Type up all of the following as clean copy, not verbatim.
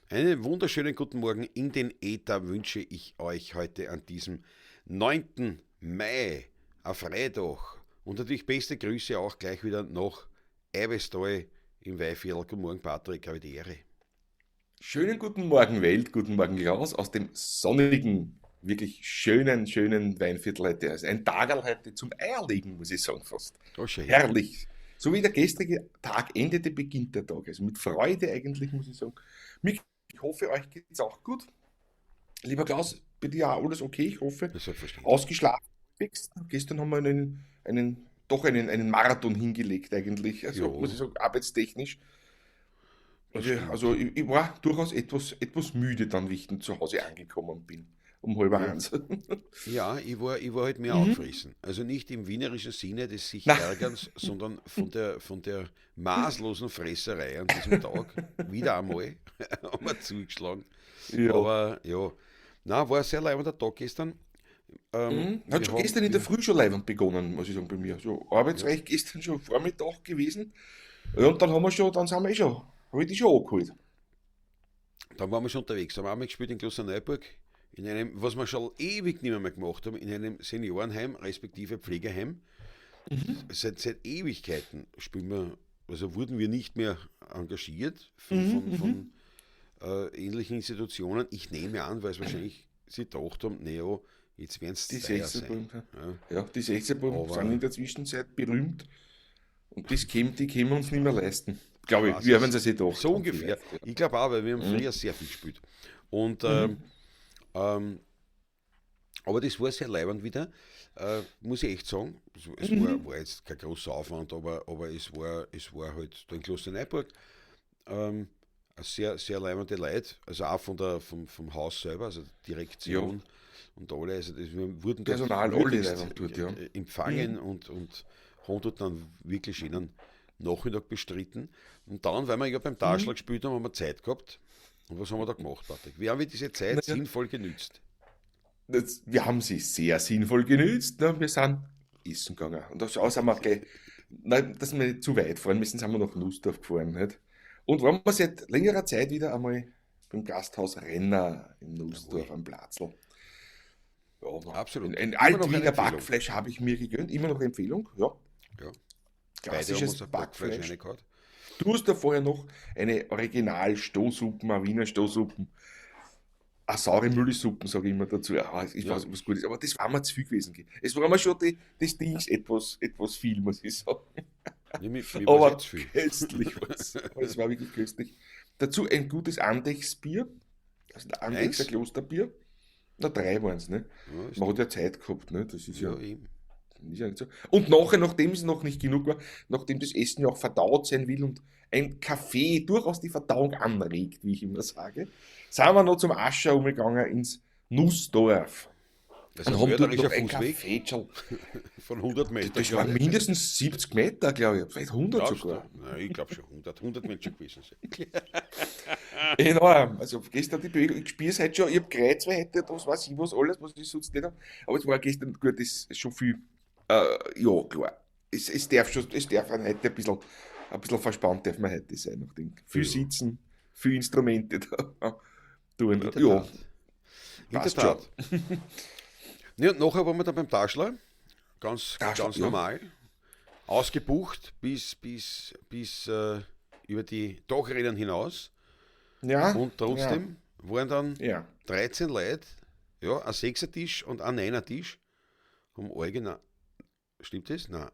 Einen wunderschönen guten Morgen in den Äther wünsche ich euch heute an diesem 9. Mai, auf Freitag. Und natürlich beste Grüße auch gleich wieder nach Eiwestal im Weihviertel. Guten Morgen, Patrick, habe die Ehre. Schönen guten Morgen Welt, guten Morgen Klaus aus dem sonnigen, wirklich schönen Weinviertel heute. Also ein Tagerl heute zum Eierlegen, muss ich sagen fast. Oh, schön. Herrlich. So wie der gestrige Tag endete, beginnt der Tag. Also mit Freude eigentlich, muss ich sagen. Mick, ich hoffe, euch geht's auch gut. Lieber Klaus, bei dir auch alles okay, ich hoffe. Das ist selbstverständlich. Ausgeschlafen. Fix. Gestern haben wir einen Marathon hingelegt eigentlich. Also muss Jo, ich sagen, arbeitstechnisch. das Also stimmt. ich war durchaus etwas müde dann, wie ich dann zu Hause angekommen bin. Um halb Ja, eins. ja ich war halt mehr Mhm. angefressen. Also nicht im wienerischen Sinne des sich Na, Ärgerns, sondern von der maßlosen Fresserei an diesem Tag. Wieder einmal haben wir zugeschlagen. ja. Aber ja, na, war ein sehr leibender Tag gestern. Hat Wir schon haben, gestern in der wir, Früh schon leibend begonnen, muss ich sagen, bei mir. So ja, arbeitsreich gestern schon Vormittag gewesen. Ja, und dann sind wir schon, habe ich die schon angeholt. dann waren wir schon unterwegs. Haben einmal gespielt in Klosterneuburg, in einem, was wir schon ewig nicht mehr gemacht haben, in einem Seniorenheim, respektive Pflegeheim. Seit Ewigkeiten spielen wir, also wurden wir nicht mehr engagiert Mhm, mhm. ähnlichen Institutionen. Ich nehme an, weil es wahrscheinlich sie gedacht haben, naja, jetzt werden es Die Zweier sein. 16 Ja, ja, die 16 sind aber in der Zwischenzeit berühmt und die können wir uns nicht mehr leisten. Glaube ich, was wir haben ist es sich gedacht so haben ungefähr. vielleicht. Ja. Ich glaube auch, weil wir haben Mhm. früher sehr viel gespielt. Und Mhm. ähm, aber das war sehr leibend wieder, muss ich echt sagen. Es Mhm. war jetzt kein großer Aufwand, aber es war halt da in Klosterneuburg eine sehr leibende Leute, also auch vom Haus selber, also Ja, Direktion und alle. Also wir wurden dort Personal, alle würdigst Leute dort, ja. empfangen Mhm. und haben dort dann wirklich schönen Nachmittag bestritten. Und dann, weil wir ja beim Mhm. Taschler gespielt haben, haben wir Zeit gehabt. Und was haben wir da gemacht, Patrick? Wie haben wir diese Zeit Naja, sinnvoll genützt? wir haben sie sehr sinnvoll genützt. Ne? Wir sind essen gegangen. Und da sind wir gleich, nein, dass wir nicht zu weit fahren müssen, sind wir nach Nussdorf gefahren. Nicht? Und waren wir seit längerer Zeit wieder einmal beim Gasthaus Renner in Jawohl. Nussdorf am Platzl. Ja, Absolut. ein Immer noch eine Alt-Wiener Empfehlung. Backfleisch habe ich mir gegönnt. Immer noch Empfehlung. Ja, Ja. Beide haben klassisches uns auf Backfleisch Backfleisch. reingehauen. Du hast da vorher noch eine Original-Stoßsuppen, eine Wiener Stoßsuppen. Ah, saure Müllsuppen, sage ich immer dazu. Ah, ich Ja, weiß nicht, was gut ist, aber das war mir zu viel gewesen. Es war mir schon das Dings etwas viel, muss ich sagen. mir war es jetzt Aber viel. köstlich war es. Aber es war wirklich köstlich. Dazu ein gutes Andechsbier, also ein Andechser Eins? Klosterbier. Na, drei waren es, ne? Ja, ist Man hat gut. ja Zeit gehabt, ne? Das Ja, eben. ist ja nicht so. Und nachher, nachdem es noch nicht genug war, nachdem das Essen ja auch verdaut sein will und ein Kaffee durchaus die Verdauung anregt, wie ich immer sage, sind wir noch zum Ascher umgegangen ins Nussdorf Das ist und ein haben dort mörderischer noch ein Fußweg Kaffee. von 100 Meter, Das waren glaube ich. mindestens 70 Meter, glaube ich, vielleicht 100 Glaubst du? sogar. Nein, ich glaube schon 100 Menschen gewesen sein. Enorm. Also gestern die Bewegung, ich spüre es heute schon, ich habe Kreuzweh heute, das weiß ich was alles, was ich sonst nicht habe. Aber es war gestern, gut, das ist schon viel, ja, klar. Es darf heute ein bisschen verspannt darf man heute sein, nachdem viel Ja, sitzen, viel Instrumente da tun. in der Ja, Tat. In der passt schon. Tat. Ja, und nachher waren wir dann beim Taschler, Da, ganz ja. normal, ausgebucht bis über die Dachräder hinaus. Ja, Und ja, trotzdem waren dann ja. 13 Leute, ja, ein Sechsertisch und ein Neuner-Tisch, haben alle stimmt das? Nein,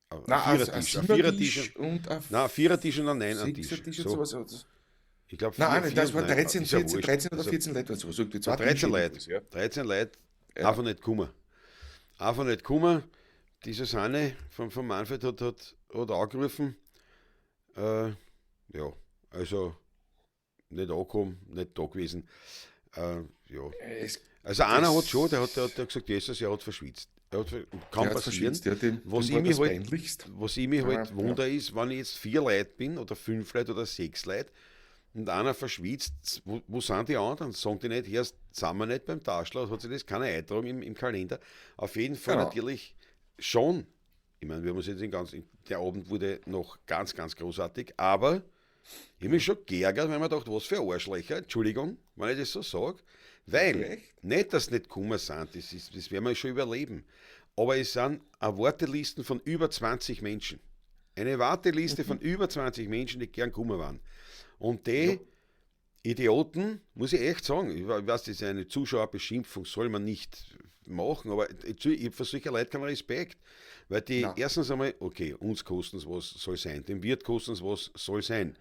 ein Na, ein Vierertisch, Siebener-Tisch und nein, ein Vierertisch und ein Neuner-Tisch. Sechser-Tisch und So, sowas. ich glaube Nein, vier das und war neun, 13, ist ja 14, wurscht. 13 oder Also, 14 Leute. So, die na, zwei Tische 13 Leute, jedenfalls, ja. 13 Leute, Ja. einfach nicht gekommen. Einfach nicht gekommen. Die Susanne von Manfred hat angerufen, äh, ja, also nicht angekommen, nicht da gewesen. Ja. Es, Also einer hat schon, der hat das, gesagt, Jesus, er hat verschwitzt. der Kann hat passieren. verschwitzt, ja, Was dem ich war mich das halt, peinlichst. was ich mich Ja, halt ja. wundere ist, wenn ich jetzt 4 Leute bin oder 5 Leute oder 6 Leute und einer verschwitzt, wo sind die anderen? Sagen die nicht, erst sind wir nicht beim Taschler, hat sich das keiner eintragen im Kalender. Auf jeden Fall Genau. natürlich schon. Ich meine, wir haben uns jetzt der Abend wurde noch ganz großartig, aber Ich habe mich schon geärgert, weil man dachte, was für Arschlöcher, Entschuldigung, wenn ich das so sage. Weil, Echt? nicht, dass sie nicht gekommen sind, das werden wir schon überleben. Aber es sind eine Wartelisten von über 20 Menschen. Eine Warteliste von über 20 Menschen, die gern gekommen waren. Und die Idioten, muss ich echt sagen, ich weiß, das ist eine Zuschauerbeschimpfung, soll man nicht machen, aber ich habe für solche Leute keinen Respekt. Weil die Nein. erstens einmal, okay, uns kosten es was soll sein, dem Wirt kosten es was soll sein.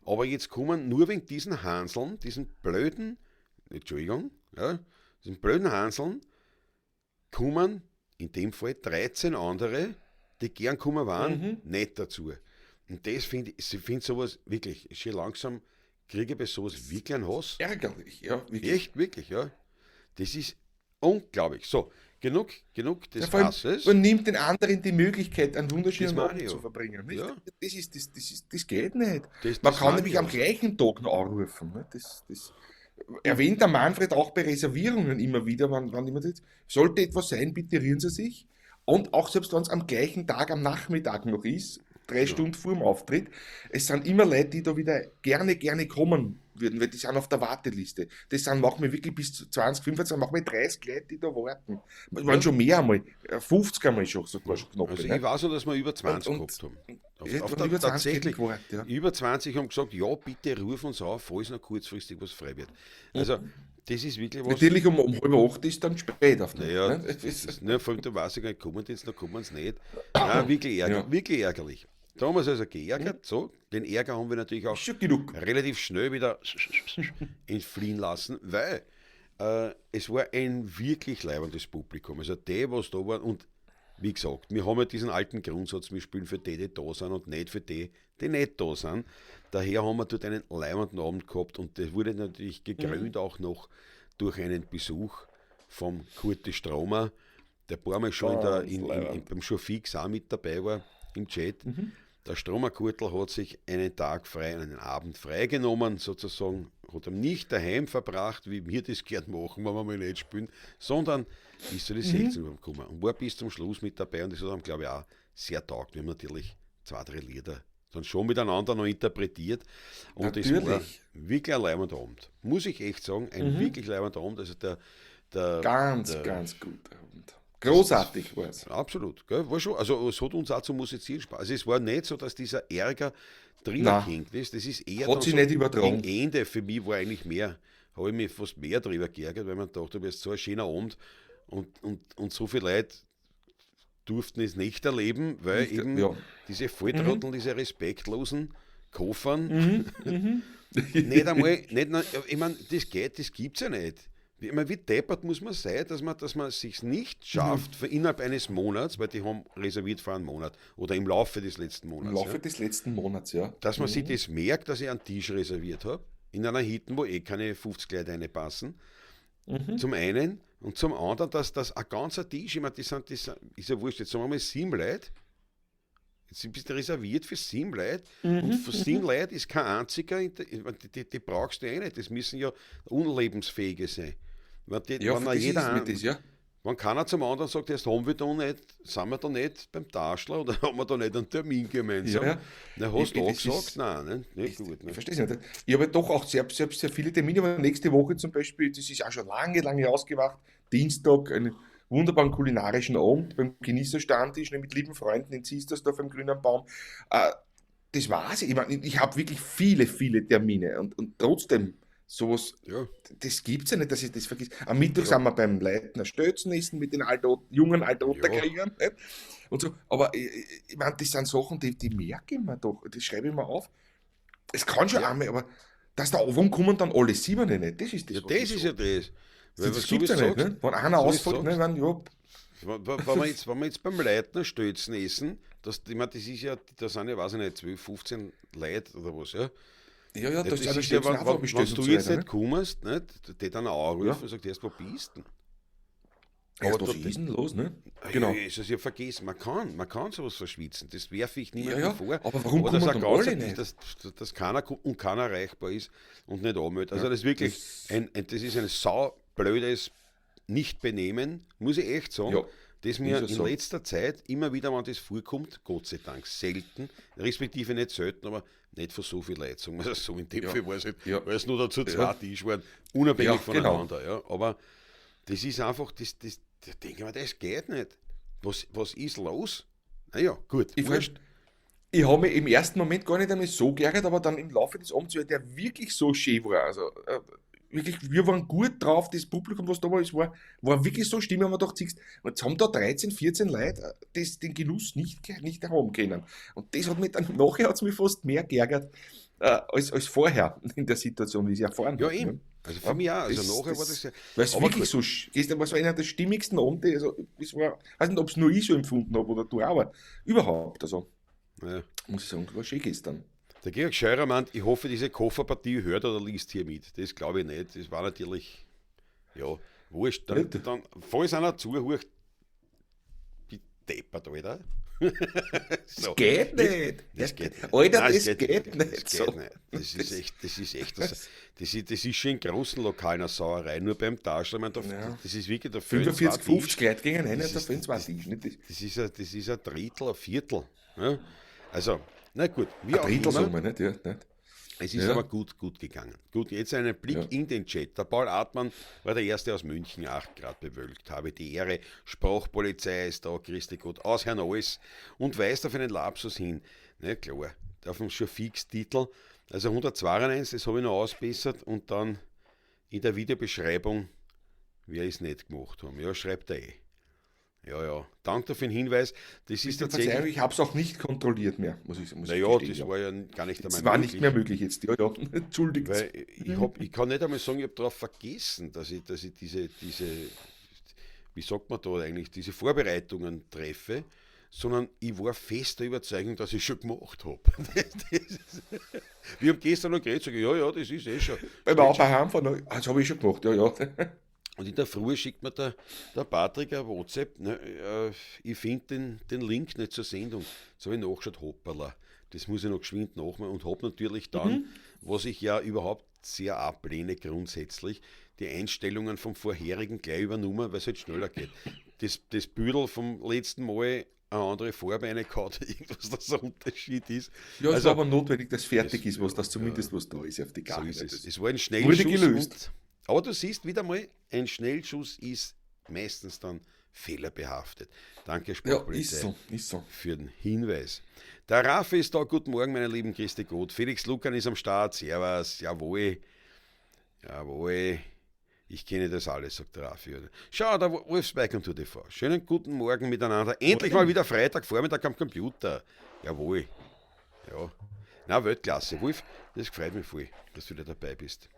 Aber jetzt kommen nur wegen diesen Hanseln, diesen blöden, Entschuldigung, ja, diesen blöden Hanseln, kommen in dem Fall 13 andere, die gern kommen waren, nicht dazu. Und das finde ich find sowas wirklich, schon langsam kriege ich bei sowas wirklich einen Hass. Ärgerlich, ja, wirklich. Echt, wirklich, ja. Das ist unglaublich. So, genug Ja, des vor allem, Hasses. man nimmt den anderen die Möglichkeit, einen Das wunderschönen meine Abend ich zu ja. verbringen. Nicht? Ja. Das geht nicht. Das Man kann meine nämlich ich am ja. gleichen Tag noch anrufen. Nicht? Das erwähnt der Manfred auch bei Reservierungen immer wieder, wann jemand sagt, sollte etwas sein, bitte rühren Sie sich. Und auch selbst wenn es am gleichen Tag, am Nachmittag noch ist, 3 Stunden vor dem Auftritt, es sind immer Leute, die da wieder gerne kommen würden, weil die sind auf der Warteliste. Das sind manchmal wirklich bis zu 20, 25, manchmal 30 Leute, die da warten. Es waren Ja. schon mehr einmal, 50 einmal schon, sogar schon knapp. Also ich ne? weiß noch, dass wir über 20 Und- gehabt haben. Ja, Auf da haben über 20 tatsächlich, gewartet, ja. über 20 haben gesagt, ja, bitte ruf uns auf, falls noch kurzfristig was frei wird. Also, das ist wirklich was. Natürlich um halb 8 ist dann spät auf der Naja, ne? das ist, ne, vor allem, da weiß ich gar nicht, kommen die jetzt noch, kommen sie nicht. Nein, Ja. wirklich ärgerlich. Da haben wir uns also geärgert, so. Den Ärger haben wir natürlich auch Ist schon genug. relativ schnell wieder entfliehen lassen, weil es war ein wirklich leibendes Publikum. Also die, was da waren, und wie gesagt, wir haben ja diesen alten Grundsatz, wir spielen für die da sind und nicht für die nicht da sind. Daher haben wir dort einen leibenden Abend gehabt und das wurde natürlich gekrönt auch noch durch einen Besuch vom Kurt Stromer, der ein paar Mal schon beim Showfix auch mit dabei war im Chat. Der Stromer Kurtl hat sich einen Tag frei, einen Abend freigenommen, sozusagen, hat ihn nicht daheim verbracht, wie wir das gern machen, wenn wir mal nicht spielen, sondern ist zu den 16 Uhr gekommen und war bis zum Schluss mit dabei und das hat ihm, glaube ich, auch sehr taugt. Wir haben natürlich 2, 3 Lieder dann schon miteinander noch interpretiert und das war Natürlich. wirklich ein leibender Abend. Muss ich echt sagen, ein wirklich leibender Abend. Also Ganz gut. Und großartig war es. absolut, gell? War schon, also es hat uns auch zum Musizieren Spaß. Also es war nicht so, dass dieser Ärger drinnen Nein. hängt ist. Das ist eher Hat dann sich so nicht übertragen. gegen Ende. Für mich war eigentlich mehr, habe ich mich fast mehr drüber geärgert, weil man dachte, es ist so ein schöner Abend und so viele Leute durften es nicht erleben, weil Nicht, eben ja. diese Volltrotteln, diese respektlosen Koffern nicht einmal, ich meine, das gibt's ja nicht. Ich meine, wie deppert muss man sein, dass man sich nicht schafft für innerhalb eines Monats, weil die haben reserviert für einen Monat oder im Laufe des letzten Monats. Im Laufe ja, des letzten Monats, ja. dass man sich das merkt, dass ich einen Tisch reserviert habe, in einer Hütte, wo eh keine 50 Leute reinpassen. Zum einen und zum anderen, dass das ein ganzer Tisch, ich meine, das ist ja wurscht, jetzt sagen wir mal 7 Leute, jetzt bist du reserviert für 7 Leute und für 7 Leute ist kein einziger, die brauchst du eh nicht, das müssen ja unlebensfähige sein. Ja, Wenn für das jeder, ist mir das, ja. wenn keiner zum anderen sagt, jetzt haben wir da nicht, sind wir da nicht beim Taschler oder haben wir da nicht einen Termin gemeinsam? Ja, ja. Na, hast du auch Das gesagt? ist- Nein, nicht Ich gut. Ne? verstehe es nicht. Ich habe doch auch selbst sehr viele Termine, aber nächste Woche zum Beispiel, das ist auch schon lange ausgemacht, Dienstag, einen wunderbaren kulinarischen Abend beim Genießerstammtisch mit lieben Freunden in Ziestersdorf am Grünen Baum. Das war's. Ich meine, ich habe wirklich viele Termine und trotzdem sowas, Ja, das gibt's ja nicht, dass ich das vergesse. Am Mittwoch sind wir beim Leitner Stötzen essen mit den jungen Altoterkriegern. Nicht? Und so. Aber ich meine, das sind Sachen, die merke ich mir doch, das schreibe ich mir auf. Es kann schon einmal, aber dass da oben kommen dann alle 7 nicht, das ist das, ja was das ich ist so- ja das. Weil, Das so gibt's wie ja du nicht, sagst, ne? Wenn einer so wie du ausfällt, ne, sagst, wenn, ja, wenn wir jetzt beim Leitner Stötzen essen, ich meine, das ist ja, da sind ja, weiß ich nicht, 12, 15 Leute oder was, ja. ja, Das das ist ist ja, ja wenn du jetzt nicht ne? kommst, nicht, die dann auch anrufen Ja. und sagt, erst wo bist du denn? Aber Aber was da- ist denn los, ne? Genau. Genau. Ja, ist es ja vergessen, man kann sowas verschwitzen, das werfe ich niemandem Ja, vor. aber warum dass kommen ein dann alle ganzer- nicht? dass keiner und keiner erreichbar ist und nicht anmeldet. Also das ist wirklich, das ist ein saublödes Nicht-Benehmen, muss ich echt sagen, Ja. das mir Ist es in so. letzter Zeit immer wieder, wenn das vorkommt, Gott sei Dank selten, respektive nicht selten, aber nicht von so viel Leuten, sagen wir es so. In dem Ja. Fall war es halt, Ja. weil es nur dazu zwei Ja. Tisch waren, unabhängig Ja, genau. voneinander. Ja. Aber das ist einfach, da denke ich mir, das geht nicht. Was ist los? Naja, gut, Ich, wurscht. ich habe mich im ersten Moment gar nicht einmal so geärgert, aber dann im Laufe des Abends, weil der wirklich so schön war. Also wirklich, wir waren gut drauf, das Publikum, was da war, es war wirklich so stimmig, haben wir gedacht, siehst, und jetzt haben da 13, 14 Leute den Genuss nicht haben können. Und das hat mich dann, nachher hat es mich fast mehr geärgert, als vorher in der Situation, wie ich es erfahren Ja, habe. eben. Ne? Also für mich auch. Also Das, nachher war das das, ja. weil es Aber wirklich gut. so, gestern war es einer der stimmigsten Abende, also es war, ich weiß nicht, ob es nur ich so empfunden habe oder du auch, aber überhaupt, also Ja. muss ich sagen, war schön gestern. Der Georg Scheurer meint, ich hoffe, diese Kofferpartie hört oder liest hier mit. Das glaube ich nicht. Das war natürlich, ja, wurscht. Nicht? Dann falls einer zuhört, bitte deppert, Alter. So. Geht nicht. Das geht nicht. Alter, Nein, das es geht Das nicht geht so. nicht. Das ist schon in großen Lokalen eine Sauerei. Nur beim Darstellen, Ja. das ist wirklich der 45, 50 Tisch. Leute gingen rein, Das da ist- fehlen zwei das- Tisch. Nicht? Das ist ein Drittel, ein Viertel. Ja? Also, na gut, wie Ein auch Drittel, immer. sagen wir nicht. Ja, nicht. Es ist Ja. aber gut gegangen. Gut, jetzt einen Blick Ja. in den Chat. Der Paul Artmann war der Erste aus München, 8 Grad bewölkt. Habe die Ehre, Sprachpolizei ist da, Christi Gott, aus Herrn Alles und weist auf einen Lapsus hin. Na klar, auf dem schon Fix-Titel. Also 192, das habe ich noch ausbessert und dann in der Videobeschreibung, wer es nicht gemacht haben. Ja, schreibt er eh. Ja. Danke für den Hinweis. Das ist Verzeihung, tatsächlich. ich habe es auch nicht kontrolliert mehr, muss ich Naja, gestehen, das ja. war ja gar nicht Es einmal war nicht mehr möglich jetzt. Ja, ja. Entschuldigt. Weil ich kann nicht einmal sagen, ich habe darauf vergessen, dass ich diese, wie sagt man da eigentlich, diese Vorbereitungen treffe, sondern ich war fest der Überzeugung, dass ich schon gemacht habe. Wir haben gestern noch geredet, sage ich, ja, das ist eh schon. Beim Heimfahren, das habe ich schon gemacht, ja, ja. Und in der Früh schickt mir der Patrick ein WhatsApp, ne, ich finde den Link nicht zur Sendung. Jetzt habe ich nachgeschaut, hoppala, das muss ich noch geschwind nachmachen und habe natürlich dann, was ich ja überhaupt sehr ablehne grundsätzlich, die Einstellungen vom vorherigen gleich übernommen, weil es halt schneller geht. Das Büdel vom letzten Mal eine andere Farbe reingehauen, irgendwas, dass der Unterschied ist. Ja, es Also, war aber notwendig, dass fertig ist, was ja, das zumindest was da ist auf die so Karte. ist es. Das Es war ein wurde Schnellschuss. gelöst. Aber du siehst wieder mal, ein Schnellschuss ist meistens dann fehlerbehaftet. Danke, Ja, Sportpolizei, ist so, ist so. für den Hinweis. Der Raffi ist da. Guten Morgen, meine lieben Christi Gott. Felix Lukan ist am Start. Servus. Jawohl. Ich kenne das alles, sagt der Raffi. Schau, der Wolfsberg und TV. Schönen guten Morgen miteinander. Endlich mal wieder Freitagvormittag am Computer. Jawohl. Ja. Na, Weltklasse. Wolf, das freut mich voll, dass du wieder dabei bist.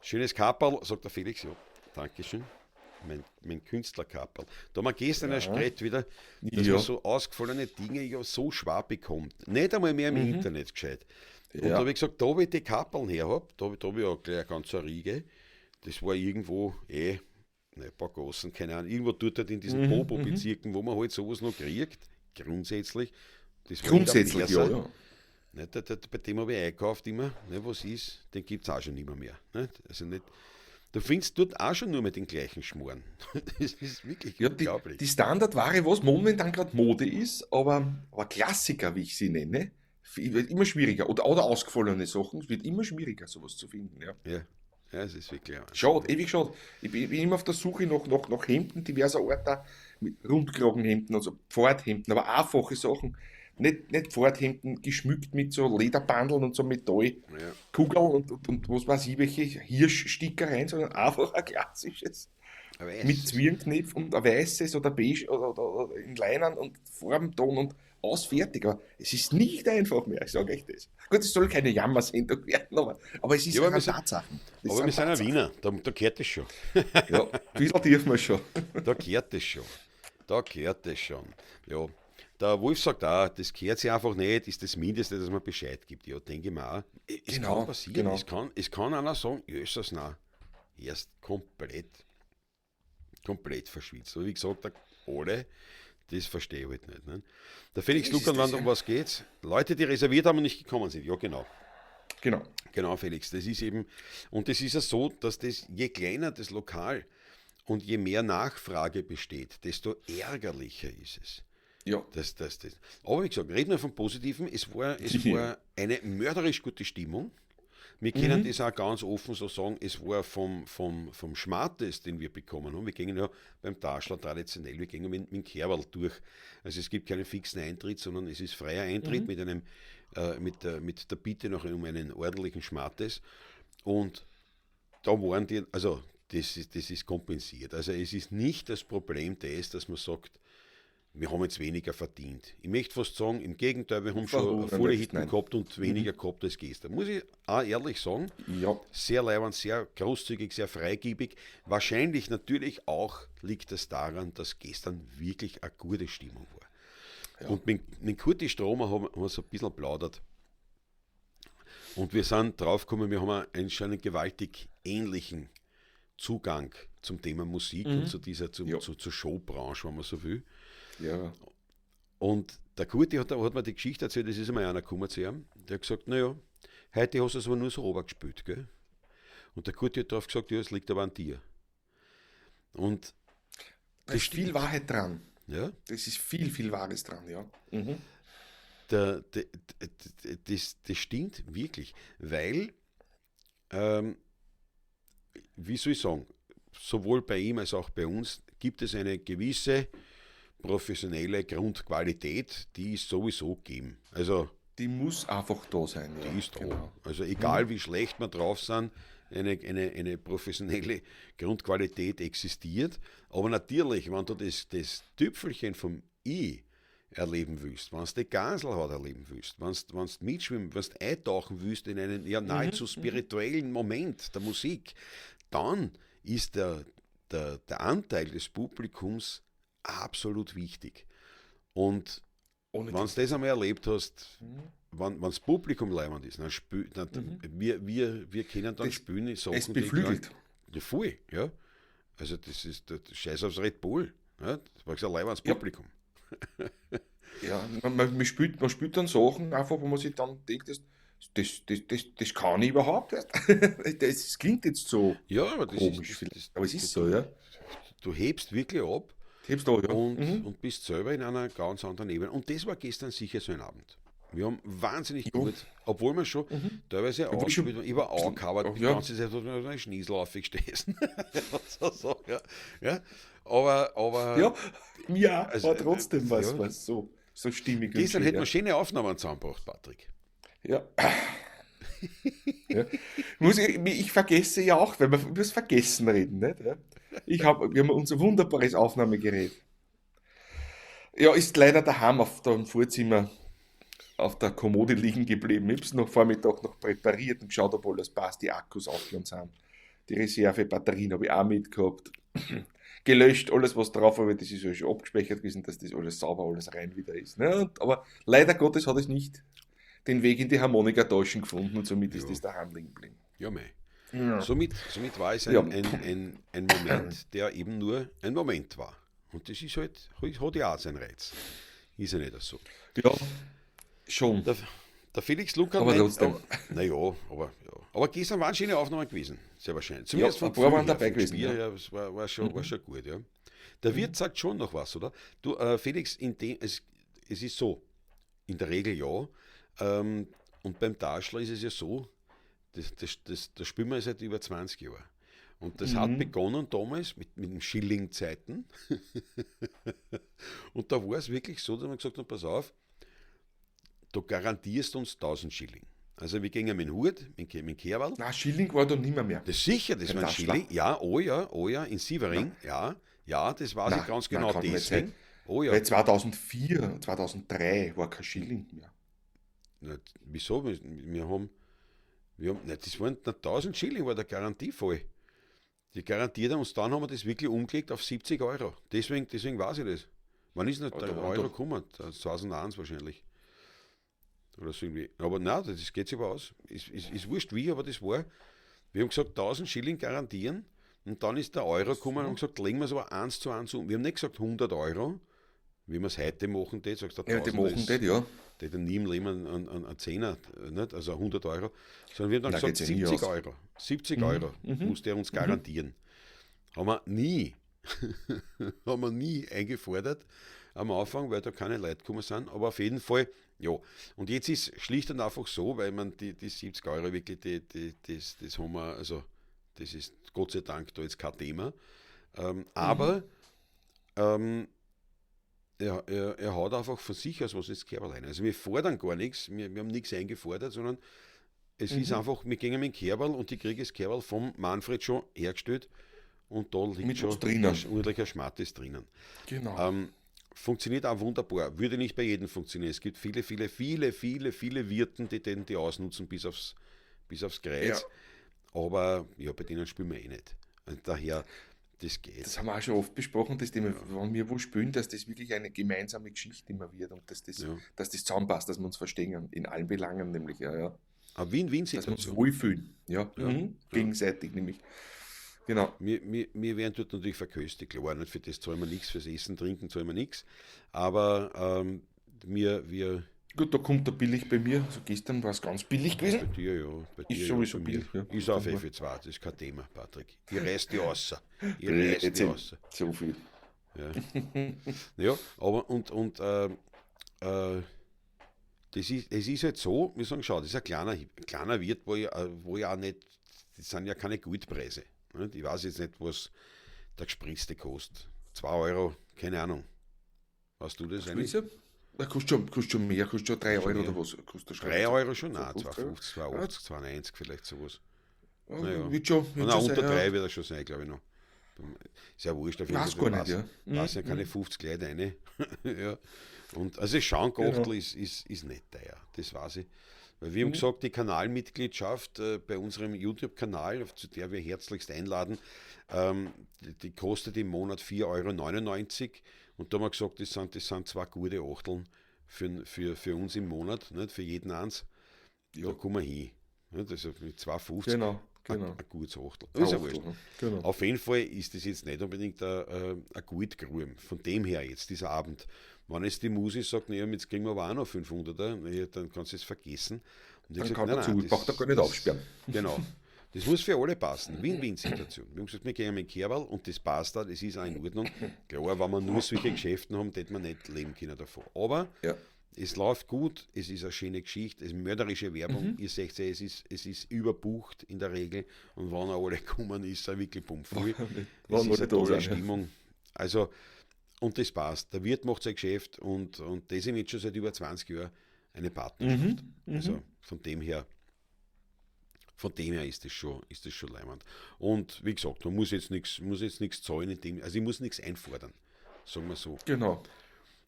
Schönes Kapperl, sagt der Felix, ja. Dankeschön. Mein Künstlerkapperl. Da haben wir gestern erst geredet wieder, dass Ja. man so ausgefallene Dinge ja so schwer bekommt. Nicht einmal mehr im Internet gescheit. Und da habe ich gesagt, da wo ich die Kapperln her habe, da habe ich ja gleich eine ganze Riege. Das war irgendwo, ein paar Gassen, keine Ahnung, irgendwo dort halt in diesen Bobo-Bezirken, wo man halt sowas noch kriegt, grundsätzlich. Das war Grundsätzlich, nicht ja, am Perser. ja. Nicht, bei dem habe ich eingekauft immer, nicht, was ist, den gibt es auch schon nicht mehr. Nicht? Also nicht, du findest dort auch schon nur mit den gleichen Schmoren. Das ist wirklich Ja, unglaublich. die Standardware, was momentan gerade Mode ist, aber Klassiker, wie ich sie nenne, wird immer schwieriger. Oder ausgefallene Sachen, es wird immer schwieriger, sowas zu finden. Ja. Ja, es ist wirklich Wahnsinn. Schade, ewig schade. Ich bin immer auf der Suche nach Hemden diverser Art, da, mit Rundkragenhemden, also Pfadhemden, aber einfache Sachen. Nicht Pfadhemden geschmückt mit so Lederbandeln und so Metallkugeln und was weiß ich, welche Hirschstickereien, sondern einfach ein klassisches. Aber Mit Zwirnknopf und ein weißes oder beige oder in Leinen und Farbenton und ausfertig. Aber es ist nicht einfach mehr, ich sage euch das. Gut, es soll keine Jammersendung werden, aber es ist Ja, aber eine wir sind- Tatsachen. Das aber wir sind ein Tatsachen. Wiener, da gehört das schon. Ja, ein bisschen dürfen wir schon. Da gehört das schon. Da gehört das schon. Ja. Der Wolf sagt auch, das gehört sich einfach nicht, ist das Mindeste, dass man Bescheid gibt. Ja, denke ich mir auch. Es Genau, kann passieren, genau. es kann einer sagen, Jesus, nein, erst komplett verschwitzt. Aber wie gesagt, der alle, das verstehe ich halt nicht. Ne? Der Felix Das ist Lukan, das, wann ja. um was geht's? Leute, die reserviert haben und nicht gekommen sind. Ja, genau. Genau. Genau, Felix. Das ist eben, und das ist ja so, dass das, je kleiner das Lokal, Und je mehr Nachfrage besteht, desto ärgerlicher ist es. Ja. Das. Aber wie gesagt, reden wir vom Positiven. Es war eine mörderisch gute Stimmung. Wir können das auch ganz offen so sagen, es war vom Schmattes, den wir bekommen haben. Wir gehen ja beim Taschler traditionell, wir gehen mit dem Kerberl durch. Also es gibt keinen fixen Eintritt, sondern es ist freier Eintritt mit der Bitte noch um einen ordentlichen Schmattes. Und da waren die, also das ist kompensiert. Also es ist nicht das Problem dass man sagt, wir haben jetzt weniger verdient. Ich möchte fast sagen, im Gegenteil, wir haben schon volle Hitten gehabt und weniger gehabt als gestern. Muss ich auch ehrlich sagen, Ja. sehr leibend, sehr großzügig, sehr freigebig. Wahrscheinlich natürlich auch liegt es daran, dass gestern wirklich eine gute Stimmung war. Ja. Und mit Kurti Stromer haben wir so ein bisschen plaudert. Und wir sind draufgekommen, wir haben schon einen gewaltig ähnlichen Zugang zum Thema Musik und zur Showbranche, wenn man so will. Ja. Und der Kurti hat mir die Geschichte erzählt, das ist einmal einer gekommen zu ihm, der hat gesagt, naja, heute hast du es aber nur so runter gespielt, gell? Und der Kurti hat darauf gesagt, ja, es liegt aber an dir. Und da ist viel Wahrheit dran. Ja? Das ist viel, viel Wahres dran, ja. Das stimmt wirklich, weil, wie soll ich sagen, sowohl bei ihm als auch bei uns gibt es eine gewisse professionelle Grundqualität, die ist sowieso gegeben. Also die muss einfach da sein. Ja. Die ist da. Also egal wie schlecht wir drauf sind, eine professionelle Grundqualität existiert. Aber natürlich, wenn du das Tüpfelchen vom I erleben willst, wenn du die Gaselhaut erleben willst, wenn du mitschwimmen, wenn du eintauchen willst in einen nahezu spirituellen Moment der Musik, dann ist der Anteil des Publikums absolut wichtig. Und wenn du das einmal erlebt hast, wenn das Publikum leibend ist, dann wir können dann spielen Sachen. Es beflügelt. Ja, voll, ja. Also das ist der Scheiß aufs Red Bull. Ja? Das war gesagt, leibendes Publikum. Ja, man spielt dann Sachen einfach, wo man sich dann denkt, das kann ich überhaupt nicht. Das klingt jetzt so komisch, aber es ist so, ja. Du hebst wirklich ab. Und bist selber in einer ganz anderen Ebene. Und das war gestern sicher so ein Abend. Wir haben wahnsinnig gut, obwohl wir schon teilweise ausgespielt haben. Ich war angehauert, die ganze Zeit hat man einen Schniesel aufgestanden. Aber ja, also, war trotzdem was so stimmig. Gestern hätten wir schöne Aufnahmen zusammengebracht, Patrick. Ja. Ich vergesse ja auch, wenn wir über das Vergessen reden, nicht? Ja? Wir haben unser wunderbares Aufnahmegerät. Ja, ist leider daheim auf dem Vorzimmer auf der Kommode liegen geblieben. Ich habe es noch Vormittag noch präpariert und geschaut, ob alles passt, die Akkus aufgeladen sind. Die Reservebatterien habe ich auch mitgehabt. Gelöscht, alles was drauf war, das ist ja schon abgespeichert gewesen, dass das alles sauber, alles rein wieder ist. Ne? Aber leider Gottes hat es nicht den Weg in die Harmonikataschen gefunden und somit ist das daheim liegen geblieben. Ja, mei. Ja. Somit war es ein Moment, der eben nur ein Moment war. Und das ist halt, hat ja auch seinen Reiz. Ist ja nicht so. Ja, schon. Der Felix Lucker aber trotzdem. Aber gestern waren schöne Aufnahmen gewesen, sehr wahrscheinlich. Zumindest von waren dabei gewesen. Spiel, ja, es war schon gut, ja. Der Wirt sagt schon noch was, oder? Du, Felix, es ist so, in der Regel ja. Und beim Taschler ist es ja so, das spielen wir seit über 20 Jahren. Und das hat begonnen damals mit den Schilling-Zeiten. Und da war es wirklich so, dass man gesagt hat, pass auf, du garantierst uns 1000 Schilling. Also wir gingen mit dem Hut, mit dem Kehrwald. Na, Schilling war doch nicht mehr. Das ist sicher, das war ein Schilling. Ja, oh ja, in Sievering. Ja, das weiß ich ganz genau deswegen. Oh ja. Weil 2004, 2003 war kein Schilling mehr. Na, wieso? Wir haben das waren 1000 Schilling, war der Garantiefall. Die garantiert haben uns, dann haben wir das wirklich umgelegt auf 70 Euro. Deswegen weiß ich das. Wann ist nicht der Euro gekommen? 2001 wahrscheinlich. Oder so irgendwie. Aber nein, das geht sich aber aus. Ist wurscht wie, aber das war. Wir haben gesagt, 1000 Schilling garantieren. Und dann ist der Euro gekommen und gesagt, legen wir es aber 1:1 um. Wir haben nicht gesagt 100 Euro, wie wir es heute machen. Die machen das, ja. Die dann nie im Leben einen Zehner, nicht? Also 100 Euro. Sondern wir haben dann gesagt 70 Euro. 70 Euro muss der uns garantieren. Haben wir nie, haben wir nie eingefordert am Anfang, weil da keine Leute gekommen sind, aber auf jeden Fall, ja. Und jetzt ist schlicht und einfach so, weil man die 70 Euro wirklich, das haben wir, also das ist Gott sei Dank da jetzt kein Thema. Mhm. Aber ähm, er hat einfach von sich aus was ins Kerl rein. Also wir fordern gar nichts, wir haben nichts eingefordert, sondern es ist Mhm. einfach, wir gehen mit dem Kerbal und ich kriege das Kerbal vom Manfred schon hergestellt und da liegt Mit was schon drinnen. ordentlicher Schmattes drinnen. Genau. Ähm, funktioniert auch wunderbar. Würde nicht bei jedem funktionieren. Es gibt viele Wirten, die die ausnutzen bis aufs Ja, Kreuz. Aber ja, bei denen spielen wir eh nicht. Und daher, das geht. das haben wir auch schon oft besprochen, das Thema, Ja, wenn wir wo spielen, dass das wirklich eine gemeinsame Geschichte immer wird und ja. dass das zusammenpasst, dass wir uns verstehen, in allen Belangen nämlich, ja, ja. Eine Dass wir uns Win-Win-Situation. wohlfühlen, ja, Ja, ja. gegenseitig nämlich. Genau. Wir werden dort natürlich verköstigt, klar, nicht für das zahlen wir nichts, fürs Essen, Trinken zahlen wir nichts. Aber wir, Gut, da kommt er billig bei mir. Also gestern war es ganz billig bei gewesen. dir ja, bei Ist dir ja, bei sowieso mir. billig, ja. Ist Da auf haben wir FE2, das ist kein Thema, Patrick. Ich reiß die außer. Ich reiß jetzt die außer. so viel. Ja, ja aber es ist halt so, wir sagen, schau, das ist ein kleiner Wirt, wo ich auch nicht, das sind ja keine Gutpreise. Nicht? Ich weiß jetzt nicht, was der Gespritzte kostet. 2 Euro, keine Ahnung. Weißt du das Was willst eigentlich? du? Da kostet schon mehr, kostet schon 3 Schon Euro mehr. oder was? Kostet schon 3 Euro schon? Nein, 2,50 Euro. 2,50, Ja, 2,80, 2,90 vielleicht sowas. Naja. wird Na, schon sein, unter ja. 3 wird er schon sein, glaube ich noch. Ist ja wurscht, auf jeden Weiß Fall, gar nicht, ja. passen ja keine 50 Leute rein. Ja. Und also das Genau. Schankachtel ist nicht teuer, das weiß ich. Weil wir haben Mhm. gesagt, die Kanalmitgliedschaft bei unserem YouTube-Kanal, zu der wir herzlichst einladen, die kostet im Monat 4,99 Euro. Und da haben wir gesagt, das sind zwei gute Achteln für uns im Monat, nicht? Für jeden eins. Da Ja, kommen wir hin. Nicht? Also mit 2,50 genau, ein genau. gutes Achtel. Ein Ist ja Achtel, wurscht. ne? Genau. Auf jeden Fall ist das jetzt nicht unbedingt ein Gutgruben. Von dem her jetzt, dieser Abend. Wenn jetzt die Musi sagt, naja, jetzt kriegen wir aber auch noch 500er, naja, dann kannst du es vergessen. Und ich Dann gesagt, kann nein, er nein, zu, braucht er gar nicht aufsperren. genau. Das muss für alle passen. Win-Win-Situation. Wir haben gesagt, wir gehen mit Kerbal und das passt da, das ist auch in Ordnung. Klar, wenn wir nur solche Geschäfte haben, hätten wir nicht leben können davon. Aber Ja. es läuft gut, es ist eine schöne Geschichte, es ist mörderische Werbung. Mhm. Ihr seht ja, es ist überbucht in der Regel und wenn alle kommen, ist es wirklich pumpvoll. Es Wann ist wir eine da tolle sind, ja. Stimmung. Also, und das passt. Der Wirt macht sein Geschäft und das ist jetzt schon seit über 20 Jahren eine Mhm. Partnerschaft. Mhm. Also von dem her ist das schon leimend. Und wie gesagt, man muss jetzt nichts zahlen also ich muss nichts einfordern, sagen wir so. Genau.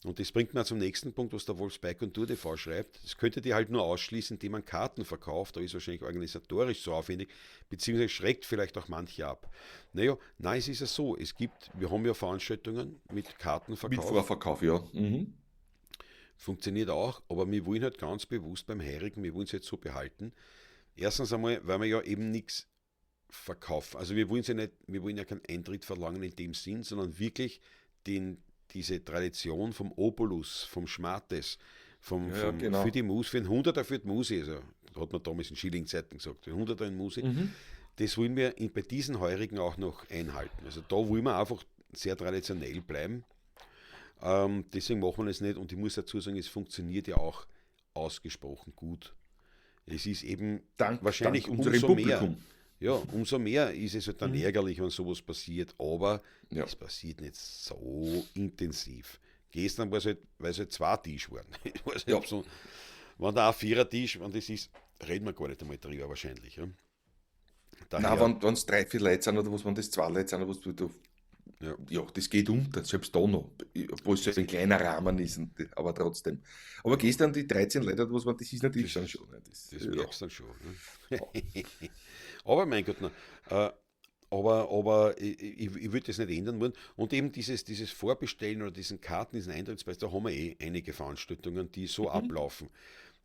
Und das bringt mir zum nächsten Punkt, was der Wolfsbike und Tour TV schreibt. Das könntet ihr halt nur ausschließen, indem man Karten verkauft. Da ist wahrscheinlich organisatorisch so aufwendig, beziehungsweise schreckt vielleicht auch manche ab. Naja, nein, es ist ja so. Wir haben ja Veranstaltungen mit Mit Kartenverkauf. Vorverkauf, ja. Mhm. Funktioniert auch, aber wir wollen halt ganz bewusst beim Heirigen, wir wollen es jetzt so behalten. Erstens einmal, weil wir ja eben nichts verkaufen. Also wir wollen ja nicht, wir wollen ja keinen Eintritt verlangen in dem Sinn, sondern wirklich diese Tradition vom Opulus, vom Schmattes, Ja, ja, für genau. die Mus, für den Hunderter für die Musi, also hat man damals in Schillingzeiten gesagt, für den Hunderter in Musi, Mhm. das wollen wir bei diesen Heurigen auch noch einhalten. Also da wollen wir einfach sehr traditionell bleiben. Deswegen machen wir es nicht und ich muss dazu sagen, es funktioniert ja auch ausgesprochen gut. Es ist eben Dank wahrscheinlich unserem umso mehr, Publikum. ja, umso mehr ist es halt dann Mhm. ärgerlich, wenn sowas passiert, aber Ja. es passiert nicht so intensiv. Gestern war es halt, weil es halt zwei Tisch waren. Ich weiß nicht, Ja. ob so, wenn da ein Vierer-Tisch, wenn das ist, reden wir gar nicht einmal drüber wahrscheinlich. Ja. Na, Daher, wenn es 3, 4 Leute sind oder was, wenn das 2 Leute sind oder was, ja, ja, das geht unter, selbst da noch, obwohl es so ein kleiner Rahmen ist, aber trotzdem. Aber gestern die 13 Leute, oder was waren, das ist natürlich das dann ist, schon. Ne? Das, das ja. merkst du dann schon. Ne? Aber mein Gott, na, äh, aber ich würde das nicht ändern wollen. Und eben dieses Vorbestellen oder diesen Karten, diesen Eintrittspreis, da haben wir einige Veranstaltungen, die so Mhm. ablaufen.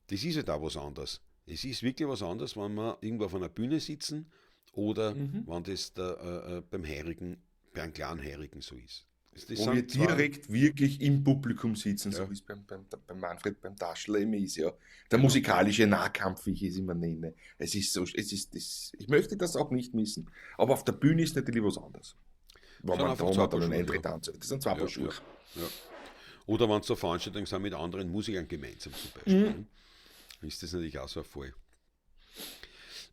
Das ist halt auch was anderes. Es ist wirklich was anderes, wenn wir irgendwo auf einer Bühne sitzen oder Mhm. wenn das beim Heirigen, bei einem kleinen Heirigen so ist. Das Wo wir sind zwar, direkt wirklich im Publikum sitzen, so ja, wie es beim Manfred, beim Taschler immer ist, ja. Der genau. musikalische Nahkampf, wie ich es immer nenne. Es ist so, es ist das, ich möchte das auch nicht missen. Aber auf der Bühne ist natürlich was anderes. wenn Sind man einfach da zwei haben wir dann Paar einen Schuhe, Eintritt anzahlt. Das sind zwei Paar Schuhe. Ja. Oder wenn es so Veranstaltungen sind mit anderen Musikern gemeinsam zum Beispiel, ne? Ist das natürlich auch so ein Fall.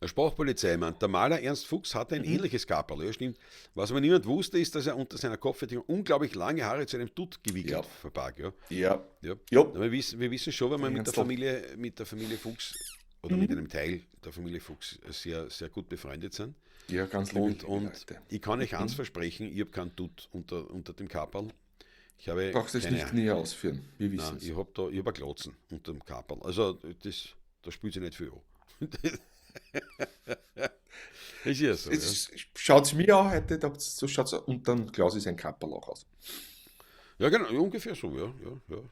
Der Sprachpolizeimann, der Maler Ernst Fuchs hatte ein ähnliches Kaperl, ja stimmt. Was aber niemand wusste, ist, dass er unter seiner Kopfbedeckung unglaublich lange Haare zu einem Dutt gewickelt verbarg. Ja. Ja. Ja. Ja. Aber wir wissen schon, wenn wir mit der Familie Fuchs oder mit einem Teil der Familie Fuchs sehr, sehr gut befreundet sind. Ja, ganz Und Leute. ich kann euch eins versprechen, ich habe keinen Dutt unter dem Kaperl. Ich habe Brauchst du das nicht näher ausführen. Wir wissen Nein, es. ich habe einen Glotzen unter dem Kaperl. Also da spielt sich nicht viel an. Ist ja so. Jetzt schaut es mir an heute, so schaut es unter dem Glas ist ein Kapperl auch aus. Ja, genau, ungefähr so, ja,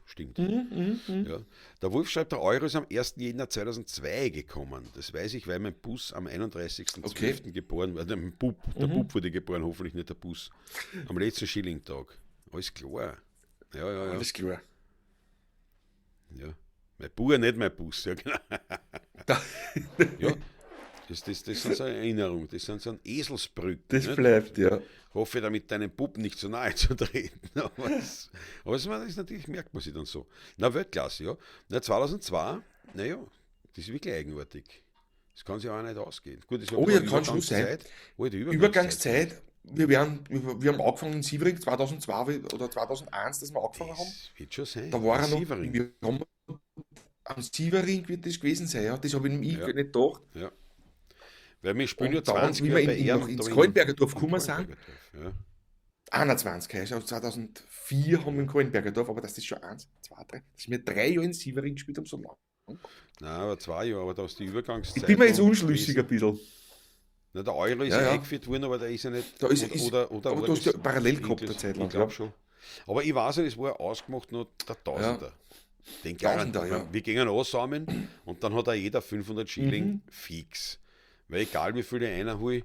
stimmt. Ja. Der Wolf schreibt, der Euro ist am 1. Jänner 2002 gekommen. Das weiß ich, weil mein Bus am 31.12. geboren war. Der Bub wurde geboren, hoffentlich nicht der Bus. Am letzten Schillingtag. Alles klar. Ja. Alles klar. Ja. Mein Bub, nicht mein Bus. Ja, genau. Ja, das sind so Erinnerungen, das sind so ein Eselsbrücken. Das nicht? bleibt, ja. Hoffe, damit deinem Bub nicht so nahe zu treten. Aber das ist natürlich, merkt man sich dann so. Na, Weltklasse, ja. Na, 2002, naja, das ist wirklich eigenartig. Das kann sich auch nicht ausgehen. Gut, das war Oh ja, kann schon sein. Die Übergangszeit. Wir haben angefangen in Sievering 2002 oder 2001, dass wir angefangen haben. Das wird schon sein. Da war er noch. Sievering. Wir haben am Sievering wird das gewesen sein, ja. Das habe ich nämlich nicht gedacht. Ja. Weil wir spielen ja Und dann, 20 wie wir bei Ehren, noch ins da Kohlenberger Dorf in gekommen sind, Kohlenberger Dorf, 21, also 2004 haben wir in Kohlenberger Dorf, aber das ist schon 1, 2, 3, dass wir 3 Jahre in Sievering gespielt haben, so lang. Nein, aber 2 Jahre, aber da ist die Übergangszeit. Ich bin mir jetzt noch unschlüssig gewesen. ein bisschen. Na, der Euro ist ja eingeführt worden, aber der ist ja nicht. Da ist, oder aber war du hast das ja parallel gehabt Englisch? eine Zeit lang. Ich glaube schon. Aber ich weiß nicht, es war ausgemacht nur der Tausender. Den Tausender, garantiert. Wir gingen ansammeln und dann hat auch jeder 500 Schilling fix. Weil egal wie viele einer hole,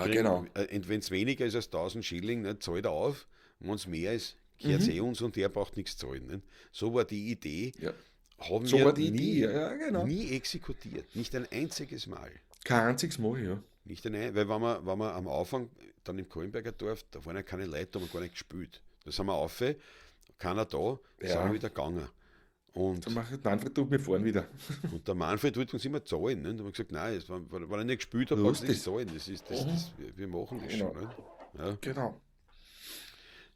genau. Wenn es weniger ist als 1000 Schilling, nicht, zahlt er auf. Und wenn es mehr ist, gehört es uns und der braucht nichts zahlen. Nicht? So war die Idee. Ja. Haben So wir war die Idee, ja, genau. nie exekutiert. Nicht ein einziges Mal. Kein einziges Mal, ja. Nicht weil wenn wir am Anfang dann im Kohlenberger Dorf, da waren ja keine Leute, da haben wir gar nicht gespielt. Da sind wir auf, keiner da, sind wir wieder gegangen. Und, Dann macht Manfred tut mir fahren wieder. und der Manfred wollte uns immer zahlen. Ne? Da haben wir gesagt, nein, weil er nicht gespielt hat, brauchst du nicht zahlen. Wir machen das schon. Ne? Ja. Genau.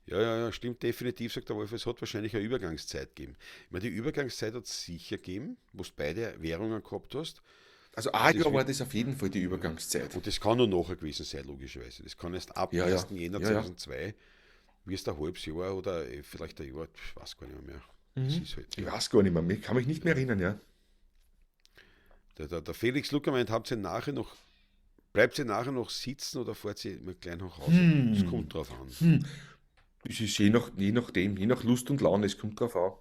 Ja, stimmt definitiv, sagt der Wolf, es hat wahrscheinlich eine Übergangszeit gegeben. Ich meine, die Übergangszeit hat es sicher gegeben, wo du beide Währungen gehabt hast. Also ein Jahr war das auf jeden Fall die Übergangszeit. Und das kann nur nachher gewesen sein, logischerweise. Das kann erst ab 1. Jänner 2002, wie es ein halbes Jahr oder vielleicht ein Jahr, ich weiß gar nicht mehr. Das ist halt, Ich weiß gar nicht mehr, ich kann mich nicht mehr erinnern, ja. Der Felix Lucker meint, bleibt ihr nachher noch sitzen oder fahrt ihr immer gleich nach Hause? Das kommt drauf an. Das ist je nach Lust und Laune, es kommt drauf an.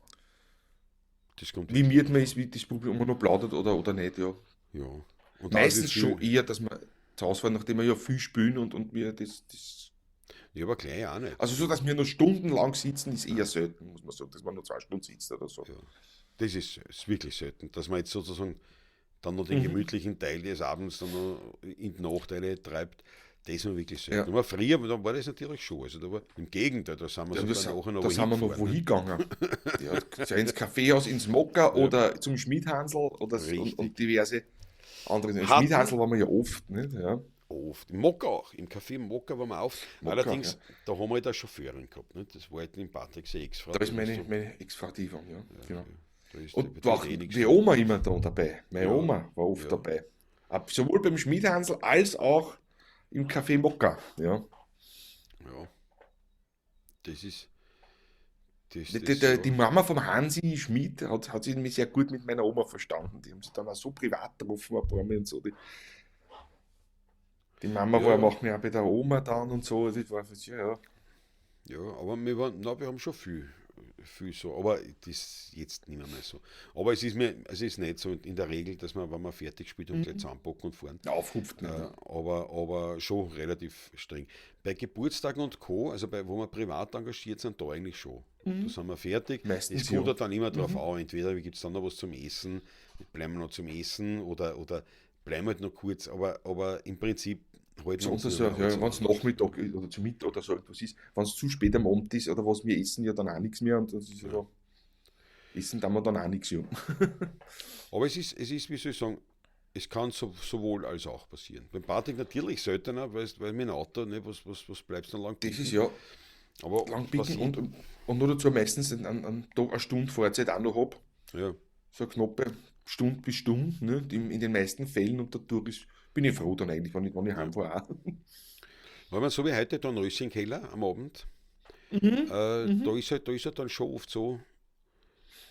Das kommt Wie miert man ist, wie das Publikum noch plaudert oder nicht, ja. Ja. Und Meistens schon eher, dass wir zu Hause fahren, nachdem wir ja viel spielen und wir das. Ja, aber gleich auch nicht. Also so, dass wir noch stundenlang sitzen, ist eher selten, muss man sagen, dass man nur 2 Stunden sitzt oder so. Ja. Das ist wirklich selten, dass man jetzt sozusagen dann noch den gemütlichen Teil des Abends dann noch in die Nachteile treibt. Das ist noch wirklich selten. Aber früher, da war das natürlich schon. Also da war, im Gegenteil, da sind wir sogar nachher da sind wir noch wohin gegangen. Ja, ins Kaffeehaus, ins Mokka oder zum Schmiedhansel oder und diverse andere. Im Schmiedhansel waren wir ja oft, nicht? Ja. Oft. Im Mokka auch. Im Café Mokka waren wir oft. Allerdings, da haben wir halt eine Chauffeurin gehabt. Nicht? Das war halt in Patrick seine Ex-Frau. Da ist meine Ex-Frau die von, ja. Genau. Da Und war auch die Oma immer da dabei. Meine Oma war oft dabei. Sowohl beim Schmiedhansel als auch im Café Mokka. Ja. Ja. Das ist. Die Mama vom Hansi Schmid hat sich nämlich sehr gut mit meiner Oma verstanden. Die haben sich dann auch so privat getroffen, ein paar Mal und so. Die Mama war machen ja auch bei der Oma dann und so. Das war, ja, aber wir haben schon viel so, aber das jetzt nicht mehr so. Aber es ist nicht so in der Regel, dass man, wenn man fertig spielt, und gleich zusammenpacken und fahren. Aufhupft nicht. Aber schon relativ streng. Bei Geburtstagen und Co., also wo wir privat engagiert sind, da eigentlich schon. Da sind wir fertig. Meistens es kommt dann immer drauf an, entweder gibt es dann noch was zum Essen, bleiben wir noch zum Essen oder bleiben halt noch kurz, aber im Prinzip halten uns besonders nicht ja, an ja, die wenn es Nachmittag ist oder zu Mittag oder so etwas ist, wenn es zu spät am Abend ist oder was wir essen, ja dann auch nichts mehr und das ist ja so, essen dann wir dann auch nichts, ja. Aber wie soll ich sagen, es kann sowohl als auch passieren. Beim Patrick natürlich seltener, weil mit dem Auto, ne, was bleibst du dann lang Das ist picken? ja Aber lang was picken ich, und nur dazu meistens eine Stunde Fahrzeit auch noch hab, ja, so eine knappe Stunde bis Stunde, ne, in den meisten Fällen und dadurch bin ich froh dann eigentlich, wenn ich ja. heimfahre auch. Wenn man so wie heute da in Röschenkeller am Abend, Mhm, mhm, da ist halt dann schon oft so,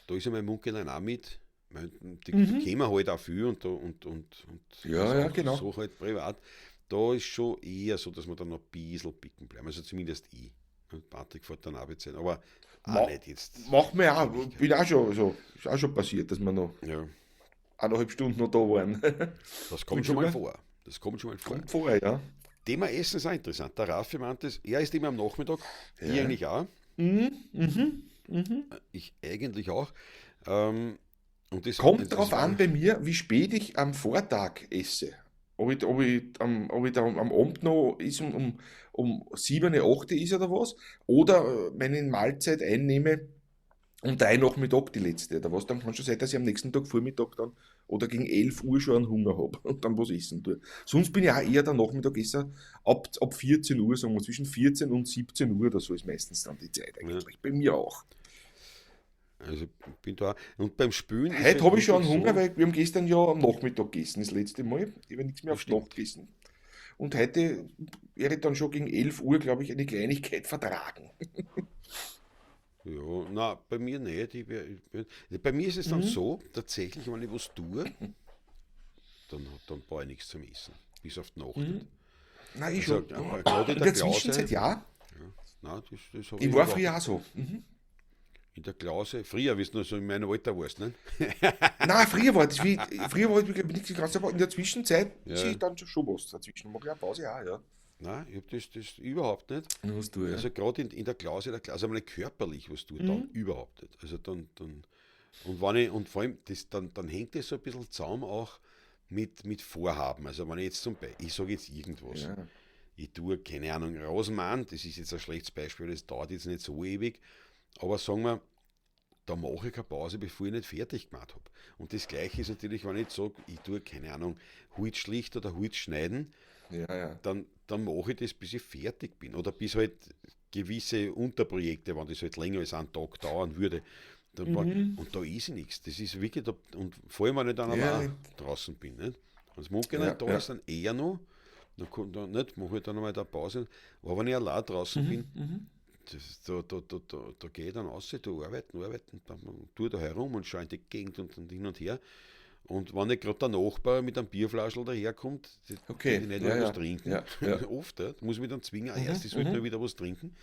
da ist ja mein Munkel dann auch mit. Weil die mhm. kennen halt auch viel und das Ja, ja, auch genau. so halt privat. Da ist schon eher so, dass wir dann noch ein bisschen picken bleiben. Also zumindest ich. Und Patrick fährt dann Arbeit sein. Aber auch Ma nicht jetzt Machen wir auch, bin Ewigkeiten. auch schon so, ist auch schon passiert, dass wir noch Ja, 1,5 Stunden noch da waren. das kommt Und schon schon mal mal, vor. Das kommt schon mal vor. kommt vor, ja. Thema Essen ist auch interessant. Der Raffi meinte, er ist immer am Nachmittag, ich Ja. eigentlich auch, Mhm, mhm, mhm. ich eigentlich auch. Ähm, Kommt das darauf an war, bei mir, wie spät ich am Vortag esse. Ob ich da am Abend noch ist um 7, 8 ist oder was, oder meine Mahlzeit einnehme um 3 Nachmittag die letzte, oder was, dann kann schon sein, dass ich am nächsten Tag Vormittag dann oder gegen 11 Uhr schon einen Hunger habe und dann was essen tue. Sonst bin ich auch eher der Nachmittagesser ab 14 Uhr, sagen wir, zwischen 14 und 17 Uhr oder so ist meistens dann die Zeit ja, eigentlich. Bei mir auch. also bin da. Und beim Spülen ist Heute halt habe ich schon wirklich einen Hunger, so, weil wir haben gestern ja am Nachmittag gegessen, das letzte Mal. Ich habe nichts mehr das auf die Nacht stimmt. gegessen. Und heute werde ich dann schon gegen 11 Uhr, glaube ich, eine Kleinigkeit vertragen. Ja, na, bei mir nicht. Bei mir ist es dann Mhm. so, tatsächlich, wenn ich was tue, dann brauche ich nichts zum Essen. Bis auf die Nacht nicht. Mhm. Nein, ich Also schon. Ja. gerade in In der der Zwischenzeit Klause, ja. ja, nein, das habe Ich ich war überhaupt früher nicht. auch so. Mhm. In der Klause, früher, wie du noch so in meinem Alter warst, ne? Nein, früher war ich glaube ich, nicht ganz, aber in der Zwischenzeit sehe Ja, ich dann schon was dazwischen. Mache ich eine Pause auch, ja. nein, ich habe das überhaupt nicht. Was du, ja. Also gerade in der Klause, also wenn ich körperlich was tue, dann Mhm. überhaupt nicht. Also und wenn ich, und vor allem, dann hängt das so ein bisschen zusammen auch mit Vorhaben. Also wenn ich jetzt ich sage jetzt irgendwas, Ja. ich tue, keine Ahnung, Rosenmann, das ist jetzt ein schlechtes Beispiel, das dauert jetzt nicht so ewig, aber sagen wir, da mache ich keine Pause, bevor ich nicht fertig gemacht habe. Und das Gleiche ist natürlich, wenn ich jetzt sage, ich tue, keine Ahnung, Holz schlicht oder Holz schneiden, Ja, ja. dann mache ich das, bis ich fertig bin. Oder bis halt gewisse Unterprojekte, wenn das halt länger als einen Tag dauern würde. Mhm. Und da ist nichts. Das ist wirklich, und vor allem, wenn ich dann Ja, allein draußen bin. Nicht? Wenn das Munkel ja, nicht da ja. ist, dann eher noch. Dann, nicht, mache ich dann nochmal eine Pause. Aber wenn ich allein draußen Mhm. bin, Mhm. da gehe ich dann raus, da arbeiten, dann tue da herum und schaue in die Gegend und hin und her. Und wenn nicht gerade der Nachbar mit einem Bierflaschel daherkommt, den Okay, ich nicht ja, will was ja. trinken, Ja, ja. oft, ja, muss ich mich dann zwingen, Mhm. erst ich sollte Mhm. nur wieder was trinken.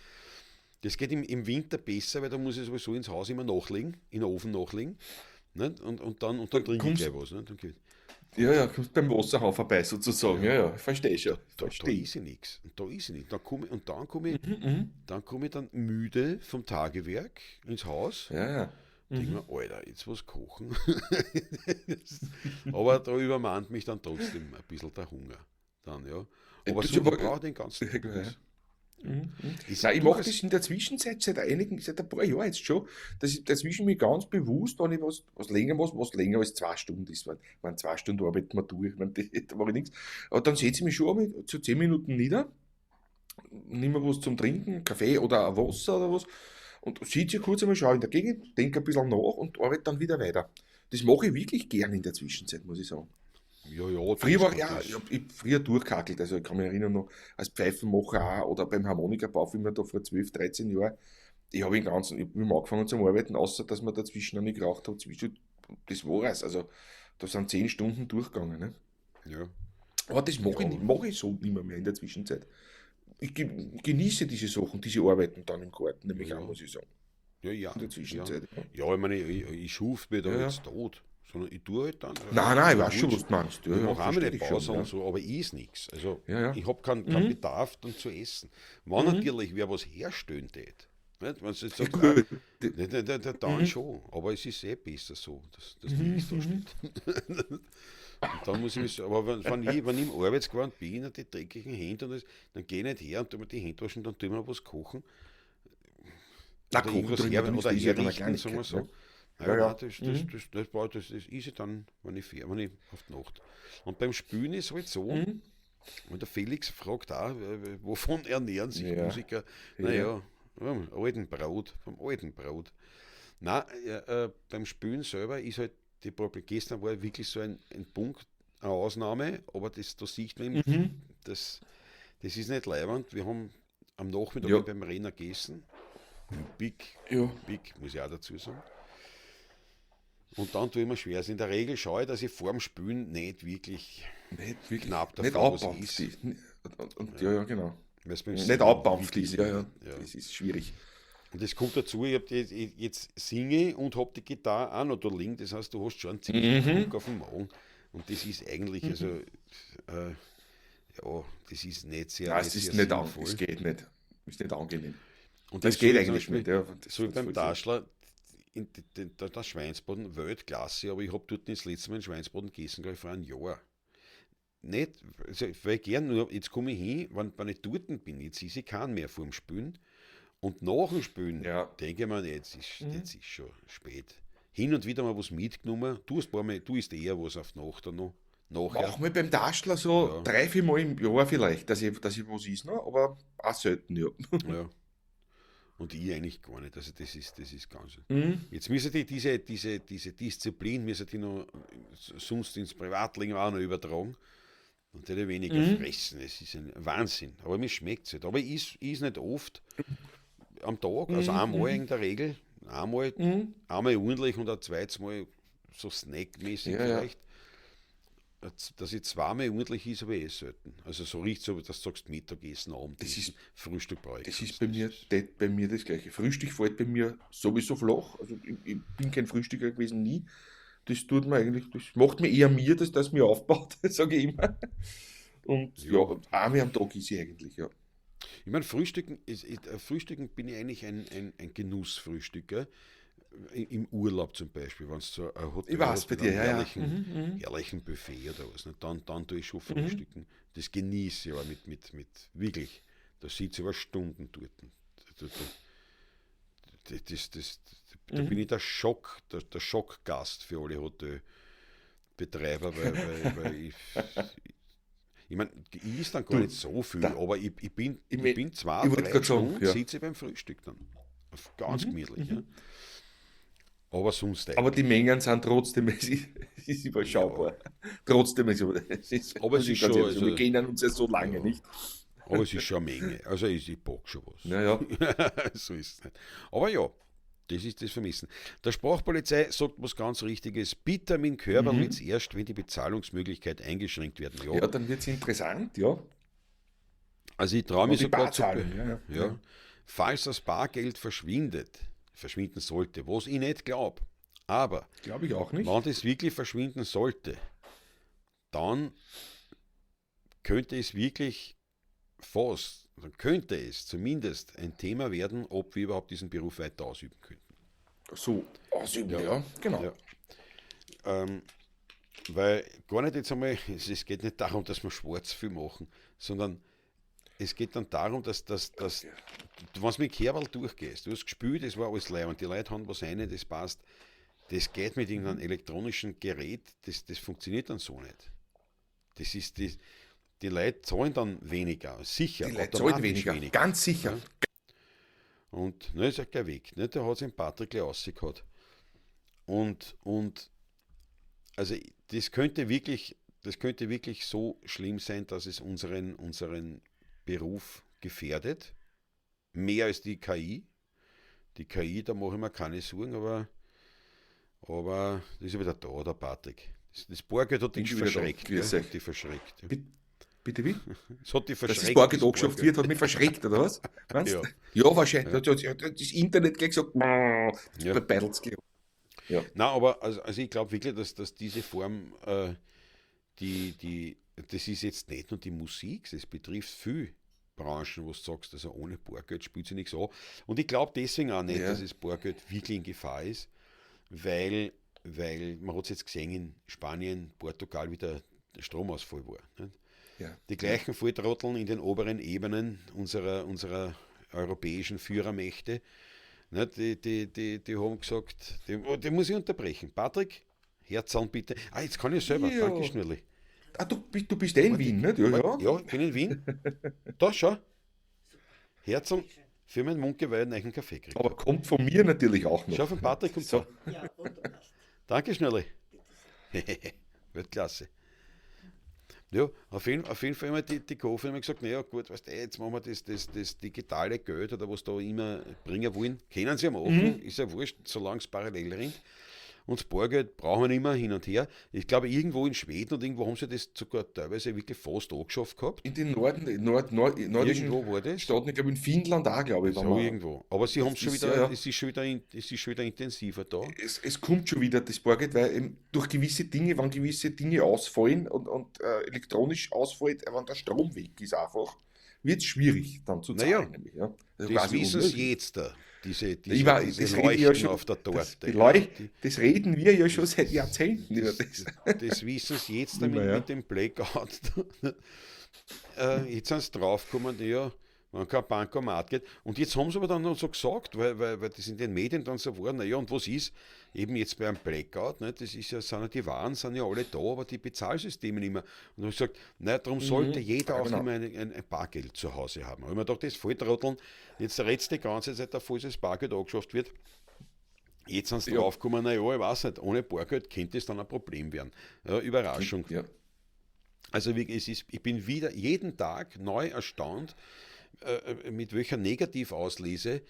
Das geht im Winter besser, weil da muss ich sowieso ins Haus immer nachlegen, in den Ofen nachlegen. Nicht? Und dann trinke ich Kommst, gleich was. Nicht? ja, ja, kommst beim Wasserhahn vorbei sozusagen. Ja, Ja, ja, verstehe schon. da Verstehe. ist ich nichts. Und da ist ich nicht. Mhm. Mhm. Dann komme ich dann müde vom Tagewerk ins Haus. Ja, ja. Denke Mhm. mir, Alter, jetzt was kochen. Aber da übermannt mich dann trotzdem ein bisschen der Hunger. Dann, ja. Aber Das ist so, ich aber, brauche den ganzen Tag ja. nichts. Mhm. Mhm. Ist Nein, ich mache durchaus. das in der Zwischenzeit seit ein paar Jahren jetzt schon, dass ich dazwischen mich ganz bewusst, wenn ich was länger als 2 Stunden ist, wenn 2 Stunden arbeiten wir durch, da mache ich nichts. Aber dann setze ich mich schon einmal zu 10 Minuten nieder, nehme mir was zum Trinken, Kaffee oder ein Wasser oder was, und sitze kurz einmal, schaue in der Gegend, denke ein bisschen nach und arbeite dann wieder weiter. Das mache ich wirklich gern in der Zwischenzeit, muss ich sagen. Ja, ja, Früher war ja, das. ich hab früher durchgehackelt, also ich kann mich erinnern noch, als Pfeifenmacher auch oder beim Harmonikabau, wie wir da vor 12, 13 Jahren, ich habe ich hab angefangen zum Arbeiten, außer dass man dazwischen noch nicht geraucht hat, das war es, also da sind 10 Stunden durchgegangen, ne? Ja, Aber das ja, mache ich so nicht mehr in der Zwischenzeit. Ich genieße diese Sachen, diese Arbeiten dann im Garten, ja, nämlich auch, ja. muss ich sagen, Ja, ja, in der ja. Zwischenzeit. Ja, Ja, ich meine, ich schuf mich da ja. Ja. jetzt tot. Sondern ich tue halt dann Nein, ich mein weiß schon, Holz. was du meinst. Ja, Ich ja, mache auch meine verstehe ich schon, Pause und ja. so, aber ich esse nichts. Also Ja, ja. ich habe keinen Mhm. Bedarf dann zu essen. Wenn Mhm. natürlich wer was herstellen tät, nicht? Wenn du jetzt Ja, sagst, gut. dann Mhm. schon. Aber es ist eh besser so, dass Mhm. nichts da Mhm. steht. Und dann muss ich mich, aber wenn ich im Arbeitsgewand bin und die dreckigen Hände und das, dann gehe ich nicht her und tu mir die Hände waschen, dann tun wir was kochen Na, oder kochen irgendwas tun wir dann oder ist ja dann eine herrichten, sagen wir Kleinigkeit, ne? so. Ja, Ja, nein, ja. das ist ich dann, wenn ich auf die Nacht. Und beim Spülen ist halt so, Mhm. und der Felix fragt auch, wovon ernähren sich Ja, Musiker? ja. Naja, vom alten Brot, vom alten Brot. Nein, beim Spülen selber ist halt die Problem. Gestern war wirklich so ein Punkt, eine Ausnahme, aber da sieht man eben, Mhm. das, das ist nicht leibend. Wir haben am Nachmittag Ja, beim Renner gegessen. Big, ja. big, muss ich auch dazu sagen. Und dann tue ich mir schwer. Also in der Regel schaue ich, dass ich vorm Spülen nicht wirklich Nicht wirklich, knapp nicht davor was abbampft ist. die. Ja, ja, genau. Weil es beim Nicht Singen abbampft wirklich ist, ja, ja. nicht. Ja. Das ist schwierig. Und das kommt dazu, jetzt singe und habe die Gitarre auch noch da liegen. Das heißt, du hast schon einen ziemlichen Mhm. Druck auf dem Magen. Und das ist eigentlich, also, ja, das ist Nein, nicht es ist sehr nicht sinnvoll. es geht nicht. Ist nicht angenehm. Und Das das so geht wie zum eigentlich Beispiel, nicht, ja. so wie Das beim voll so. Daschler, der Schweinsbraten Weltklasse, aber ich habe dort das letzte Mal einen Schweinsbraten gegessen, glaube ich, vor einem Jahr. Nicht, also, weil ich gern nur, jetzt komme ich hin, wenn ich dort bin, jetzt ist ich keinen mehr vorm Spülen. Und nach dem Spülen Ja. denke ich mir, jetzt ist schon spät. Hin und wieder mal was mitgenommen. Du hast ein paar Mal, du isst eher was auf die Nacht dann noch. Nachher. Mach mal beim Taschler so Ja, 3, 4 Mal im Jahr vielleicht, dass ich was ist, noch, aber auch selten, ja. ja. Und ich eigentlich gar nicht. Also das ist ganz. Mhm. Jetzt müssen die diese Disziplin müssen die noch sonst ins Privatleben auch noch übertragen. Und die weniger Mhm. fressen. Es ist ein Wahnsinn. Aber mir schmeckt es nicht. Aber ich is nicht oft am Tag, also Mhm. einmal Mhm. in der Regel. Einmal, Mhm. einmal ordentlich und ein zweites Mal so snackmäßig Ja, ja. vielleicht. Dass ich zweimal ordentlich ist, aber eh selten. Also so riecht so, dass du sagst Mittagessen, Das Abendessen, ist, Frühstück brauche ich das keins. ist bei mir das Gleiche. Frühstück fällt bei mir sowieso flach. Also ich bin kein Frühstücker gewesen, nie. Das tut mir eigentlich, das macht mir eher mir, dass das mir aufbaut, sage ich immer. Und ja, Ja, einmal am Tag ist ich eigentlich, ja. ich meine, Frühstücken bin ich eigentlich ein Genussfrühstücker. Im Urlaub zum Beispiel, wenn es so ein Ich Hotel weiß hat bei mit dir, einem ja, ja. Mhm. Mhm. herrlichen Buffet oder was, ne, dann tue ich schon Mhm. frühstücken. Das genieße ich aber mit wirklich, da sitze ich aber Stunden dort. Da, das, das, da bin Mhm. ich der Schockgast für alle Hotelbetreiber, weil ich meine, ich ist dann gar Du, nicht so viel, da, aber ich, ich mein, bin zwei, ich wollte drei gerade sagen, Stunden ja. sitze ich beim Frühstück dann. Ganz Mhm. gemütlich, ja. Mhm. Aber sonst Aber die eigentlich. Mengen sind trotzdem, es ist Ja. überschaubar. Trotzdem, also, es ist, Aber es muss ist ich ganz schon, ehrlich sagen, wir also, kennen uns ja so lange, ja. nicht? Aber es ist schon eine Menge. Also ich bock schon Naja. was. So ist es nicht. Aber ja, das ist das Vermissen. Der Sprachpolizei sagt was ganz Richtiges. Bitte mit Körperl Mhm. wird's erst, wenn die Bezahlungsmöglichkeit eingeschränkt werden. Ja, Ja, dann wird es interessant, ja. also ich traue Und mich die sogar zu, Barzahlung, ja, ja. ja, Ja. falls das Bargeld verschwinden sollte, was ich nicht glaube, aber Glaube ich auch nicht. wenn das wirklich verschwinden sollte, dann könnte es wirklich dann könnte es zumindest ein Thema werden, ob wir überhaupt diesen Beruf weiter ausüben könnten. So ausüben, Ja, ja, genau. ja. Ähm, weil gar nicht jetzt einmal, es geht nicht darum, dass wir schwarz viel machen, sondern es geht dann darum, dass du, wenn du mit Kerbal durchgehst, du hast gespielt, das war alles leer und die Leute haben was rein, das passt. Das geht mit irgendeinem elektronischen Gerät, das funktioniert dann so nicht. Das ist die Leute zahlen dann weniger, Die sicher, Leute zahlen automatisch weniger, weniger. ganz sicher. Ja? Und ne, ist ja gleich weg. Ne? Der hat sich Patrick gleich rausgehauen. Und also das könnte wirklich so schlimm sein, dass es unseren Beruf gefährdet. Mehr als die KI. Die KI, da mache ich mir keine Sorgen, aber das ist ja wieder da, der Patrick. Das Bargeld hat Bin dich schon wieder da. verschreckt, gell? Grüß euch. Hat dich verschreckt. Ja. Bitte, bitte wie? Es hat dich Dass das verschreckt, Bargeld das angeschafft Bargeld. wird, hat mich verschreckt, oder was? Meinst Ja, du? Ja, wahrscheinlich. ja, Das Internet gleich gesagt, das ja. beidelt gleich. Ja. Na, aber also ich glaube wirklich, dass diese Form, das ist jetzt nicht nur die Musik, das betrifft viele Branchen, wo du sagst, also ohne Bargeld spielt sie nichts an. Und ich glaube deswegen auch nicht, Ja. dass das Bargeld wirklich in Gefahr ist, weil weil man hat es jetzt gesehen in Spanien, Portugal, wie der Stromausfall war. Nicht? Ja. Die gleichen Volltrotteln in den oberen Ebenen unserer europäischen Führermächte, nicht? Die haben gesagt, die muss ich unterbrechen. Patrick, Herzallen bitte. Jetzt kann ich selber. Ja. Danke, Schnurli. Du bist in Wien, nicht? Ja, ja. Ja, ich bin in Wien. Da, schau. Herzallen für meinen Mundgeweih einen eigenen Kaffee kriegen. Aber kommt von mir natürlich auch noch. Schau, von Patrick kommt So. so. Danke, Schnurli. Weltklasse. Ja, auf jeden Fall haben die Kofi haben gesagt, naja gut, weißt du, jetzt machen wir das digitale Geld oder was da immer bringen wollen. Können sie ja machen, ist ja wurscht, solange es parallel rennt. Und das Bargeld brauchen wir nicht mehr hin und her. Ich glaube, irgendwo in Schweden und irgendwo haben sie das sogar teilweise wirklich fast angeschafft gehabt. In den nordischen Irgendwo war das. Staaten, ich glaube in Finnland auch, glaube ich. So irgendwo. Aber sie haben es schon ist wieder, ja, ja. es ist schon wieder intensiver da. Es kommt schon wieder das Bargeld, weil eben durch gewisse Dinge, wenn gewisse Dinge ausfallen und elektronisch ausfällt, wenn der Strom weg ist einfach, wird es schwierig dann zu Naja, zahlen. Nämlich, ja. Also Das quasi wissen sie unmöglich. jetzt da. Diese Das reden wir ja Leuchten schon, auf der Torte. das reden wir ja schon seit Jahrzehnten über das. Das wissen sie jetzt Nicht mehr, damit ja. mit dem Blackout. Jetzt sind sie draufgekommen, ja, wenn kein Bankomat geht. Und jetzt haben sie aber dann noch so gesagt, weil das in den Medien dann so war, naja, und was ist? Eben jetzt beim Blackout, ne, das ist ja, sind ja die Waren sind ja alle da, aber die Bezahlsysteme nicht mehr. Und dann habe ich gesagt, nein, darum sollte jeder ja, auch genau. nicht mehr ein Bargeld zu Hause haben. Da habe ich mir gedacht, das Volltrotteln, jetzt redest du die ganze Zeit davon, dass das Bargeld angeschafft wird. Jetzt sind sie Ja. draufgekommen, naja, ich weiß nicht, ohne Bargeld könnte es dann ein Problem werden. Ja, Überraschung. Ja. Also ich bin wieder jeden Tag neu erstaunt, mit welcher Negativauslese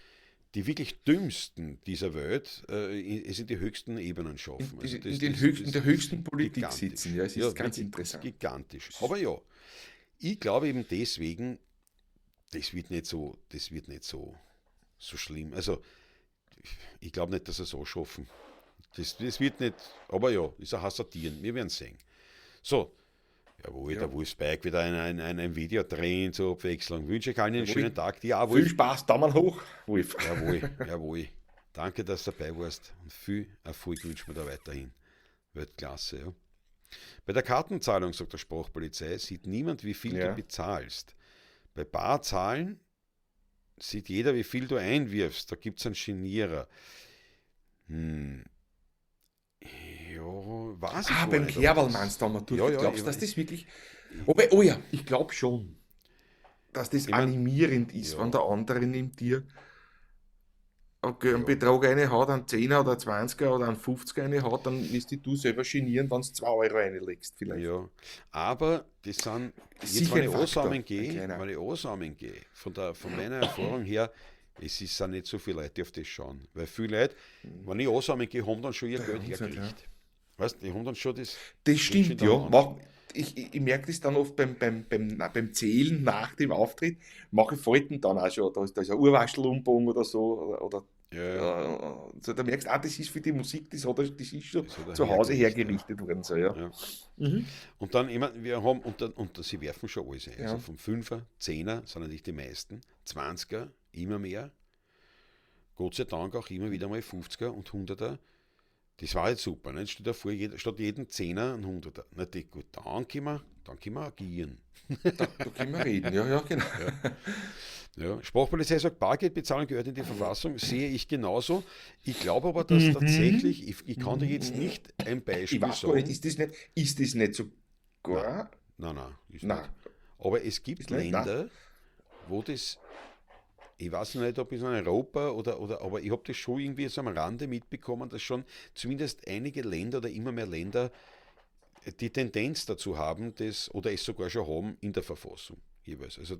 die wirklich Dümmsten dieser Welt es in die höchsten Ebenen schaffen. Also In der höchsten Politik gigantisch. sitzen, ja, es ist Ja, ganz wirklich interessant. gigantisch. Aber ja, ich glaube eben deswegen, das wird nicht so schlimm. Also ich glaube nicht, dass sie es anschaffen. Das wird nicht, aber ja, ist ein Hasardieren. Wir werden sehen. So, jawohl, Ja. der Wolfsberg wieder ein Video drehen zur Abwechslung. Wünsche ich allen einen Jawohl. schönen Tag. Ja, Viel Wolf. Spaß, Daumen hoch, Wolf. Jawohl. Danke, dass du dabei warst. Und viel Erfolg wünschen wir da weiterhin. Weltklasse, ja. Bei der Kartenzahlung, sagt der Sprachpolizei, sieht niemand, wie viel Ja. du bezahlst. Bei Barzahlen sieht jeder, wie viel du einwirfst. Da gibt es einen Genierer. Ja, weiß ich gar Beim nicht, ob Kerl das- meinst du, man Ja, ja, glaubst ich du, dass weiß. das wirklich. Wobei, oh ja, ich glaube schon, dass das Ich mein, animierend ist, ja. wenn der andere neben dir einen Ja. Betrag reinhaut, einen 10er oder einen 20er oder einen 50er reinhaut, dann wirst dich du selber genieren, wenn du 2 Euro reinlegst, vielleicht. Ja, aber das sind, Das ist jetzt sicher wenn ein ich Faktor, ansammeln ein gehe, kleiner. von meiner Erfahrung her, sind nicht so viele Leute, die auf das schauen. Weil viele Leute, wenn ich ansammeln gehe, haben dann schon ihr Geld haben sie halt, hergekriegt. Weißt du, die haben dann schon das. Das stimmt, steht in der ja. Hand. Ich merke das dann oft beim Zählen nach dem Auftritt, mache ich Falten dann auch schon. Da ist ein Urwaschelumbogen oder so. Oder Ja, so, da merkst du, das ist für die Musik, das ist schon Das hat er zu Hause hergerichtet, hergerichtet worden. So, ja. ja. Mhm. Und dann immer, wir haben, und sie werfen schon alles ein. Ja. Also vom 5er, 10er sind natürlich die meisten, 20er, immer mehr. Gott sei Dank auch immer wieder mal 50er und 100er. Das war jetzt super. Nicht? Stell dir vor, statt jeden 10er ein 100er. Na, gut, dann können wir agieren. Da können wir reden, ja, genau. Ja. Sprachpolizei sagt, Bargeldbezahlung gehört in die Verfassung, sehe ich genauso. Ich glaube aber, dass tatsächlich, ich kann dir jetzt nicht ein Ich Beispiel weiß gar sagen. nicht, ist das nicht sogar? Nein, ist Nein. nicht. Aber es gibt Ist nicht, Länder, wo das, ich weiß nicht, ob es in Europa aber ich habe das schon irgendwie so am Rande mitbekommen, dass schon zumindest einige Länder oder immer mehr Länder die Tendenz dazu haben, oder es sogar schon haben in der Verfassung jeweils. Also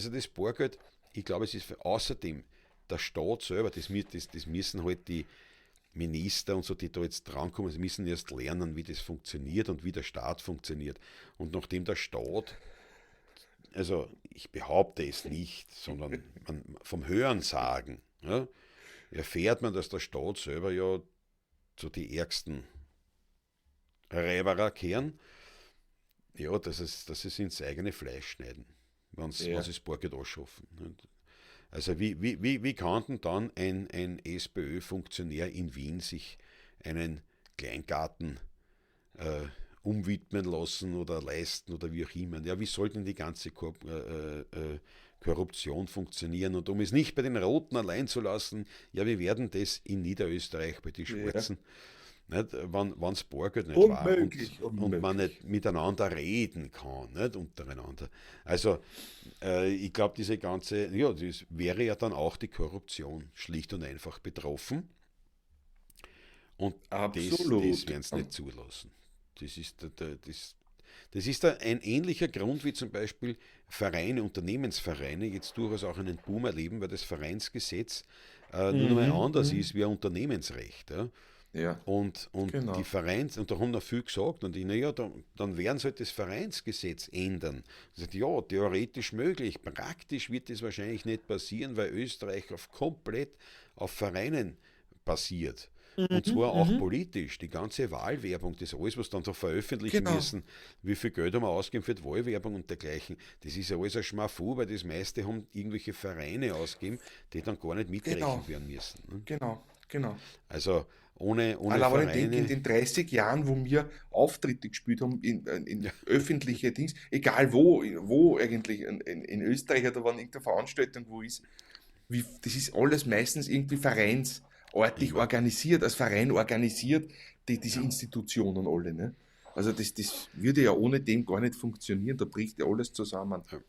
das Bargeld, ich glaube, es ist außerdem der Staat selber, das müssen halt die Minister und so, die da jetzt drankommen, sie müssen erst lernen, wie das funktioniert und wie der Staat funktioniert. Und nachdem der Staat, also ich behaupte es nicht, sondern vom Hörensagen, ja, erfährt man, dass der Staat selber ja zu die ärgsten Reiberer kehren, ja, dass es ins eigene Fleisch schneiden, wenn sie das Bargeld anschaffen. Nicht? Also wie kann denn dann ein SPÖ-Funktionär in Wien sich einen Kleingarten umwidmen lassen oder leisten oder wie auch immer. Ja, wie soll denn die ganze Korruption funktionieren? Und um es nicht bei den Roten allein zu lassen, ja, wir werden das in Niederösterreich bei den Ja. Schwarzen, nicht, wenn es Bargeld nicht war Unmöglich, und man unmöglich. nicht miteinander reden kann, nicht untereinander. Also ich glaube, diese ganze, ja, das wäre ja dann auch die Korruption schlicht und einfach betroffen und das Absolut. werden sie nicht zulassen. Das ist, das ist ein ähnlicher Grund wie zum Beispiel Vereine, Unternehmensvereine jetzt durchaus auch einen Boom erleben, weil das Vereinsgesetz nur noch mal Mhm, anders mhm. ist wie ein Unternehmensrecht. Ja? Ja, Und die genau. Vereins, und da haben noch viel gesagt, und ich, naja, dann werden sie halt das Vereinsgesetz ändern. Ich sag, ja, theoretisch möglich, praktisch wird das wahrscheinlich nicht passieren, weil Österreich komplett auf Vereinen basiert. Und Mhm, zwar auch mhm. politisch. Die ganze Wahlwerbung, das alles, was dann so veröffentlichen Genau, müssen, wie viel Geld haben wir ausgegeben für die Wahlwerbung und dergleichen, das ist ja alles ein Schmafu, weil das meiste haben irgendwelche Vereine ausgegeben, die dann gar nicht genau, mitgerechnet werden müssen. Ne? genau, genau. Also ohne Allein wenn ich denke, in Vereine, den 30 Jahren, wo wir Auftritte gespielt haben in ja, öffentliche Dings, egal wo eigentlich, in Österreich oder wenn irgendeine Veranstaltung wo ist, das ist alles meistens irgendwie vereinsartig immer. organisiert, als Verein organisiert, diese Ja. Institutionen alle. Ne? Also das würde ja ohne dem gar nicht funktionieren, da bricht ja alles zusammen, Ja.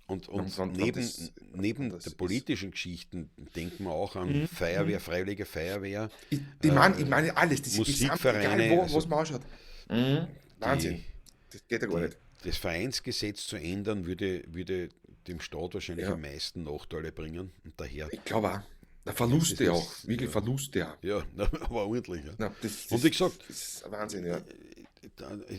Und, wenn, und wenn das neben der anders ist. politischen Geschichten denken wir auch an Mhm. Feuerwehr, Mhm. Freiwillige Feuerwehr, Ich äh, meine alles, das Gesamt, egal Musikvereine, wo, also was man anschaut. Mhm. die, Wahnsinn. Das geht ja gar die, nicht. das Vereinsgesetz zu ändern, würde dem Staat wahrscheinlich Ja, am meisten Nachteile bringen. Und daher, ich glaube auch. Na, ja, das Verluste auch, ist, wirklich ja, Verluste auch. ja, aber ordentlich. Ja. Na, Und wie gesagt, das ist ein Wahnsinn, ja.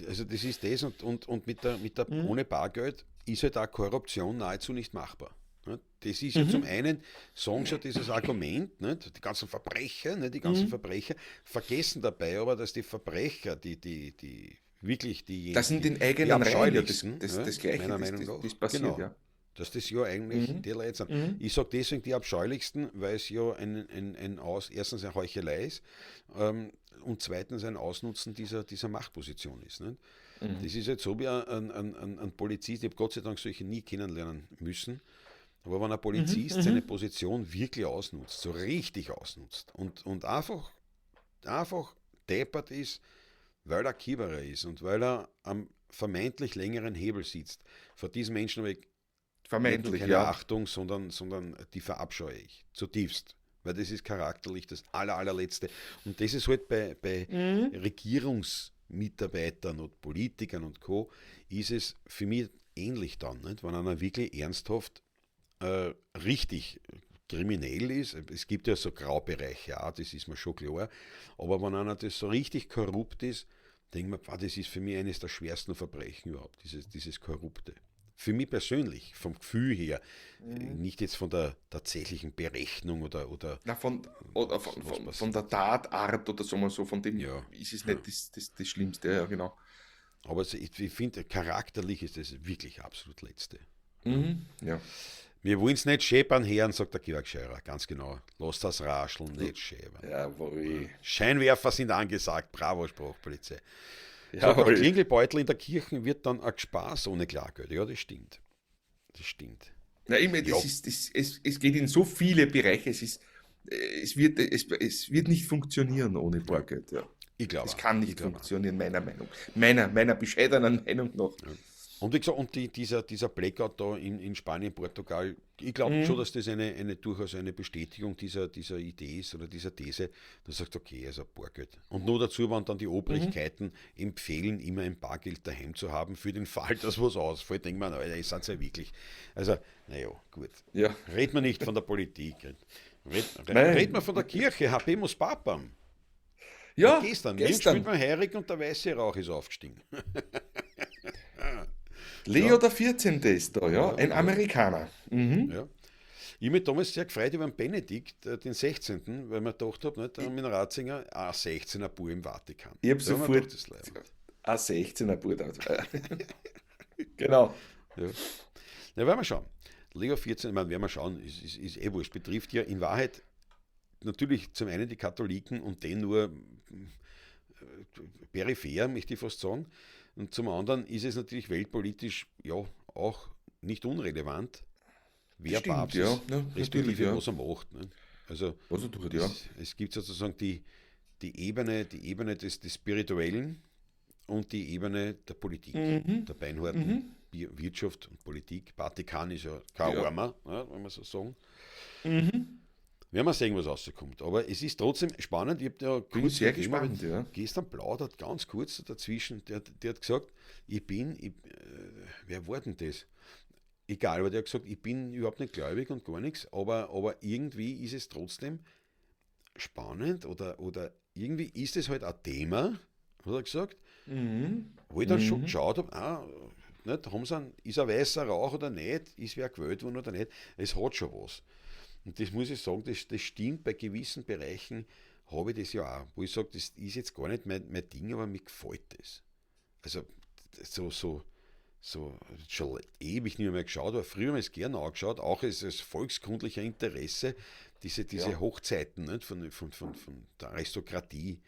also das ist das und mit der Mhm. ohne Bargeld ist halt auch Korruption nahezu nicht machbar. Ne? Das ist ja zum Mhm. einen, sagen sie ja dieses Argument, nicht? Die ganzen Verbrecher, nicht? Die ganzen Mhm. Verbrecher vergessen dabei aber, dass die Verbrecher, die wirklich Das in den die eigenen Reihen, ja, abscheulichsten, ja, das Gleiche, meiner Meinung nach, das passiert, genau, ja. dass das ja eigentlich Mhm. die Leute sind. Mhm. Ich sage deswegen die abscheulichsten, weil es ja erstens eine Heuchelei ist und zweitens ein Ausnutzen dieser Machtposition ist. Nicht? Mhm. Das ist jetzt so wie ein Polizist, ich habe Gott sei Dank solche nie kennenlernen müssen, aber wenn ein Mhm. Polizist seine Mhm. Position wirklich ausnutzt, so richtig ausnutzt und einfach deppert ist, weil er Kieberer ist und weil er am vermeintlich längeren Hebel sitzt, vor diesen Menschen habe ich nicht nur Vermeintlich, keine ja. Achtung, sondern die verabscheue ich zutiefst. Weil das ist charakterlich das allerletzte. Und das ist halt bei Mhm. Regierungsmitarbeitern und Politikern und Co. ist es für mich ähnlich dann, nicht? Wenn einer wirklich ernsthaft richtig kriminell ist. Es gibt ja so Graubereiche, ja, das ist mir schon klar. Aber wenn einer das so richtig korrupt ist, denkt man, boah, das ist für mich eines der schwersten Verbrechen überhaupt, dieses Korrupte. Für mich persönlich, vom Gefühl her, Mhm. nicht jetzt von der tatsächlichen Berechnung oder Na, oder was von passiert. der Tatart oder so mal so, von dem Ja, ist es ja. nicht das Schlimmste, ja, genau. Aber ich finde, charakterlich ist das wirklich absolut Letzte. Ja. Mhm. Ja. Wir wollen es nicht scheppern hören, sagt der Georg Scheurer, ganz genau. Lass das rascheln, nicht scheppern. Ja. Jawohl. Scheinwerfer sind angesagt, bravo Sprachpolizei. So, nach Jawohl. Klingelbeutel in der Kirche wird dann ein Spaß ohne Klargeld. Ja, das stimmt. Das stimmt. Na, ich meine, Ja, es geht in so viele Bereiche, es wird nicht funktionieren ohne ja, Bargeld, ja. ich glaube Es auch. kann Ich nicht glaube auch. funktionieren, meiner Meinung. Meiner bescheidenen Meinung nach. Ja. Und wie gesagt, dieser Blackout da in Spanien, Portugal, ich glaube schon, Mhm. dass das durchaus eine Bestätigung dieser Idee ist oder dieser These. Du sagst, okay, also Bargeld. Und nur dazu, wenn dann die Mhm. Obrigkeiten empfehlen, immer ein Bargeld daheim zu haben, für den Fall, dass was ausfällt, denkt man, Alter, ich sag's ja wirklich. Also, naja, gut. Ja. Red man nicht von der Politik. Red man Nein. von der Kirche, Habemus Papam. Ja, Ja, gestern, jüngst spielt gestern. man Heirig und der weiße Rauch ist aufgestiegen. Leo Ja, der 14. ist da, ja. ja, Ein ja, Amerikaner. Mhm. ja. Ich habe mich damals sehr gefreut über den Benedikt, den 16., weil man gedacht habe, nicht, mit Ratzinger, 16er Bur im Vatikan. Ich habe Da haben wir gedacht, sofort das ist leibend. A16er Bruder. Genau. Ja. Ja, werden wir schauen. Leo 14, ich meine, werden wir schauen, ist eh wurscht, betrifft ja in Wahrheit natürlich zum einen die Katholiken und den nur peripher, möchte ich fast sagen. Und zum anderen ist es natürlich weltpolitisch ja auch nicht unrelevant, Das wer stimmt, Papst ja. ist, Ja, natürlich, respektive ja. was er macht. Ne? Also Was er tut, ja. es gibt sozusagen die Ebene des Spirituellen und die Ebene der Politik, Mhm. der beinharten Mhm. Wirtschaft und Politik. Vatikan ist ja kein Ja. Armer, ja, wenn man so sagen. Mhm. Werden wir sehen, was rauskommt. Aber es ist trotzdem spannend. Ich habe da Bin kurz sehr mit ihm, aber gespannt, ja. gestern plaudert, ganz kurz dazwischen. Der hat gesagt, wer war denn das? Egal, aber der hat gesagt, ich bin überhaupt nicht gläubig und gar nichts, aber irgendwie ist es trotzdem spannend oder irgendwie ist es halt ein Thema, hat er gesagt, Mhm. wo ich dann schon Mhm. geschaut habe, nicht, ist ein weißer Rauch oder nicht, ist wer gewählt worden oder nicht, es hat schon was. Und das muss ich sagen, das stimmt, bei gewissen Bereichen habe ich das ja auch, wo ich sage, das ist jetzt gar nicht mein Ding, aber mir gefällt das. Also so schon ewig nicht mehr geschaut, aber früher habe ich es gerne angeschaut, auch als volkskundlicher Interesse, diese Ja. Hochzeiten nicht, von der Aristokratie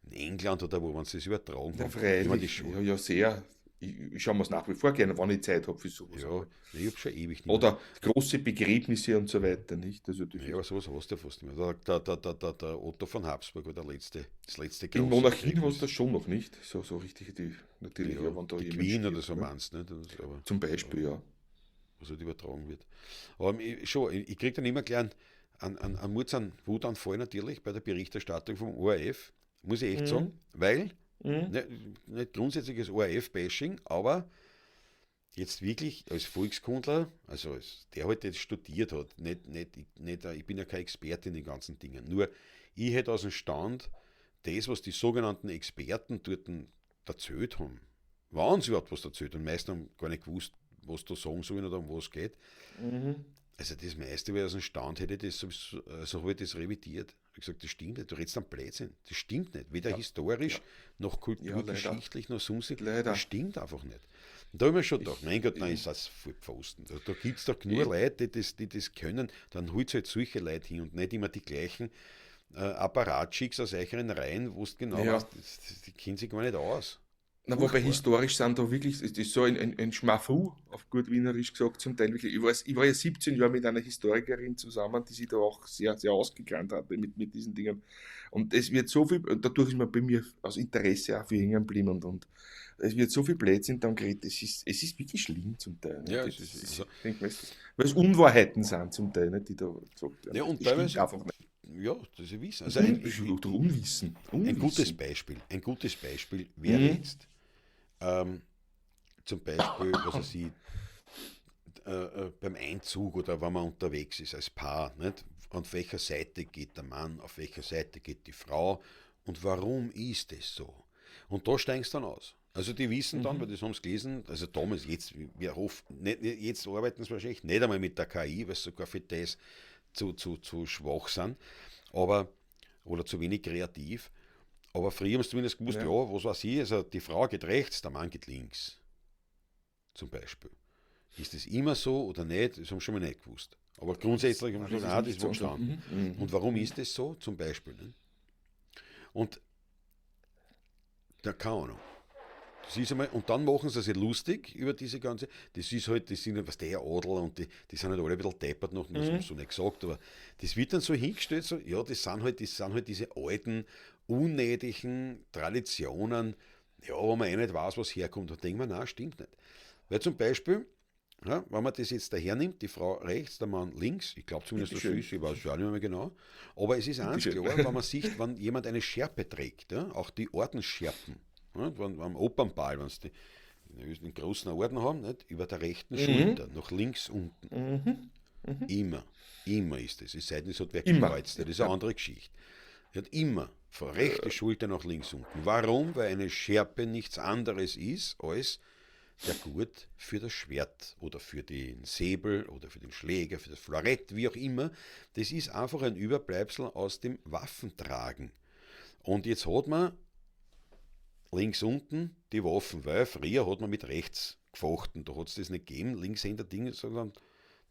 in England oder wo man es das übertragen Ja, haben. Ich meine, die freilich. schon, Ja, ja, sehr. Ich schaue mir es nach wie vor gerne, wenn ich Zeit habe für sowas. ja, Aber. ich habe schon ewig nicht mehr. Oder große Begräbnisse und so weiter, nicht? Also das Ja, ist, aber sowas hast du ja fast nicht mehr. Der Otto von Habsburg war das letzte in große Monarchien hast du Begräbnis. das schon noch nicht. So richtig, die, natürlich, ja, Ja, wenn da die jemand Queen oder so stirbt. Ne? meinst du, nicht? Aber Zum Beispiel, ja. was halt übertragen wird. Aber ich kriege dann immer gleich einen Murz an Wutanfall natürlich bei der Berichterstattung vom ORF, muss ich echt Mhm. sagen, weil, Mhm. nicht grundsätzliches ORF-Bashing, aber jetzt wirklich als Volkskundler, also der halt jetzt studiert hat, ich bin ja kein Experte in den ganzen Dingen, nur ich hätte aus dem Stand das, was die sogenannten Experten dort erzählt haben, wenn sie überhaupt was erzählt haben, meisten haben gar nicht gewusst, was da sagen sollen oder um was es geht. Mhm. Also das meiste, weil aus dem Stand hätte das sowieso, also habe ich das revidiert. Ich habe gesagt, das stimmt nicht, du redest am Blödsinn. Das stimmt nicht. Weder Ja, ja, historisch, noch ja, leider. kulturgeschichtlich, noch sonst. Das Leider. stimmt einfach nicht. Und da habe ich mir schon gedacht, Ich, mein Gott, nein, ich, ist das voll Pfosten. Da gibt es doch nur ich, Leute, die das können, dann holt halt solche Leute hin und nicht immer die gleichen Apparatschicks aus euren Reihen, wo du genau ja. weißt, die kennen sich gar nicht aus. Na, wobei Furchtbar. historisch sind da wirklich, es ist so ein Schmafu, auf gut Wienerisch gesagt, zum Teil wirklich. Ich war ja 17 Jahre mit einer Historikerin zusammen, die sich da auch sehr, sehr ausgekannt hatte mit diesen Dingen. Und es wird so viel, dadurch ist man bei mir aus Interesse auch viel hängen geblieben und es wird so viel Blödsinn dann geredet, es ist wirklich schlimm zum Teil. Ja, Nicht? es ist also, Ich denke, weil es Unwahrheiten sind zum Teil, nicht, die da gesagt werden. ja, und Das stimmt teilweise, einfach nicht. ja, das ist Wissen. Also Oder Unwissen. Unwissen. Ein gutes Beispiel wäre Mhm. jetzt zum Beispiel, was er sieht, beim Einzug oder wenn man unterwegs ist als Paar, nicht? Auf welcher Seite geht der Mann, auf welcher Seite geht die Frau und warum ist es so? Und da steigst du dann aus. Also die wissen dann, weil Mhm. das haben sie gelesen, also damals, jetzt, wir hoffen, jetzt arbeiten sie wahrscheinlich nicht einmal mit der KI, weil sie sogar für das zu schwach sind, aber, oder zu wenig kreativ. Aber früher haben sie zumindest gewusst, ja, Ja. was weiß ich, also die Frau geht rechts, der Mann geht links, zum Beispiel. Ist das immer so oder nicht? Das haben sie schon mal nicht gewusst. Aber grundsätzlich haben Ah, sie das gesagt, ist das nicht war so. So. gestanden. Und Mhm. warum Mhm. ist das so? Zum Beispiel. Ne? Und da keine Ahnung. Das ist einmal, und dann machen sie sich lustig über diese ganze, das ist halt, das sind halt, was der Adel und die sind halt alle ein bisschen deppert noch, das haben Mhm. sie so nicht gesagt, aber das wird dann so hingestellt, so, ja, das sind halt diese alten, unnötigen Traditionen, ja, wo man eh nicht weiß, was herkommt. Da denkt man, nein, stimmt nicht. Weil zum Beispiel, ja, wenn man das jetzt dahernimmt, die Frau rechts, der Mann links, ich glaube zumindest, dass so Bitteschön. ist, ich weiß es auch nicht mehr genau, aber es ist eins Bitteschön. klar, wenn man sieht, wenn jemand eine Schärpe trägt, ja, auch die Ordensscherpen, ja, am Opernball, wenn sie den großen Orden haben, nicht, über der rechten Mhm. Schulter, nach links unten, Mhm. Mhm. immer, immer ist es, es sei denn, es hat wer Immer. gekreuzt, das ist eine Ja. andere Geschichte. Er hat immer von rechter Schulter nach links unten. Warum? Weil eine Schärpe nichts anderes ist als der Gurt für das Schwert oder für den Säbel oder für den Schläger, für das Florett, wie auch immer. Das ist einfach ein Überbleibsel aus dem Waffentragen. Und jetzt hat man links unten die Waffen, weil früher hat man mit rechts gefochten. Da hat es das nicht gegeben, Linkshänder-Ding, sondern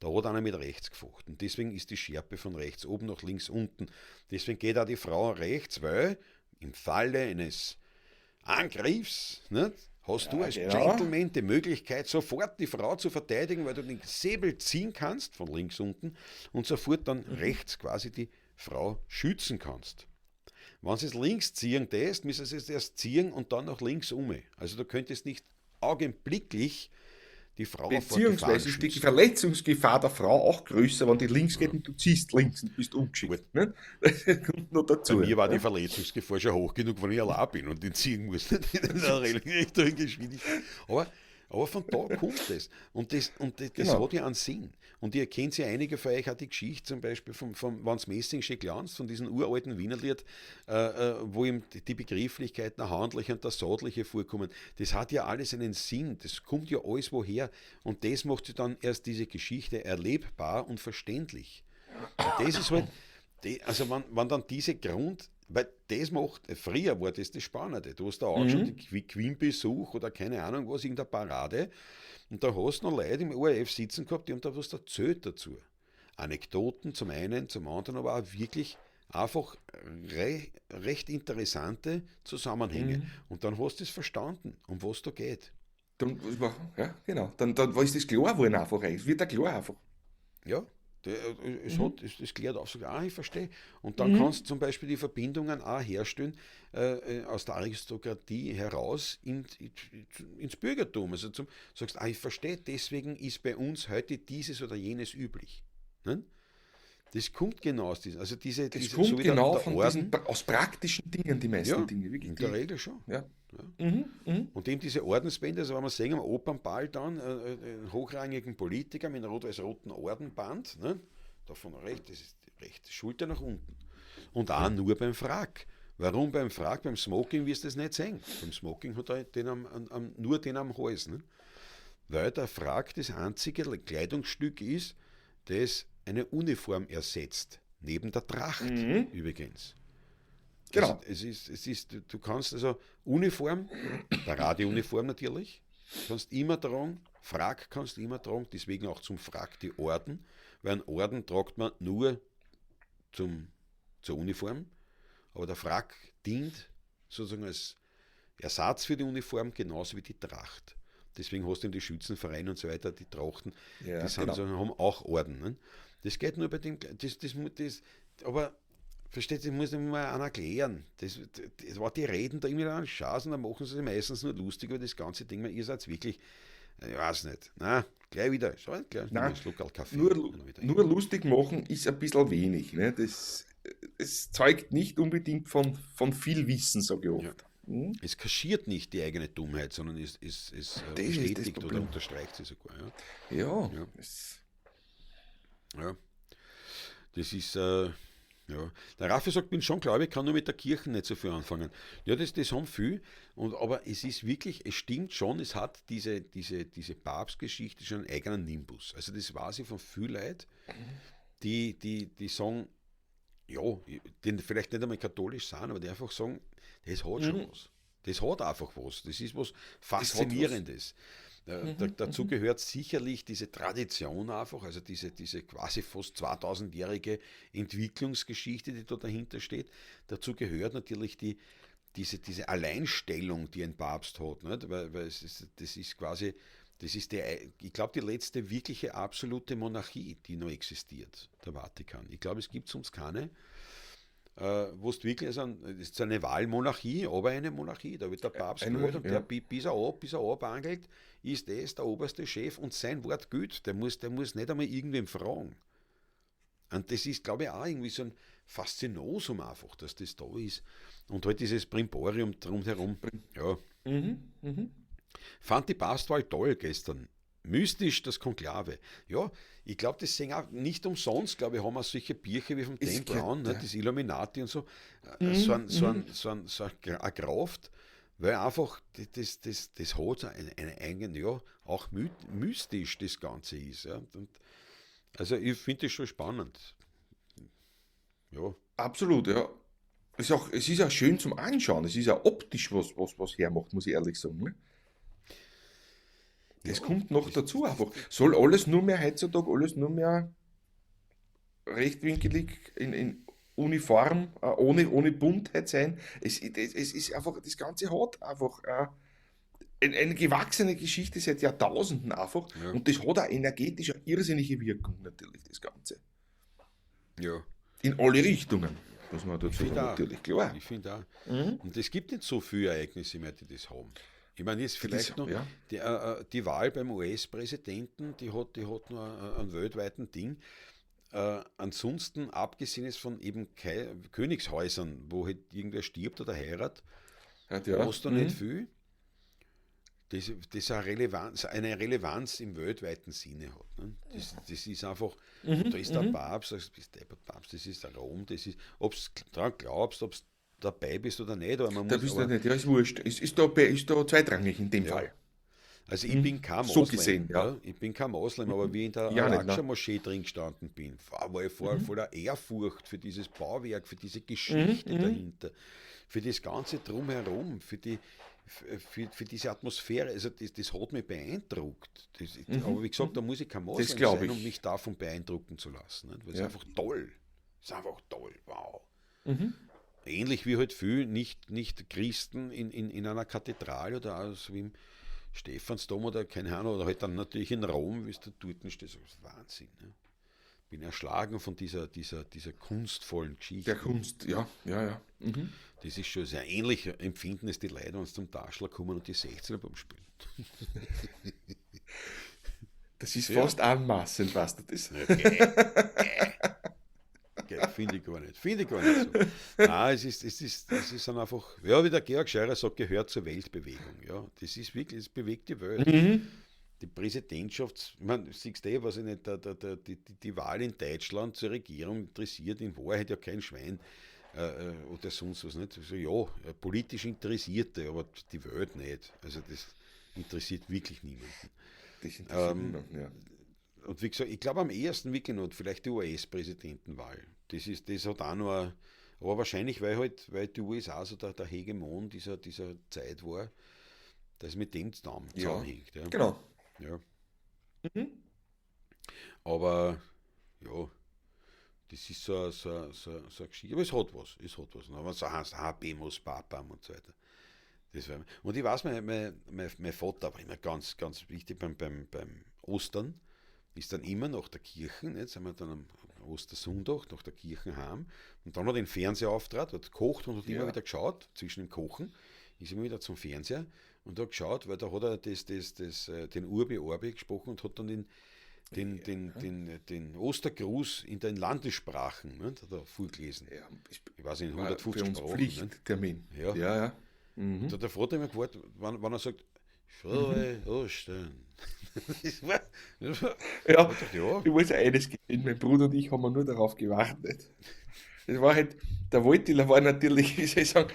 Da hat einer mit rechts gefochten. Deswegen ist die Schärpe von rechts oben nach links unten. Deswegen geht auch die Frau rechts, weil im Falle eines Angriffs, nicht, hast du Ja, als genau. Gentleman die Möglichkeit, sofort die Frau zu verteidigen, weil du den Säbel ziehen kannst, von links unten, und sofort dann rechts quasi die Frau schützen kannst. Wenn sie es links ziehen lässt, müssen sie es erst ziehen und dann nach links um. Also du könntest nicht augenblicklich die Frau vor Gefahren Beziehungsweise ist die schützen. Verletzungsgefahr der Frau auch größer, wenn die links geht Ja. und du ziehst links und bist Gut, ungeschickt. Ne? Das kommt noch bei dazu. mir war die Ne? Verletzungsgefahr schon hoch genug, wenn ich allein bin und den ziehen muss, nicht in einer relativ hohen Geschwindigkeit. Aber von da kommt es. Und das hat Genau. ja einen Sinn. Und ihr kennt ja einige von euch auch die Geschichte zum Beispiel wenn es Messingsche glanzt, von diesem uralten Wienerlied, wo ihm die Begrifflichkeiten, der handliche und der saatliche vorkommen. Das hat ja alles einen Sinn. Das kommt ja alles woher. Und das macht sich dann erst diese Geschichte erlebbar und verständlich. Und das ist halt, also wenn dann diese weil das macht, früher war das Spannende. Du hast da auch schon Mhm. die Queen-Besuch oder keine Ahnung was, irgendeine Parade. Und da hast du noch Leute im ORF sitzen gehabt, die haben da was erzählt dazu. Anekdoten zum einen, zum anderen, aber auch wirklich einfach recht interessante Zusammenhänge. Mhm. Und dann hast du es verstanden, um was da geht. Dann, ja, genau. Dann ist das klar geworden einfach. Es wird ja klar einfach. Ja, Mhm. es klärt auf, sogar, ich verstehe. Und dann Mhm. kannst du zum Beispiel die Verbindungen auch herstellen aus der Aristokratie heraus ins Bürgertum. Also sagst, ich verstehe, deswegen ist bei uns heute dieses oder jenes üblich. Ne? Das kommt genau aus diesem, also Das so kommt wie genau der von diesen, Orden, aus praktischen Dingen, die meisten ja, Dinge. Wirklich in der die, Regel schon. ja. Ja. Mhm. Mhm. Und eben diese Ordensbände, also wenn wir sehen am Opernball dann, einen hochrangigen Politiker mit einem rot-weiß-roten Ordenband, ne? Davon rechts, das ist die rechte Schulter nach unten. Und auch nur beim Frack. Warum beim Frack? Beim Smoking wirst du das nicht sehen. Beim Smoking hat er nur den am Hals. Ne? Weil der Frack das einzige Kleidungsstück ist, das eine Uniform ersetzt. Neben der Tracht Mhm. übrigens. Also Genau. du kannst also Uniform, Paradeuniform natürlich, kannst immer tragen, Frack kannst du immer tragen, deswegen auch zum Frack die Orden, weil einen Orden tragt man nur zum, zur Uniform, aber der Frack dient sozusagen als Ersatz für die Uniform genauso wie die Tracht. Deswegen hast du die Schützenvereine und so weiter, die Trachten, Ja, genau. haben auch Orden. Ne? Das geht nur bei den, aber versteht, das muss nicht mal einer erklären. Das war die Reden da immer an Schaßen, da machen sie sich meistens nur lustig über das ganze Ding, weil ihr seid wirklich, ich weiß nicht, na, gleich wieder, so, gleich nimm Nein, einen Schluck Kaffee. nur, nur lustig machen ist ein bisschen wenig. Ne? Das zeugt nicht unbedingt von viel Wissen, sage ich Ja. oft. Hm? Es kaschiert nicht die eigene Dummheit, sondern es Das ist das bestätigt oder Problem. unterstreicht sie sogar. Ja. Ja, Ja, das, ja. Das ist, ja. Der Raffi sagt, bin schon klar, ich kann nur mit der Kirche nicht so viel anfangen. Ja, das haben viel, aber es ist wirklich, es stimmt schon, es hat diese Papstgeschichte schon einen eigenen Nimbus. Also das weiß ich von vielen Leuten, die sagen, ja, die vielleicht nicht einmal katholisch sind, aber die einfach sagen, das hat schon mhm, was. Das hat einfach was. Das ist was das hat was. Faszinierendes. Dazu gehört sicherlich diese Tradition einfach, also diese quasi fast 2000-jährige Entwicklungsgeschichte, die da dahinter steht. Dazu gehört natürlich diese Alleinstellung, die ein Papst hat. Nicht? Weil das ist quasi, ich glaube, die letzte wirkliche absolute Monarchie, die noch existiert, der Vatikan. Ich glaube, es gibt sonst keine. Wo es wirklich, also es ist eine Wahlmonarchie, aber eine Monarchie. Da wird der Papst Eine gewählt Woche, und der, ja. bis er abangelt, ist das der oberste Chef und sein Wort gilt. Der muss nicht einmal irgendwem fragen. Und das ist, glaube ich, auch irgendwie so ein Faszinosum einfach, dass das da ist. Und halt dieses Brimborium drumherum. Ja, Mhm, mhm. fand die Pastwahl toll gestern. Mystisch das Konklave. Ja, ich glaube, das sehen auch nicht umsonst, glaube ich, haben wir solche Bierchen wie vom Dan Es geht, Brown, ne, ja. das Illuminati und so, Mhm, mhm. eine Kraft, weil einfach das hat eine eigene, ja, auch mystisch das Ganze ist. Ja. Und also ich finde das schon spannend. Ja, Absolut, ja. Es ist auch schön zum Anschauen. Es ist ja optisch was hermacht, muss ich ehrlich sagen. Ne? Das Ja, kommt noch das, dazu das, einfach. das, Soll alles nur mehr heutzutage, alles nur mehr rechtwinkelig in Uniform, ohne Buntheit sein. Es ist einfach, das Ganze hat einfach eine gewachsene Geschichte seit Jahrtausenden einfach ja, und das hat auch energetisch eine irrsinnige Wirkung natürlich, das Ganze. ja. In alle Richtungen, muss man Ich dazu sagen, finde auch. natürlich, klar. Ich finde auch. Mhm. Und es gibt nicht so viele Ereignisse mehr, die das haben. Ich meine, jetzt Das ist, vielleicht noch ja. die Wahl beim US-Präsidenten, die hat nur einen weltweiten Ding. Ansonsten, abgesehen jetzt von eben Königshäusern, wo halt irgendwer stirbt oder heiratet, Hat ja. hast du nicht Mhm. viel, das eine Relevanz im weltweiten Sinne hat. Ne? Das ist einfach, und da Mhm. ist der Mhm. Papst, das ist der Papst, das ist der Rom, das ist, ob du daran glaubst, ob du dabei bist oder nicht, aber man Da muss, bist du aber nicht, ja, ist wurscht. Ist da zweitrangig in dem ja. Fall. Also ich Mhm. bin kein So Moslem, gesehen, ja. ja? Ich bin kein Moslem, aber wie ich in der Ja, nicht, ne? Al-Aqsa-Moschee drin gestanden bin, war ich Mhm. voller Ehrfurcht für dieses Bauwerk, für diese Mhm. Geschichte Mhm. dahinter, für das Ganze drumherum, für diese Atmosphäre. Also das hat mich beeindruckt. Aber Mhm. wie gesagt, da Mhm. muss ich kein Das Moslem glaube sein, um ich. mich davon beeindrucken zu lassen. Nicht? Weil es ist Ja. einfach toll. Es ist einfach toll, wow. Mhm. Ähnlich wie halt viel nicht Christen in einer Kathedrale oder also wie im Stephansdom oder keine Ahnung, oder halt dann natürlich in Rom, wie es da dort ist, das ist Wahnsinn. Ne? Bin erschlagen von dieser kunstvollen Der Geschichte. Kunst, ja, ja, ja. Mhm. Das ist schon sehr ähnlich empfinden es die Leute, wenn sie zum Taschler kommen und die 16er beim Spielen. Das ist Ja, fast anmaßend, was das ist. ja finde ich gar nicht. Finde ich gar nicht so. Nein, es ist dann einfach, ja, wie der Georg Scheurer sagt, gehört zur Weltbewegung. Ja, das ist wirklich, es bewegt die Welt. Mhm. Die ich meine, siehst du, was ich nicht, die Wahl in Deutschland zur Regierung interessiert in Wahrheit ja kein Schwein oder sonst was nicht. Also ja, politisch Interessierte, aber die Welt nicht. Also das interessiert wirklich niemanden. Das interessiert Ähm, niemanden, ja. und wie gesagt, ich glaube am ehesten wirklich noch vielleicht die US-Präsidentenwahl. Das hat auch noch, aber wahrscheinlich, weil die USA so der Hegemon dieser Zeit war, dass mit dem Ja, zusammenhängt. Ja. genau. Ja. Mhm. Aber ja, das ist so eine Geschichte. Aber es hat was. Es hat was. Aber so heißt Habemus Papam und so weiter. Und ich weiß, mein Vater war immer ganz, ganz wichtig beim Ostern, ist dann immer nach der Kirche, nicht? Sind wir dann am Ostersonntag nach der Kirche heim und dann hat er den Fernseher auftrat, hat gekocht und hat immer Ja. wieder geschaut, zwischen dem Kochen, ist immer wieder zum Fernseher und hat geschaut, weil da hat er den Urbi Orbi gesprochen und hat dann den Ostergruß in den Landessprachen, nicht? Hat er vorgelesen. Ja, Ich weiß nicht, in war für 150 uns Sprachen. Nicht? Pflichttermin. Ja. Ja, ja. Und da Mhm. hat der Vater immer gewartet, wann er sagt, Mhm. Frohe Ostern. Ja, Ja, ich muss eines gestehen, mein Bruder und ich haben nur darauf gewartet. Das war halt, der Wojtyla war natürlich, wie soll ich sagen,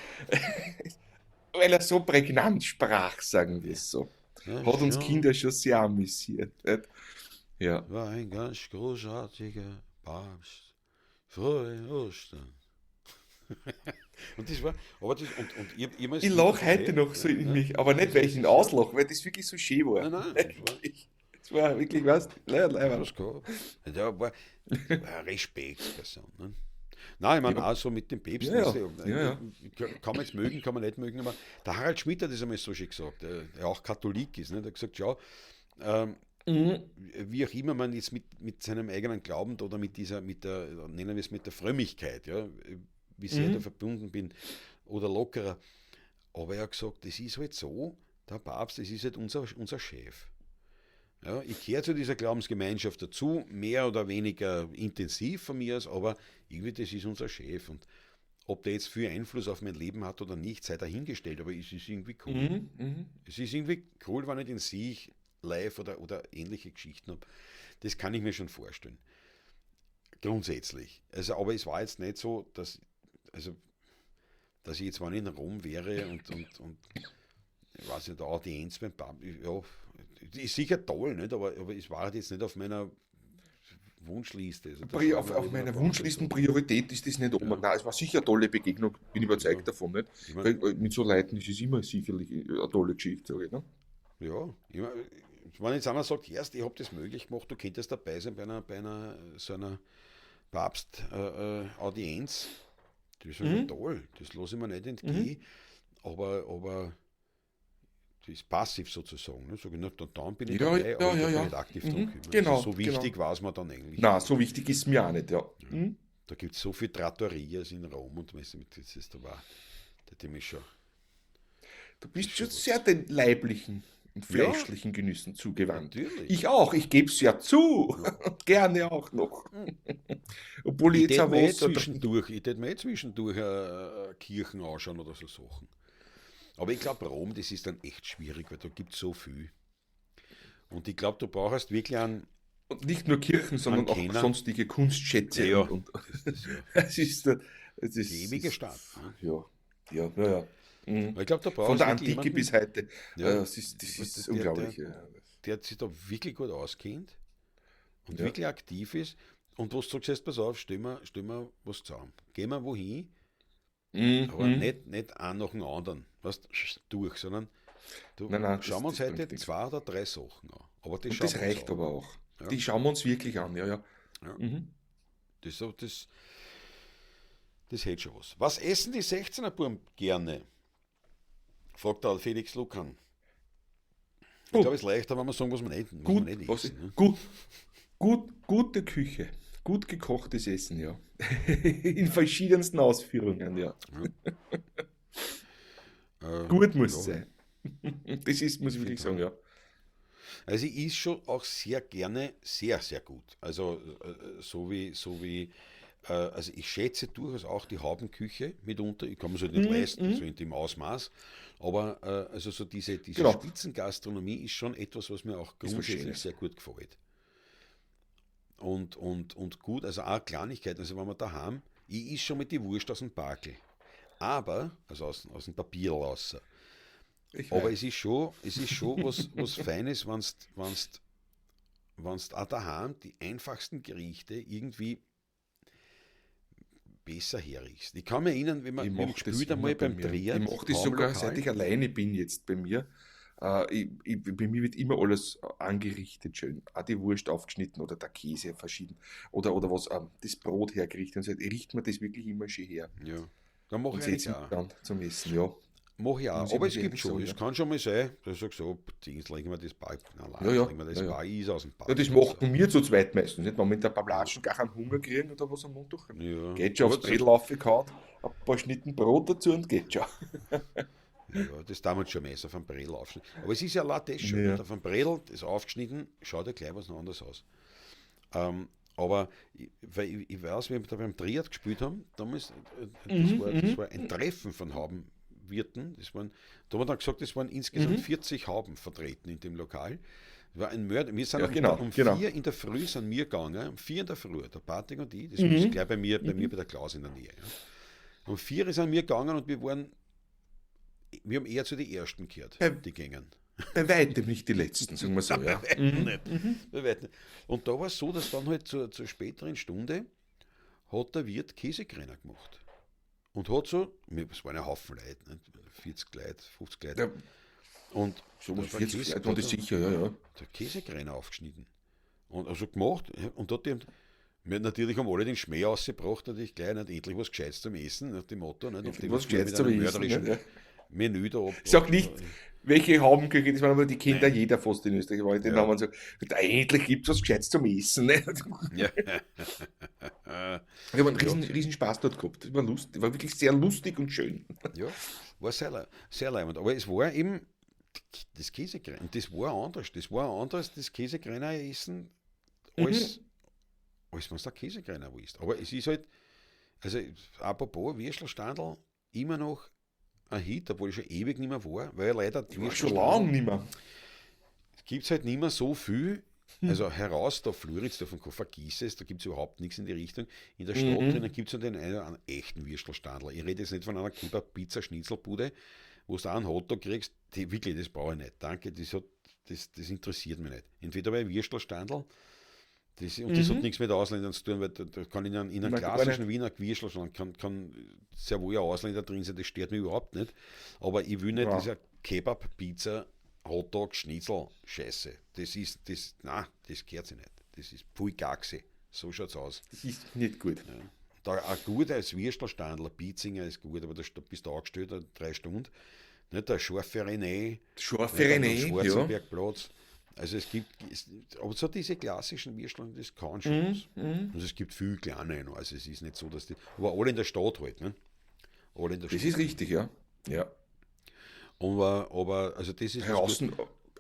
weil er so prägnant sprach, sagen wir es so. ja, Hat uns schon. Kinder schon sehr amüsiert. Nicht? Ja. War ein ganz großartiger Papst. Frohe Ostern. Und das war, aber das, und ihr mal das Ich Lied lache heute okay? noch so Ja, in ja, mich, aber nicht, das weil ich ist ihn es, ja. auslache, weil das wirklich so schön war. Nein, nein, Wirklich. Das war wirklich was, leider. das gehabt. Der war eine Respektsperson. Ne? Nein, ich meine Ja, auch so mit dem Päpsten, ja, weißt ja, du, ja, ja. kann man jetzt mögen, kann man nicht mögen, aber der Harald Schmidt hat das einmal so schön gesagt, der auch Katholik ist, ne? Der hat gesagt, ja, ähm, Mhm. wie auch immer man jetzt mit seinem eigenen Glauben oder nennen wir es mit der Frömmigkeit, ja, wie sehr ich da Mhm. verbunden bin oder lockerer. Aber er hat gesagt, das ist halt so, der Papst, das ist halt unser Chef. Ja, ich gehöre zu dieser Glaubensgemeinschaft dazu, mehr oder weniger intensiv von mir aus, aber irgendwie das ist unser Chef. Und ob der jetzt viel Einfluss auf mein Leben hat oder nicht, sei dahingestellt, aber es ist irgendwie cool. Mhm. Mhm. Es ist irgendwie cool, wenn ich den sehe, live oder ähnliche Geschichten habe. Das kann ich mir schon vorstellen. Grundsätzlich. Also, aber es war jetzt nicht so, dass ich jetzt, wenn ich in Rom wäre und ich weiß nicht, eine Audienz beim Papst, ja, ist sicher toll, nicht? Aber es war halt jetzt nicht auf meiner Wunschliste. Also da schaue ich mir Auf lieber meiner ein paar andere Sachen an. Wunschlistenpriorität ist das nicht oben. Ja, Nein, es war sicher eine tolle Begegnung, bin ja. überzeugt davon, nicht? Ich mein, Weil mit so Leuten ist es immer sicherlich eine tolle Geschichte, sage ich, ne? ja, ich mein, wenn jetzt einer sagt, erst, ich habe das möglich gemacht, du könntest dabei sein bei einer so einer Papst-Audienz, die sagen, ja, toll, das lasse ich mir nicht entgehen, aber das ist passiv sozusagen. Ne? Sag ich, na, dann bin ich Ja, dabei, aber ich darf mich ja. nicht aktiv drum kümmern. Genau, Also so wichtig genau. war es mir dann eigentlich. Na, so wichtig ist mir auch nicht, ja. Da gibt es so viele Trattorias in Rom und das ist da war, der mich schon. Du bist ist schon schon sehr was. den leiblichen und Ja, fleischlichen Genüssen zugewandt. natürlich. Ich auch, ich gebe es ja zu. Ja. Gerne auch noch. Obwohl ich Ich jetzt tät auch mir Wasser trinke. zwischendurch Kirchen anschauen oder so Sachen. Aber ich glaube, Rom, das ist dann echt schwierig, weil da gibt es so viel. Und ich glaube, du brauchst wirklich Und nicht nur Kirchen, sondern auch Kenner. sonstige Kunstschätze. Ja, Und das ist ja es ist, es ist, die ewige Stadt. Ne? ja, ja. Mhm. Weil ich glaube, da Von brauchst der du wirklich Antike jemanden, bis heute. ja, Das ist unglaublich. Ja. der sich da wirklich gut auskennt und Ja. wirklich aktiv ist. Und wo du sagst, pass auf, stell mir was zusammen. Gehen wir wohin, aber nicht einen nach dem anderen, weißt, durch, sondern Nein, schauen wir uns das heute bringt nichts. 2 oder 3 Sachen an. Aber die Und schauen das wir uns reicht an. aber auch. Ja. Die schauen wir uns wirklich an, ja. Ja. Mhm. Das hätte schon was. Was essen die 16er Buben gerne? Fragt der Felix Lukan. Ich glaube, es ist leichter, wenn wir sagen, was wir nicht essen. Ne? Gute Küche. Gut gekochtes Essen, ja. In verschiedensten Ausführungen, ja. Gut muss es ja. sein. Das ist, muss ich wirklich sagen, ja. Also ich esse schon auch sehr gerne, sehr, sehr gut. Also also ich schätze durchaus auch die Haubenküche mitunter. Ich kann mir es halt nicht leisten, so in dem Ausmaß. Aber also so diese Genau. Spitzengastronomie ist schon etwas, was mir auch Ist was grundsätzlich Schönes. sehr gut gefällt. Und gut, also auch Kleinigkeiten. Also wenn wir daheim, ich esse schon mit die Wurst aus dem Bakel. Aber, also aus dem Papier raus. Ich Aber weiß. es ist schon was Feines, wenn's auch daheim die einfachsten Gerichte irgendwie besser herriechst. Ich kann mich erinnern, wenn Ich wir mache das gespielt immer einmal bei beim mir. Triad, Ich mache das am sogar, Lokal. seit ich alleine bin jetzt bei mir. Bei mir wird immer alles angerichtet schön. Auch die Wurst aufgeschnitten oder der Käse verschieden. Oder was, das Brot hergerichtet. Und so riecht man das wirklich immer schön her. Ja, dann mache Und ich eigentlich setzt mich auch. dann zum Essen, ja. Mache ich auch. Muss ich Aber muss es gibt ehrlich schon, sagen, es ja. kann schon mal sein, dass ich sage so, jetzt legen wir das Bar, Ja. legen wir das Ja, ja. Bar Eis aus dem Bar. Ja, das macht man mir zu zweit meistens. Nicht? Wenn wir mit der Bablatschen gar keinen Hunger kriegen oder was am Montag. Ja. Geht schon Aber aufs Brettel aufgehauen, ein paar Schnitten Brot dazu und geht schon. Ja, das damals schon meist auf einem Bredel aufschneiden. Aber es ist ja laut das schon. Ja. Nicht? Auf einem Bredel, das aufgeschnitten, schaut ja gleich was anderes aus. Aber weil ich weiß, wie wir da beim Triad gespielt haben, damals, das war ein Treffen von Haubenwirten. Da haben wir dann gesagt, es waren insgesamt 40 Hauben vertreten in dem Lokal. Das war ein Mörder. Wir sind Ja, genau. 4 in der Früh sind wir gegangen, um 4 in der Früh, der Patrick und ich, das ist gleich bei mir bei der Klaus in der Nähe. Ja. Um 4 sind wir gegangen und wir haben eher zu den Ersten gehört, die gingen. Bei weitem nicht die letzten, sagen wir so. Ja. Bei weitem nicht. Und da war es so, dass dann halt zur späteren Stunde hat der Wirt Käsekrenner gemacht. Und hat so, es waren ein Haufen Leute, nicht? 40 Leute, 50 Leute. Ja, Und so da was war 40 Käse- Leute waren das sicher, ja. der Käsekrenner aufgeschnitten. Und also gemacht. Ja, und dort wir natürlich haben alle den Schmäh ausgebracht, natürlich gleich nicht endlich was Gescheites zum Essen, nach dem Motto. Nicht? Auf dem Was wir Gescheites mit zum einem Essen, mörderischen ne? Menü da ab. Sag nicht, welche Haubenküche, das waren aber die Kinder Nein. jeder fast in Österreich. Weil den Ja. haben wir so, endlich gibt es was Gescheites zum Essen. Ne? Ja. Ich habe einen riesen Spaß dort gehabt. Das war lustig, war wirklich sehr lustig und schön. Ja, war sehr leibend. Aber es war eben das Käsekrenner. Und das war anders. Das war anders, das Käsekrenner essen, als wenn du der Käsekrenner isst. Aber es ist halt, also apropos Würstelstandl, immer noch ein Hit, obwohl ich schon ewig nicht mehr war, weil leider die War schon lange nicht mehr. gibt es halt nicht mehr so viel. Also heraus, da Fluritz, davon vergiss es, da gibt es überhaupt nichts in die Richtung. In der Stadt drinnen gibt es den einen oder anderen echten Würstelstandl. Ich rede jetzt nicht von einer Kebab-Pizza-Schnitzelbude, wo du da einen Hotdog kriegst, wirklich, das brauche ich nicht. Danke, das interessiert mich nicht. Entweder bei Würstelstandl, das hat nichts mit Ausländern zu tun, weil da kann in einem Nein, gar klassischen Wiener Würstelstand kann sehr wohl ein Ausländer drin sein, das stört mich überhaupt nicht. Aber ich will nicht Ja. dieser Kebab-Pizza Hotdog, Schnitzel, Scheiße. Das gehört sich nicht. Das ist Pfui Gaxe. So schaut's aus. Das ist nicht gut. Ja. Da, ein guter Würstelstandl, ein Pizzinger ist gut, aber da bist du angestellt, 3 Stunden. Nicht der scharfe René, Scharfe nicht am René, ja. Schwarzenbergplatz. Also aber so diese klassischen Würsteln, das kann schon was. Und es gibt viel kleine noch. Also es ist nicht so, dass die. Aber alle in der Stadt halt, ne? Alle in der Das Stadt. ist richtig, ja. Ja. Aber also das ist was gut. Draußen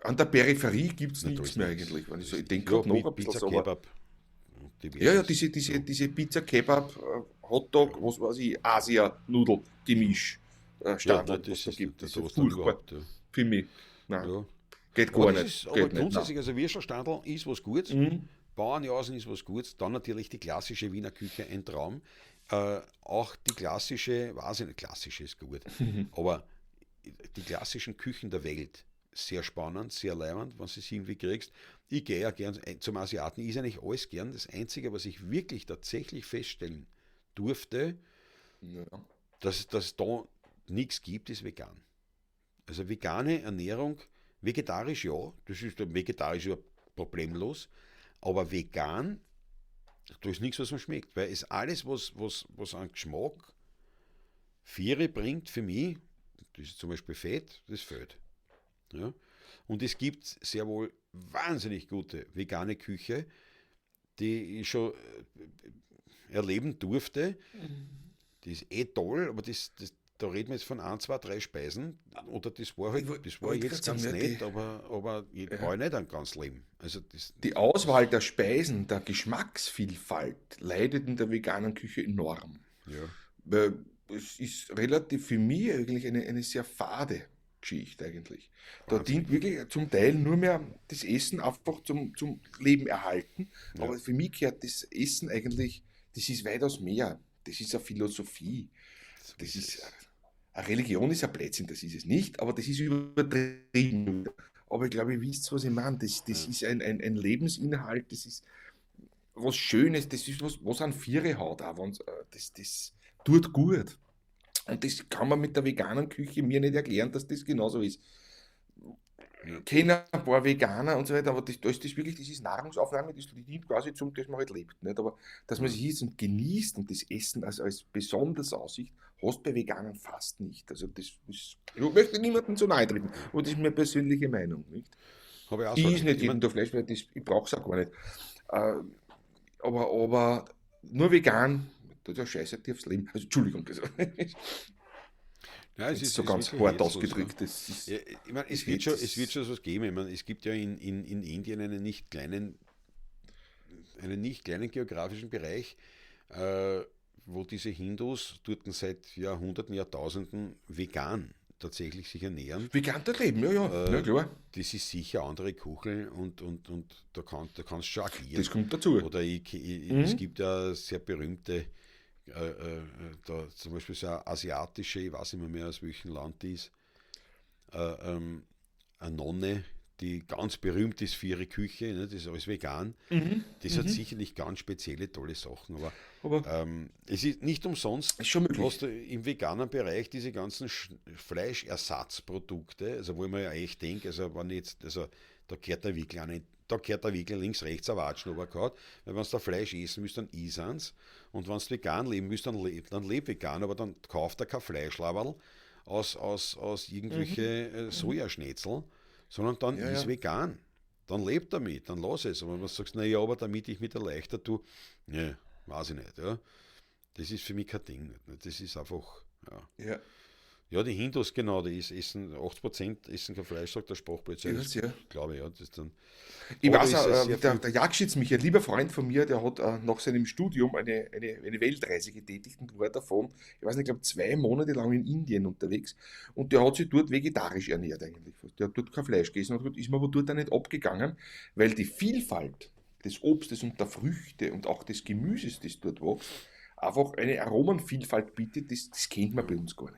an der Peripherie gibt es Na, da nichts ist mehr nichts. eigentlich. Wenn Da ich ist so, ich nichts. denke Ja, gerade noch mit ein bisschen, Pizza, aber Kebab. ja, ja, Diverses. diese Pizza, Kebab, Hotdog, was weiß ich, Asia-Nudel-Gemisch, Ja, Standard, was das da ist gibt. der Das ist ja Toast furchtbar überhaupt. Ja. für mich. Nein, Ja. geht Aber gar das nicht. ist, aber Geht nicht, nein. grundsätzlich, also Würstelstandl ist was Gutes. Mhm. Bauernjausen ist was Gutes. Dann natürlich die klassische Wiener Küche, ein Traum. Auch die klassische, weiß ich nicht, klassische ist gut. Aber die klassischen Küchen der Welt, sehr spannend, sehr leibend, wenn du es irgendwie kriegst. Ich gehe ja gern zum Asiaten, ist ja nicht alles gern. Das Einzige, was ich wirklich tatsächlich feststellen durfte, Ja. dass es da nichts gibt, ist vegan. Also vegane Ernährung, vegetarisch ja, das ist vegetarisch ja problemlos, aber vegan, da ist nichts, was mir schmeckt, weil es alles, was an Geschmack Viere bringt für mich, das ist zum Beispiel Fett, das fehlt. Ja? Und es gibt sehr wohl wahnsinnig gute vegane Küche, die ich schon erleben durfte. Die ist toll, aber da reden wir jetzt von 1, 2, 3 Speisen. Oder das war Ich wollt- das war wollte jetzt grad ganz sagen, ja, nett, aber ich brauche nicht ein ganzes Leben. Also Die Auswahl der Speisen, der Geschmacksvielfalt leidet in der veganen Küche enorm. ja, Weil es ist relativ für mich eigentlich eine sehr fade Geschichte eigentlich. Da Wahnsinn. dient wirklich zum Teil nur mehr das Essen einfach zum Leben erhalten. Ja. Aber für mich gehört das Essen eigentlich, das ist weitaus mehr. Das ist eine Philosophie. so Das ist ist es. eine Religion ist ein Blödsinn, das ist es nicht, aber das ist übertrieben. Aber ich glaube, ihr wisst, was ich meine. Das ist ein Lebensinhalt, das ist was Schönes, das ist was an Viere hat. Auch, das tut gut. Und das kann man mit der veganen Küche mir nicht erklären, dass das genauso ist. Ja. Ich kenne ein paar Veganer und so weiter, aber da ist das wirklich, das ist Nahrungsaufnahme, das dient quasi zum, dass man halt lebt. Nicht? Aber dass man sich jetzt und genießt und das Essen als besonders aussieht, hast du bei Veganern fast nicht. Also das ist, ich möchte niemandem zu nahe treten, aber das ist meine persönliche Meinung. Nicht? Habe ich auch Ich so is erlebt. nicht Ich jeden mein, Tag Fleisch, weil ich brauche es auch gar nicht. Äh, aber nur vegan, das ist ja scheiße dir aufs Leben. Also Entschuldigung, also, ja, es jetzt ist, so ist ganz wirklich hart herzlos. ausgedrückt. Das ist, Ja, ich meine, das es wird schon was geben. Ich meine, es gibt ja in Indien einen nicht kleinen geografischen Bereich, wo diese Hindus dort seit Jahrhunderten, Jahrtausenden vegan tatsächlich sich ernähren. vegan das Leben, ja, ja, ja klar. Das ist sicher andere Kuchel und da kannst du schon agieren. Das kommt dazu. Oder es gibt ja sehr berühmte, da zum Beispiel so eine asiatische, ich weiß nicht mehr aus welchem Land die ist, eine Nonne, die ganz berühmt ist für ihre Küche, ne, das ist alles vegan. Das hat sicherlich ganz spezielle, tolle Sachen, aber Aber es ist nicht umsonst, ist schon möglich. hast du im veganen Bereich diese ganzen Fleischersatzprodukte, also wo ich mir ja echt denke, also wenn ich jetzt, also da gehört der Wickel auch nicht, da gehört der Wickel links, rechts ein Watschen runtergehauen, weil wenn du da Fleisch essen willst, dann iss eins und wenn du vegan leben willst, dann leb vegan, aber dann kauf dir kein Fleischlaberl aus irgendwelche Sojaschnitzel, sondern dann Ja, ist ja. vegan. Dann lebt damit, dann lass es. Aber wenn du sagst, naja, aber damit ich mich erleichtert tue, ne, weiß ich nicht. Ja. Das ist für mich kein Ding. Nicht. Das ist einfach, ja. Ja, Ja, die Hindus, genau, die essen 80% essen kein Fleisch, sagt der Sprachpolizei. das, ja. Glaube ich, ja. Das ist dann, Ich aber weiß da ist auch, sehr der, viel. der Jagdschütz Michael, ein lieber Freund von mir, der hat nach seinem Studium eine Weltreise getätigt und war davon, ich weiß nicht, ich glaube 2 Monate lang in Indien unterwegs und der hat sich dort vegetarisch ernährt eigentlich. Der hat dort kein Fleisch gegessen und ist mir aber dort auch nicht abgegangen, weil die Vielfalt des Obstes und der Früchte und auch des Gemüses, das dort wächst, einfach eine Aromenvielfalt bietet, das kennt man bei uns gar nicht.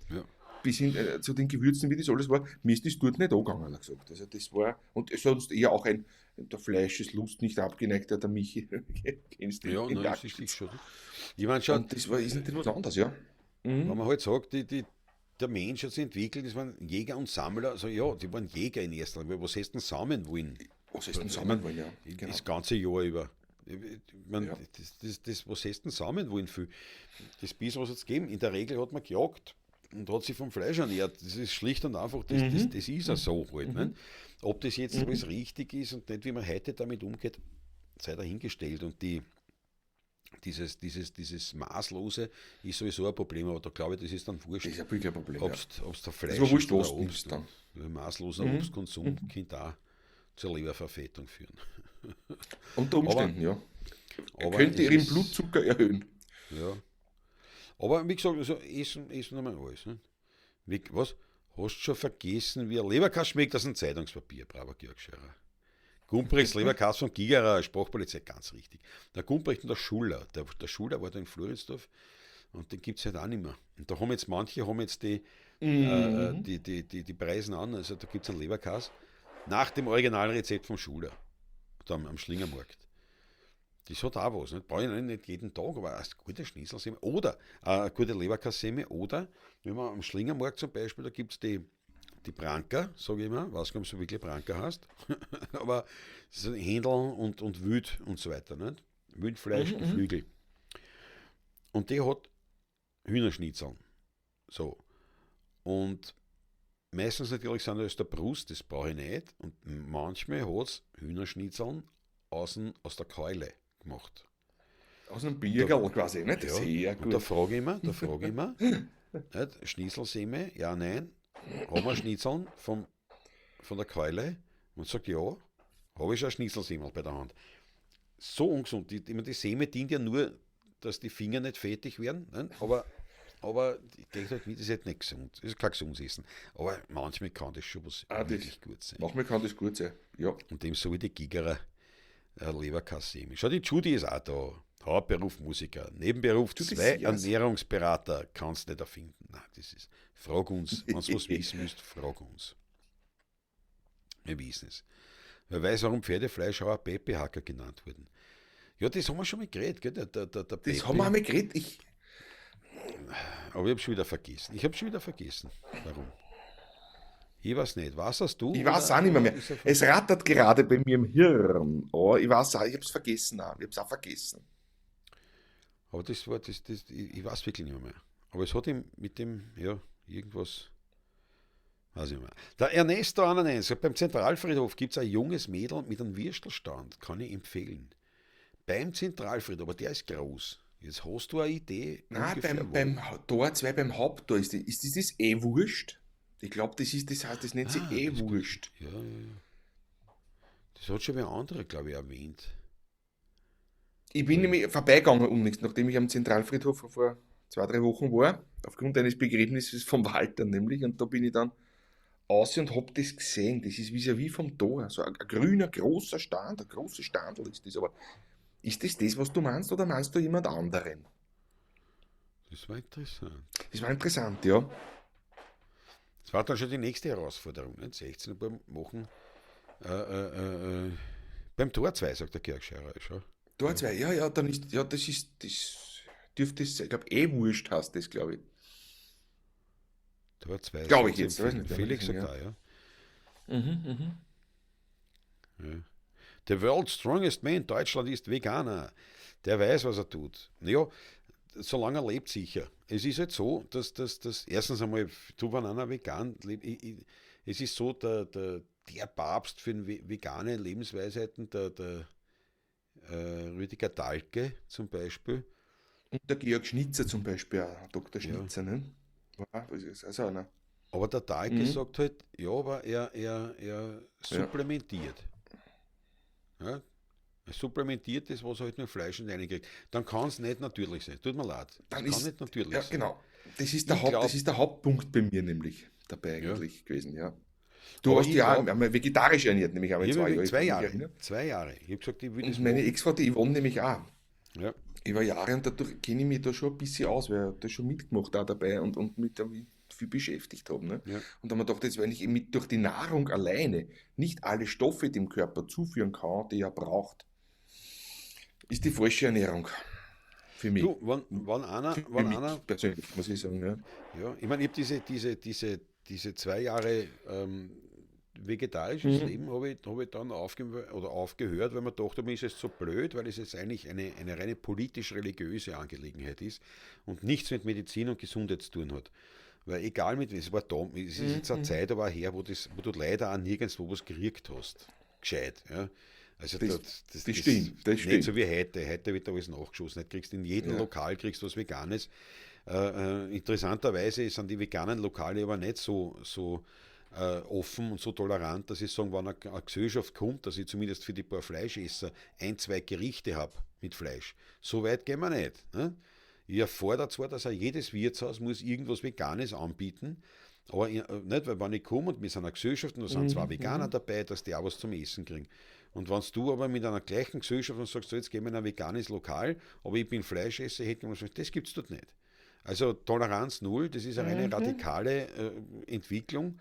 Ja. Bis hin zu den Gewürzen, wie das alles war, mir ist das dort nicht angegangen, hat er gesagt. Also das war, und sonst eher auch der Fleischeslust nicht abgeneigter, der Michi, kennst du Ja, den nein, Jagdschütz. ist schon. Ich meine schon, Und das war, ist natürlich was anderes, ja. Mhm. wenn man halt sagt, der Mensch hat sich entwickelt, das waren Jäger und Sammler, also ja, die waren Jäger in erster Linie, weil was hätten sammeln wollen? Was ist denn sammeln wollen, ja. Genau. Das ganze Jahr über. Ich mein, Ja. was hätten sammeln wollen? Viel? Das Biss, was hat es gegeben? In der Regel hat man gejagt und hat sich vom Fleisch ernährt. Das ist schlicht und einfach, das ist ja so halt. Ne? Ob das jetzt alles richtig ist und nicht, wie man heute damit umgeht, sei dahingestellt. Und dieses Maßlose ist sowieso ein Problem, aber da glaube ich, das ist dann wurscht, Das ist ein wirklich ein Problem. ob Ja. es der Das Fleisch war wurscht, ist oder was du Obst. nimmst dann. Maßloser Obstkonsum kann da zur Leberverfettung führen. Unter Umständen, ja. Aber Könnte es ihren ist- Blutzucker erhöhen. Ja. Aber wie gesagt, also essen einmal alles. Ne? Was? Hast du schon vergessen, wie ein Leberkass schmeckt aus einem Zeitungspapier, braver Georg Scherer. Gumprechts Leberkass von Gigerer, Sprachpolizei, ganz richtig. Der Gumprecht und der Schuller. Der Schuller war da in Floridsdorf und den gibt es halt auch nicht mehr. Und da haben jetzt manche die Preisen an, also da gibt es einen Leberkass nach dem Originalrezept vom Schuller, da am Schlingermarkt. Das hat auch was. Nicht? Brauche ich nicht jeden Tag, aber eine gute Schnitzelsemme oder eine gute Leberkassemme oder, wenn man am Schlingermarkt zum Beispiel, da gibt es die Branca, sage ich immer, weiß gar nicht, ob du wirklich Branca hast, aber das sind Händel und Wild und so weiter. Nicht? Wildfleisch, Geflügel. Und die hat Hühnerschnitzeln. So. Und meistens natürlich sind das der Brust, das brauche ich nicht. Und manchmal hat es Hühnerschnitzeln aus der Keule gemacht. Aus einem Biergerl quasi, nicht? Ja, Sehr und da gut. frage ich immer, nicht, Schnitzelsemme, ja, nein, haben wir Schnitzeln von der Keule? Und sagt, ja, habe ich schon ein Schnitzelsemmel bei der Hand. So ungesund, die Semme dient ja nur, dass die Finger nicht fettig werden, ne? Aber ich denke halt, das ist halt nicht gesund, das ist kein gesundes Essen. Aber manchmal kann das schon was wirklich gut sein. Manchmal kann das gut sein. Ja. Und dem so wie die Gigerer Leberkassemme. Schau, die Judy ist auch da. Hauptberuf Musiker, Nebenberuf Judy 2 Sears. Ernährungsberater. Kannst nicht erfinden. Nein, das ist. Frag uns, wenn du was wissen willst, frag uns. Wir wissen es. Wer weiß, warum Pferdefleisch auch Pepe-Hacker genannt wurden. Ja, das haben wir schon mal geredet, gell? Der Das Pepe. haben wir einmal geredet. Aber ich habe schon wieder vergessen. Warum? Ich weiß nicht. Was hast du? Ich weiß oder- auch nicht mehr. oder ist er Es rattert gerade bei mir im Hirn. Oh, ich weiß auch, ich habe es vergessen. Auch. Ich habe es auch vergessen. Aber das war ich weiß wirklich nicht mehr. Aber es hat ihm mit dem, ja, irgendwas, weiß ich nicht mehr. Der Ernesto Ananen sagt, beim Zentralfriedhof gibt es ein junges Mädel mit einem Würstelstand, kann ich empfehlen. Beim Zentralfriedhof, aber der ist groß. Jetzt hast du eine Idee? Nein, ungefähr beim wo? Tor 2, beim Haupttor, ist das wurscht? Ich glaube, das heißt, das nennt sich Das wurscht. Ja. Das hat schon wer andere, glaube ich, erwähnt. Ich bin nämlich vorbeigegangen unlängst, nachdem ich am Zentralfriedhof vor 2, 3 Wochen war, aufgrund eines Begräbnisses vom Walter nämlich, und da bin ich dann aus und hab das gesehen. Das ist vis-à-vis vom Tor, so ein grüner, großer Stand, ein großer Standel ist das, aber ist das, was du meinst, oder meinst du jemand anderen? Das war interessant. Das war interessant, ja. Das war dann schon die nächste Herausforderung. Nicht? 16 beim Machen. Beim Tor 2, sagt der Kirchscheirer. Schau. Tor 2, ja, dann ist, ja, das dürfte es, ich glaube, wurscht heißt das, glaube ich. Tor 2. Glaube ich jetzt, weiß nicht, Felix ja. sagt auch, ja. Ja. The world's strongest man in Deutschland ist Veganer. Der weiß, was er tut. Ja, solange er lebt, sicher. Es ist halt so, dass erstens einmal, du wenn einer vegan lebt, es ist so, der Papst für vegane Lebensweisheiten, der Rüdiger Dahlke zum Beispiel, Und der Georg Schnitzer zum Beispiel auch, Dr. Ja. Schnitzer, ne? War, das ist also einer. aber der Dahlke sagt halt, ja, aber er supplementiert. Ja? Er supplementiert das, was er halt nur Fleisch und reinkriegt. Dann kann es nicht natürlich sein. Tut mir leid. Das Dann kann ist, nicht natürlich ja, sein. genau. Das ist Ich glaub- das ist der Hauptpunkt bei mir nämlich dabei eigentlich gewesen, ja. Du Aber hast ich dich auch glaub- einmal vegetarisch ernährt, nämlich einmal Ich 2 habe Jahre. 2 ich kann mich Jahre. erinnern. 2 Jahre. Ich habe gesagt, ich will das Und meine machen. Ex-Frau, die Yvonne, nämlich auch. Ja. Über Jahre und dadurch kenne ich mich da schon ein bisschen aus, weil ich das schon mitgemacht auch dabei und mit damit viel beschäftigt habe. Ne? Ja. Und dann habe ich gedacht, jetzt, wenn ich eben durch die Nahrung alleine nicht alle Stoffe dem Körper zuführen kann, die er braucht, ist die falsche Ernährung. für mich. Du, Für wann mich einer, persönlich, muss ich sagen. Ja. ja, ich meine, ich habe diese 2 Jahre vegetarisches Mhm. Leben habe ich dann aufgehört, weil man dachte, mir ist es so blöd, weil es jetzt eigentlich eine reine politisch-religiöse Angelegenheit ist und nichts mit Medizin und Gesundheit zu tun hat. Weil egal mit, es war da, es ist Mhm. jetzt eine Mhm. Zeit aber her, wo du leider auch nirgendwo was gekriegt hast. Gescheit. Ja. Also Das, das das stimmt, das nicht so stimmt. wie heute. Heute wird alles nachgeschossen. Nicht kriegst in jedem Ja. Lokal kriegst du was Veganes. Interessanterweise sind die veganen Lokale aber nicht so offen und so tolerant, dass ich sagen, wenn eine Gesellschaft kommt, dass ich zumindest für die paar Fleischesser ein, zwei Gerichte habe mit Fleisch. So weit gehen wir nicht. Ne? Ich erfordere zwar, dass auch jedes Wirtshaus muss irgendwas Veganes anbieten, aber nicht, weil wenn ich komme und wir sind eine Gesellschaft und da sind zwei Mhm. Veganer Mhm. dabei, dass die auch was zum Essen kriegen. Und wenn du aber mit einer gleichen Gesellschaft und sagst, so, jetzt gehen wir in ein veganes Lokal, aber ich bin Fleischesser, hätte man gesagt, das gibt es dort nicht. Also Toleranz null, das ist eine reine Mhm. radikale Entwicklung,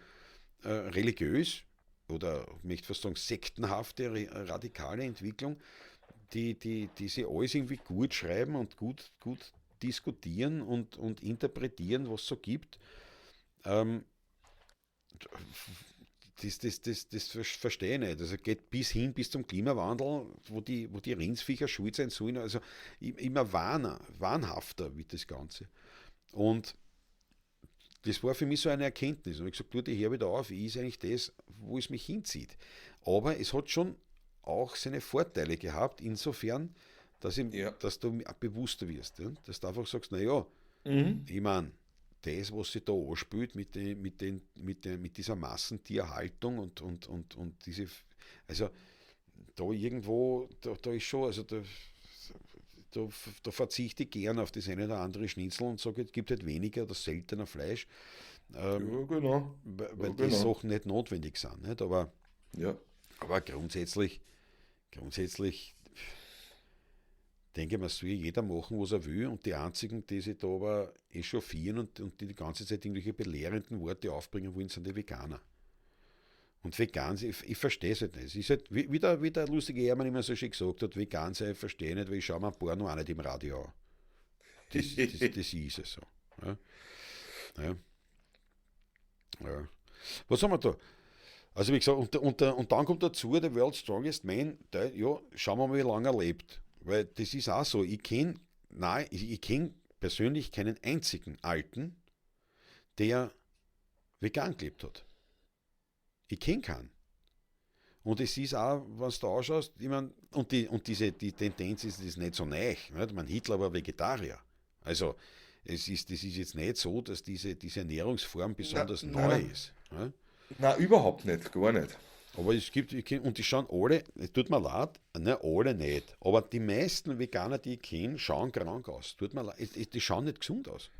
religiös oder ich möchte fast sagen sektenhafte, radikale Entwicklung, die sie alles irgendwie gut schreiben und gut diskutieren und interpretieren, was es so gibt. Ähm, das verstehe ich nicht. Also geht bis zum Klimawandel, wo die Rindsviecher schuld sein sollen. Also immer wahnhafter wird das Ganze. Und das war für mich so eine Erkenntnis. Und ich habe gesagt, du, ich höre wieder auf, ich ist eigentlich das, wo es mich hinzieht. Aber es hat schon auch seine Vorteile gehabt, insofern, Ja. dass du auch bewusster wirst. Ja? Dass du einfach sagst, naja, Mhm. ich meine, das, was sich da anspielt mit dieser Massentierhaltung und diese, also da irgendwo, da ist schon, also da, da verzichte ich gern auf das eine oder andere Schnitzel und sage, es gibt halt weniger oder seltener Fleisch, Ja, ähm, genau. Ja, weil die genau. Sachen nicht notwendig sind. Nicht? Ja. Aber grundsätzlich denke ich, man soll jeder machen, was er will und die einzigen, die sich da aber echauffieren und die ganze Zeit irgendwelche belehrenden Worte aufbringen wollen, sind die Veganer. Und vegan, ich verstehe es halt nicht. Es ist halt, wie der lustige Hermann immer so schön gesagt hat, vegan sein, ich verstehe nicht, weil ich schaue mir Porno auch nicht im Radio an. Das ist es so. Ja, ja, ja. Was haben wir da? Also wie gesagt, und dann kommt dazu, der World's Strongest Man, ja, schauen wir mal, wie lange er lebt. Weil das ist auch so, ich kenn persönlich keinen einzigen Alten, der vegan gelebt hat. Ich kenne keinen. Und es ist auch, wenn du da ausschaust, ich mein, die Tendenz ist nicht so neu. Nicht? Man, Hitler war Vegetarier. Also das ist jetzt nicht so, dass diese Ernährungsform Na, besonders nein, neu nein. ist. Ja? Na, überhaupt nicht, gar nicht. Aber es gibt, und die schauen alle, es tut mir leid, ne, alle nicht, aber die meisten Veganer, die ich kenne, schauen krank aus. Tut mir leid, die schauen nicht gesund aus.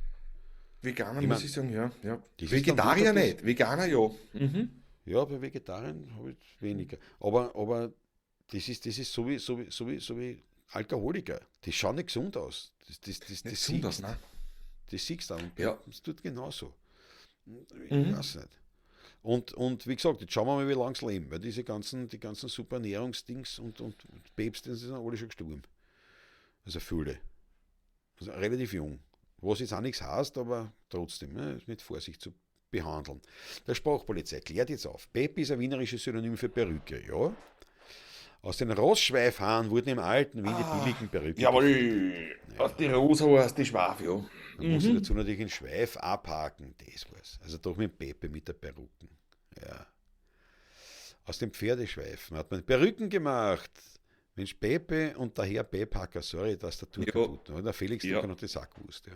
Veganer Ich muss meine, ich sagen, ja. Ja. das ist dann wieder Vegetarier das, nicht, Veganer ja. Mhm. ja, bei Vegetariern habe ich weniger. Aber das ist so wie Alkoholiker. Die schauen nicht gesund aus. Nicht Das gesund aus, siehst ne? das siehst du und Ja. das tut genauso. Ich Mhm. weiß nicht. Und wie gesagt, jetzt schauen wir mal, wie lange sie leben, weil die ganzen super Ernährungsdings und Babes, die sind alle schon gestorben. Also viele. Also relativ jung. Was jetzt auch nichts heißt, aber trotzdem, ne, ist mit Vorsicht zu behandeln. Der Sprachpolizei klärt jetzt auf. Baby ist ein wienerisches Synonym für Perücke, ja. Aus den Rossschweifhaaren wurden im Alten wie in die Ah, billigen Perücke gefriemelt. jawohl. Aus Ja. die Rosa aus die Schwaf, ja. Man muss sich Mhm. dazu natürlich einen Schweif abhaken, das war's. Also doch mit dem Pepe mit der Perücken. Ja. Aus dem Pferdeschweifen hat man Perücken gemacht. Mensch, Pepe und der Herr Pephacker, sorry, dass der Tour Ja, kaputt. Der Felix ja. Tucker hat das auch gewusst. Ja.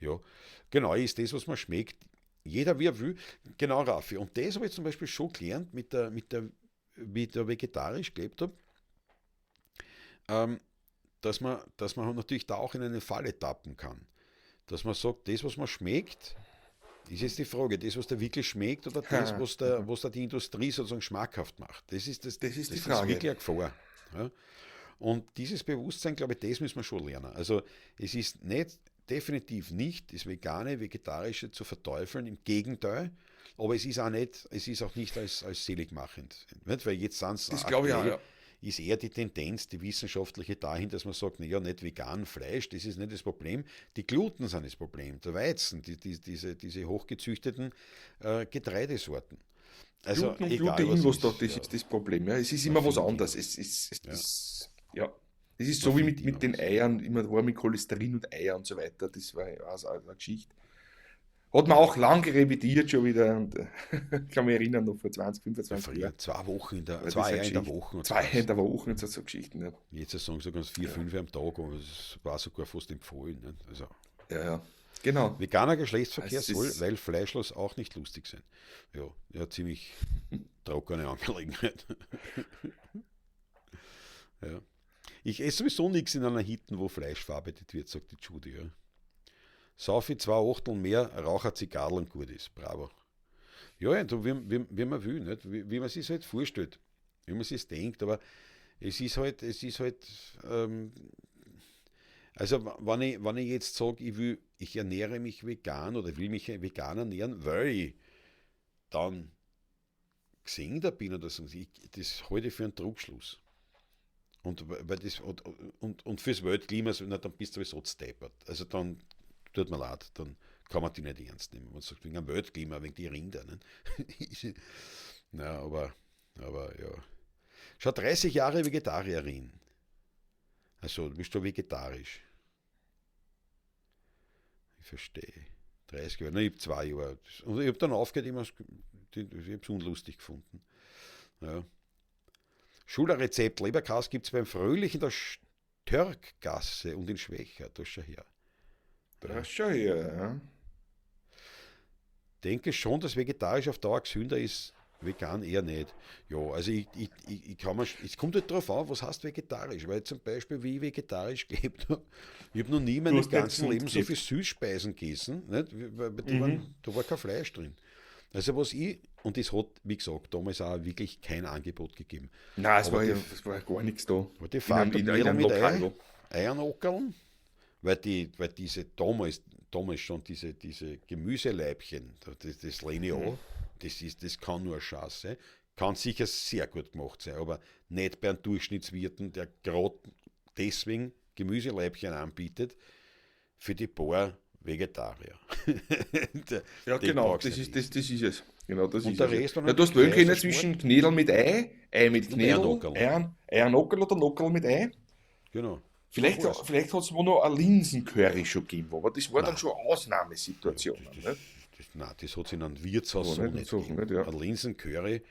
Ja, genau, ist das, was man schmeckt. Jeder wie er will. Genau, Raffi. Und das habe ich zum Beispiel schon gelernt, wie ich da vegetarisch gelebt habe, ähm, dass man natürlich da auch in eine Falle tappen kann. Dass man sagt, das, was man schmeckt, ist jetzt die Frage, das, was da wirklich schmeckt oder das, Ha. was da die Industrie sozusagen schmackhaft macht. Das ist die Das ist Frage. wirklich eine Gefahr. Ja? Und dieses Bewusstsein, glaube ich, das müssen wir schon lernen. Also es ist nicht, definitiv nicht, das Vegane, Vegetarische zu verteufeln, im Gegenteil, aber es ist auch nicht als seligmachend. Nicht? Weil jetzt sind es Das glaube ich auch, ja. ist eher die Tendenz, die wissenschaftliche dahin, dass man sagt, naja, nicht vegan Fleisch, das ist nicht das Problem, die Gluten sind das Problem, der Weizen, diese hochgezüchteten Getreidesorten. Also Gluten und egal was Glutein, was da, ist, das ja, ist das Problem. Ja. Es ist immer was definitiv. anderes. Ja, Ja. Es ist man so wie findet mit immer den was. Eiern, immer war mit Cholesterin und Eier und so weiter. Das war ja auch so eine Geschichte. Hat man auch lange revidiert schon wieder. Und, ich kann mich erinnern, noch vor 20, Ja, 25 Jahren. früher 2 Wochen War das 2 eine Eier in der Geschichte. Woche hat es Zwei in geheißen. der Woche und so Geschichten. Ja. Jetzt sagen sie ganz 4, Ja, 5 am Tag, aber es war sogar fast empfohlen. Nicht? Also, ja, ja. Genau. veganer Geschlechtsverkehr Es soll, ist, weil fleischlos auch nicht lustig sein. Ja, ja, ziemlich trockene Angelegenheit. Ja. Ich esse sowieso nichts in einer Hitten, wo Fleisch verarbeitet wird, sagt die Judy. Ja. Sauf ich 2 Achtel mehr, rauche Zigarren und gut ist. Bravo. Ja, ja, du, wie man will, nicht? Wie man sich halt vorstellt, wie man sich denkt, aber es ist halt, also wenn ich jetzt sage, ich ernähre mich vegan oder will mich vegan ernähren, weil ich dann gesünder bin oder so, das halte ich für einen Trugschluss. Weil das, und fürs Weltklima, so, na, dann bist du sowieso steppert. Also dann tut mir leid, dann kann man die nicht ernst nehmen. Man sagt, wegen dem Weltklima, wegen die Rinder. Ne? Na, aber ja. Schau, 30 Jahre Vegetarierin. Also, du bist du vegetarisch. Ich verstehe. 30 Jahre, nein, ich habe 2 Jahre. Und ich habe dann aufgehört, ich habe es unlustig gefunden. Ja. Schulrezept Leberkas gibt es beim Fröhlich in der Störkgasse und in Schwächert. Das schau her. ja, Ja. schon hier. Ja. Denke schon, dass vegetarisch auf Dauer gesünder ist, vegan eher nicht. Ja, also ich kann mir, es kommt halt drauf an, was heißt vegetarisch, weil zum Beispiel, wie ich vegetarisch gelebt habe, ich habe noch nie in Du meinem hast nicht ganzen gesund Leben so viel gelebt. Süßspeisen gegessen, nicht? Weil Mhm. da war kein Fleisch drin. Also was ich, und es hat, wie gesagt, damals auch wirklich kein Angebot gegeben, Nein, aber die, es war ja gar nichts da. aber die In einem, in Vaterknödel einem mit Lokal. Ei, Wo. Eiernockerln, weil diese damals schon diese Gemüseleibchen, das lehne ich Mhm. an, das kann nur Schatz sein, kann sicher sehr gut gemacht sein, aber nicht bei einem Durchschnittswirten, der gerade deswegen Gemüseleibchen anbietet für die paar Vegetarier. der, Ja, den genau, brauchst du nicht essen. das ist es. Genau, das Und ist der es. Ja, Rest war ja, du hast natürlich wählen können Kaiserschmarrn zwischen Knädel mit Ei, Ei mit und Knädel, Eiernockerln. Eiernockerl oder Nockerl mit Ei. Genau. So Vielleicht, war's. vielleicht hat es mir noch ein Linsencurry schon gegeben, aber das war dann Nein, schon ja, das, Ausnahmesituationen. das, Nicht? nein, das hat es in einem Wirtshaus Aber so nicht und nicht so, gegeben. nicht, ja. Ein Linsencurry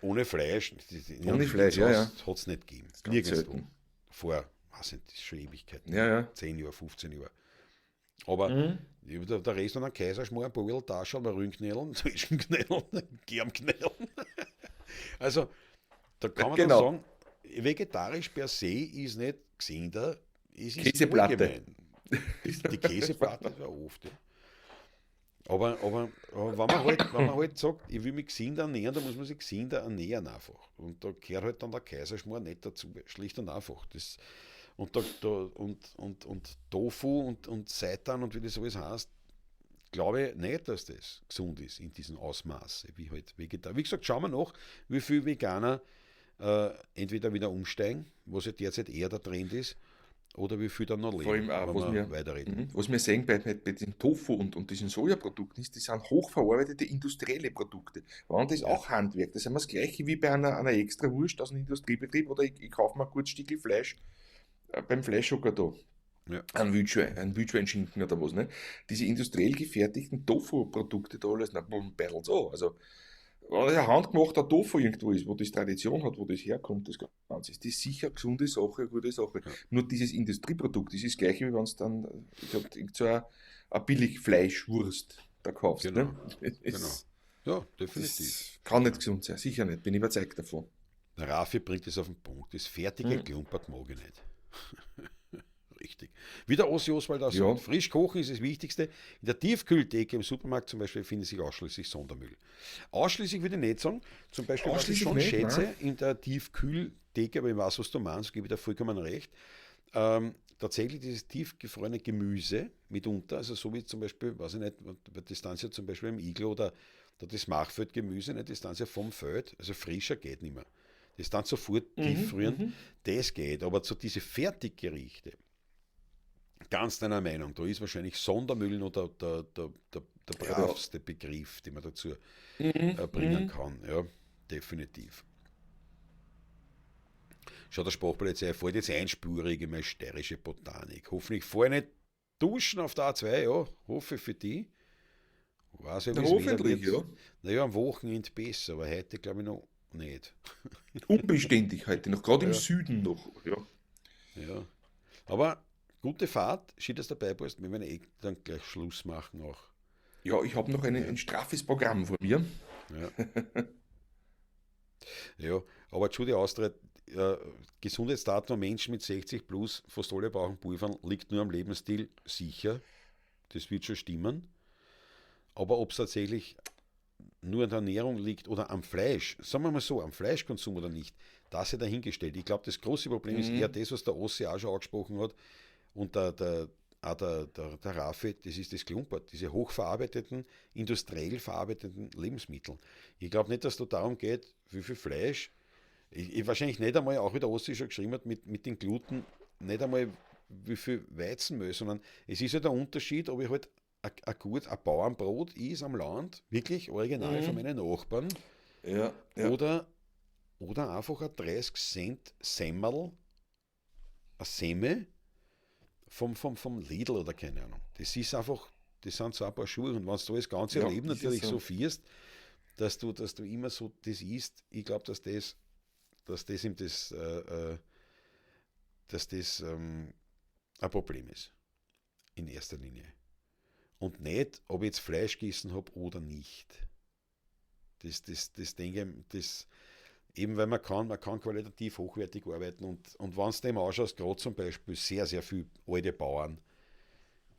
ohne Fleisch, in Ohne einem Fleisch, ja, ja. Wirtshaus hat es nicht gegeben. Das ist ganz Nirgendwo. selten. Vor, weiß nicht, das ist schon Ewigkeiten Ja, her. ja. 10 Jahre, 15 Jahre. Aber Mhm. der Rest war ein Kaiserschmarrn, Boil, Taschel, Marienknödeln, Zwischenknödeln, Germknödeln. Also, da kann man dann Genau. sagen, vegetarisch per se ist nicht gesünder, es ist Käseplatte. allgemein. Die Käseplatte war oft. Ja. Aber wenn man halt sagt, ich will mich gesünder ernähren, dann muss man sich gesünder ernähren einfach. Und da gehört halt dann der Kaiserschmarrn nicht dazu, schlicht und einfach. Und Tofu und Seitan und wie das alles heißt, glaube ich nicht, dass das gesund ist in diesem Ausmaße, wie halt Vegetarier. Wie gesagt, schauen wir nach, wie viele Veganer entweder wieder umsteigen, was ja derzeit eher der Trend ist, oder wie viel dann noch Vor allem leben, auch, wenn wir weiterreden. was wir sehen bei diesen Tofu und diesen Sojaprodukten ist, das sind hochverarbeitete industrielle Produkte. Und das ist Ja, auch Handwerk. Das ist immer das Gleiche wie bei einer extra Wurst aus einem Industriebetrieb oder ich kaufe mir ein gutes Stückchen Fleisch beim Fleischhocker da. ja, Ein Wildschweinschinken oder was, ne? Diese industriell gefertigten Tofu-Produkte da alles, na, Beidl so. Also, wenn ein handgemachter Tofu irgendwo ist, wo das Tradition hat, wo das herkommt, das Ganze, ist das sicher eine gesunde Sache, eine gute Sache. ja, Nur dieses Industrieprodukt, das ist das gleiche, wie wenn es dann, ich glaub, irgend so eine Billigfleischwurst da kaufst, ne? genau, genau. Ja, definitiv. Das kann nicht Ja. gesund sein, sicher nicht, bin ich überzeugt davon. Der Raffi bringt es auf den Punkt. Das fertige Hm. Klumpert mag ich nicht. Richtig. Wie der Ossi Oswald auch sagt, Ja, frisch kochen ist das Wichtigste. In der Tiefkühltheke im Supermarkt zum Beispiel findet sich ausschließlich Sondermüll. Ausschließlich würde ich nicht sagen. Zum Beispiel, was ich ausschließlich schon nicht, nein. schätze, in der Tiefkühltheke, aber ich weiß, was du meinst, gebe ich dir vollkommen recht, tatsächlich dieses tiefgefrorene Gemüse mitunter, also so wie zum Beispiel, weiß ich nicht, das dann ja zum Beispiel im Iglo oder das Machfeld-Gemüse, nicht, das dann ja vom Feld, also frischer geht nicht mehr. Das dann sofort tieffrieren, das geht. Aber so diese Fertiggerichte, ganz deiner Meinung, da ist wahrscheinlich Sondermüll noch der bravste Begriff, den man dazu bringen kann. Ja, definitiv. Schaut der Sprachpolizei, fällt jetzt einspurig in meine steirische Botanik. Hoffentlich fahre ich nicht duschen auf der A2, ja, hoffe für die. Weiß ja, Na, wie es wieder hoffentlich, wird. ja. Naja, am Wochenende besser, aber heute glaube ich noch nicht. Unbeständig heute noch, gerade im Ja, Süden noch. Ja, ja. Aber gute Fahrt, schön, dass du dabei bist. Wir werden dann gleich Schluss machen auch. ja, ich habe noch Ja, ein straffes Programm vor mir. ja. Ja, aber Judy Austria, äh, Gesundheitsdaten von Menschen mit 60 plus, fast alle brauchen Pulvern, liegt nur am Lebensstil, sicher. Das wird schon stimmen. Aber ob es tatsächlich nur an der Ernährung liegt oder am Fleisch, sagen wir mal so, am Fleischkonsum oder nicht, das sei dahingestellt. Ich glaube, das große Problem ist eher das, was der Ossi auch schon angesprochen hat und der Raffi, das ist das Klumpert, diese hochverarbeiteten, industriell verarbeiteten Lebensmittel. Ich glaube nicht, dass es da darum geht, wie viel Fleisch, wahrscheinlich nicht einmal, auch wie der Ossi schon geschrieben hat, mit den Gluten, nicht einmal wie viel Weizenmehl, sondern es ist ja der Unterschied, ob ich halt ein Bauernbrot ist am Land, wirklich original von meinen Nachbarn, Ja, ja. oder, oder einfach ein 30 Cent Semmel, ein Semme vom Lidl oder keine Ahnung. Das ist einfach, das sind so ein paar Schuhe und wenn du das ganze Ja, Leben ist es natürlich so. so fährst, dass du immer so das isst, ich glaube, dass das ihm dass das ein Problem ist, in erster Linie. Und nicht, ob ich jetzt Fleisch gegessen habe oder nicht. Das denke ich, eben weil man kann qualitativ hochwertig arbeiten und wenn du dem anschaust, gerade zum Beispiel sehr, sehr viele alte Bauern,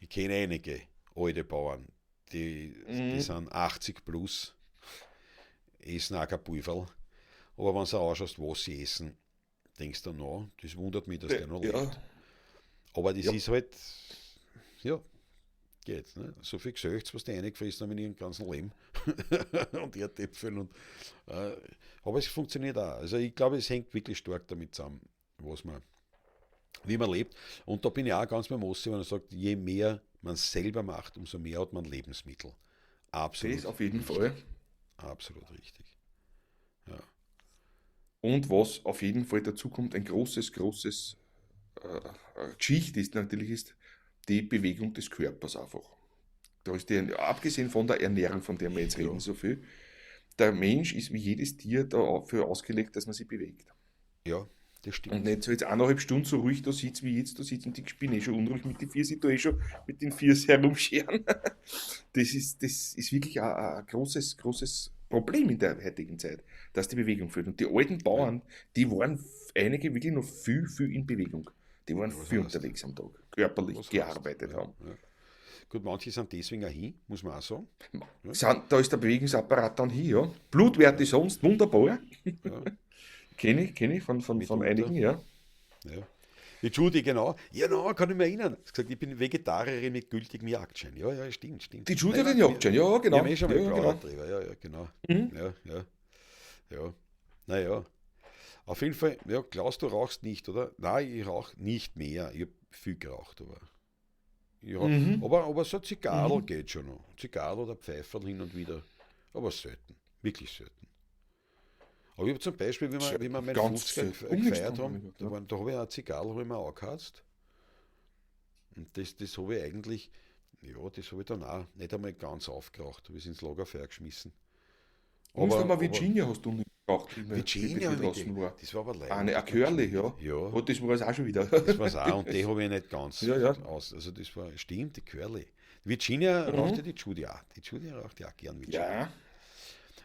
ich kenne einige alte Bauern, die sind 80 plus, essen auch kein Pulverl, aber wenn du anschaust, was sie essen, denkst du, no, das wundert mich, dass der noch Ja, lebt. Aber das ja. ist halt, ja, geht. Ne? So viel Gesöchts, was die reingefressen haben in ihrem ganzen Leben. Und Erdäpfel. Aber es funktioniert auch. Also ich glaube, es hängt wirklich stark damit zusammen, wie man lebt. Und da bin ich auch ganz beim Ossi, wenn er sagt, je mehr man selber macht, umso mehr hat man Lebensmittel. Das Absolut auf jeden richtig. Fall. Absolut richtig. Ja. Und was auf jeden Fall dazu kommt, ein großes Geschichte ist natürlich ist die Bewegung des Körpers einfach. Da ist die, abgesehen von der Ernährung, von der wir jetzt reden, Ja, so viel, der Mensch ist wie jedes Tier dafür ausgelegt, dass man sich bewegt. ja, das Und stimmt. nicht so jetzt 1,5 Stunden so ruhig da sitzt wie jetzt da sitzt und ich bin eh schon unruhig mit den Viers, ich tue eh schon mit den Viers herumscheren. Das ist wirklich ein großes Problem in der heutigen Zeit, dass die Bewegung führt. Und die alten Ja, Bauern, die waren einige wirklich noch viel in Bewegung. Die waren ja, was viel heißt? unterwegs am Tag, körperlich Was heißt? gearbeitet Ja, haben. ja. Gut, manche sind deswegen auch hin, muss man auch sagen. Ja, Da ist der Bewegungsapparat dann hier, ja. Blutwerte ja, sonst wunderbar. ja. Kenne ich von Mitunter. einigen, ja. Ja. Die Judy, genau. Ja, no, kann ich mich erinnern. Sie hat gesagt, ich bin Vegetarierin mit gültigem Jagdschein. Ja, ja, stimmt, stimmt. Die Judy Nein, hat den wir, Jagdschein, ja, wir haben genau. schon mal Ja, ja, genau. geplaudert drüber. Ja, ja, genau. Mhm. Ja, ja, ja. Naja. Auf jeden Fall, ja, Klaus, du rauchst nicht, oder? Nein, ich rauche nicht mehr. Ich habe viel geraucht, aber. Ja, Mhm. aber so Zigarre Mhm. geht schon noch. Zigarre oder Pfeiferl hin und wieder. Aber selten. Wirklich selten. Aber ich habe zum Beispiel, wie wir meinen Ganz 50er selten. Nichts gefeiert tun, haben, habe ich da, gesagt. da habe ich eine Zigarre hab ich mir angeheizt. Und das habe ich eigentlich, ja, das habe ich dann auch nicht einmal ganz aufgeraucht. Habe ich ins Lagerfeuer geschmissen. Und von Aber, mal aber Virginia hast du nicht geraucht, Virginia bis wir habe ich draußen waren. das war aber Eine leibend, Curly, natürlich. ja. Ja, Und das war es auch schon wieder. das war es auch. Und die habe ich nicht ganz Ja, ja. aus. Also das war, stimmt, die Curly. Virginia rauchte Mhm. die Judy auch. Die Judy raucht ja auch gern Virginia. Ja.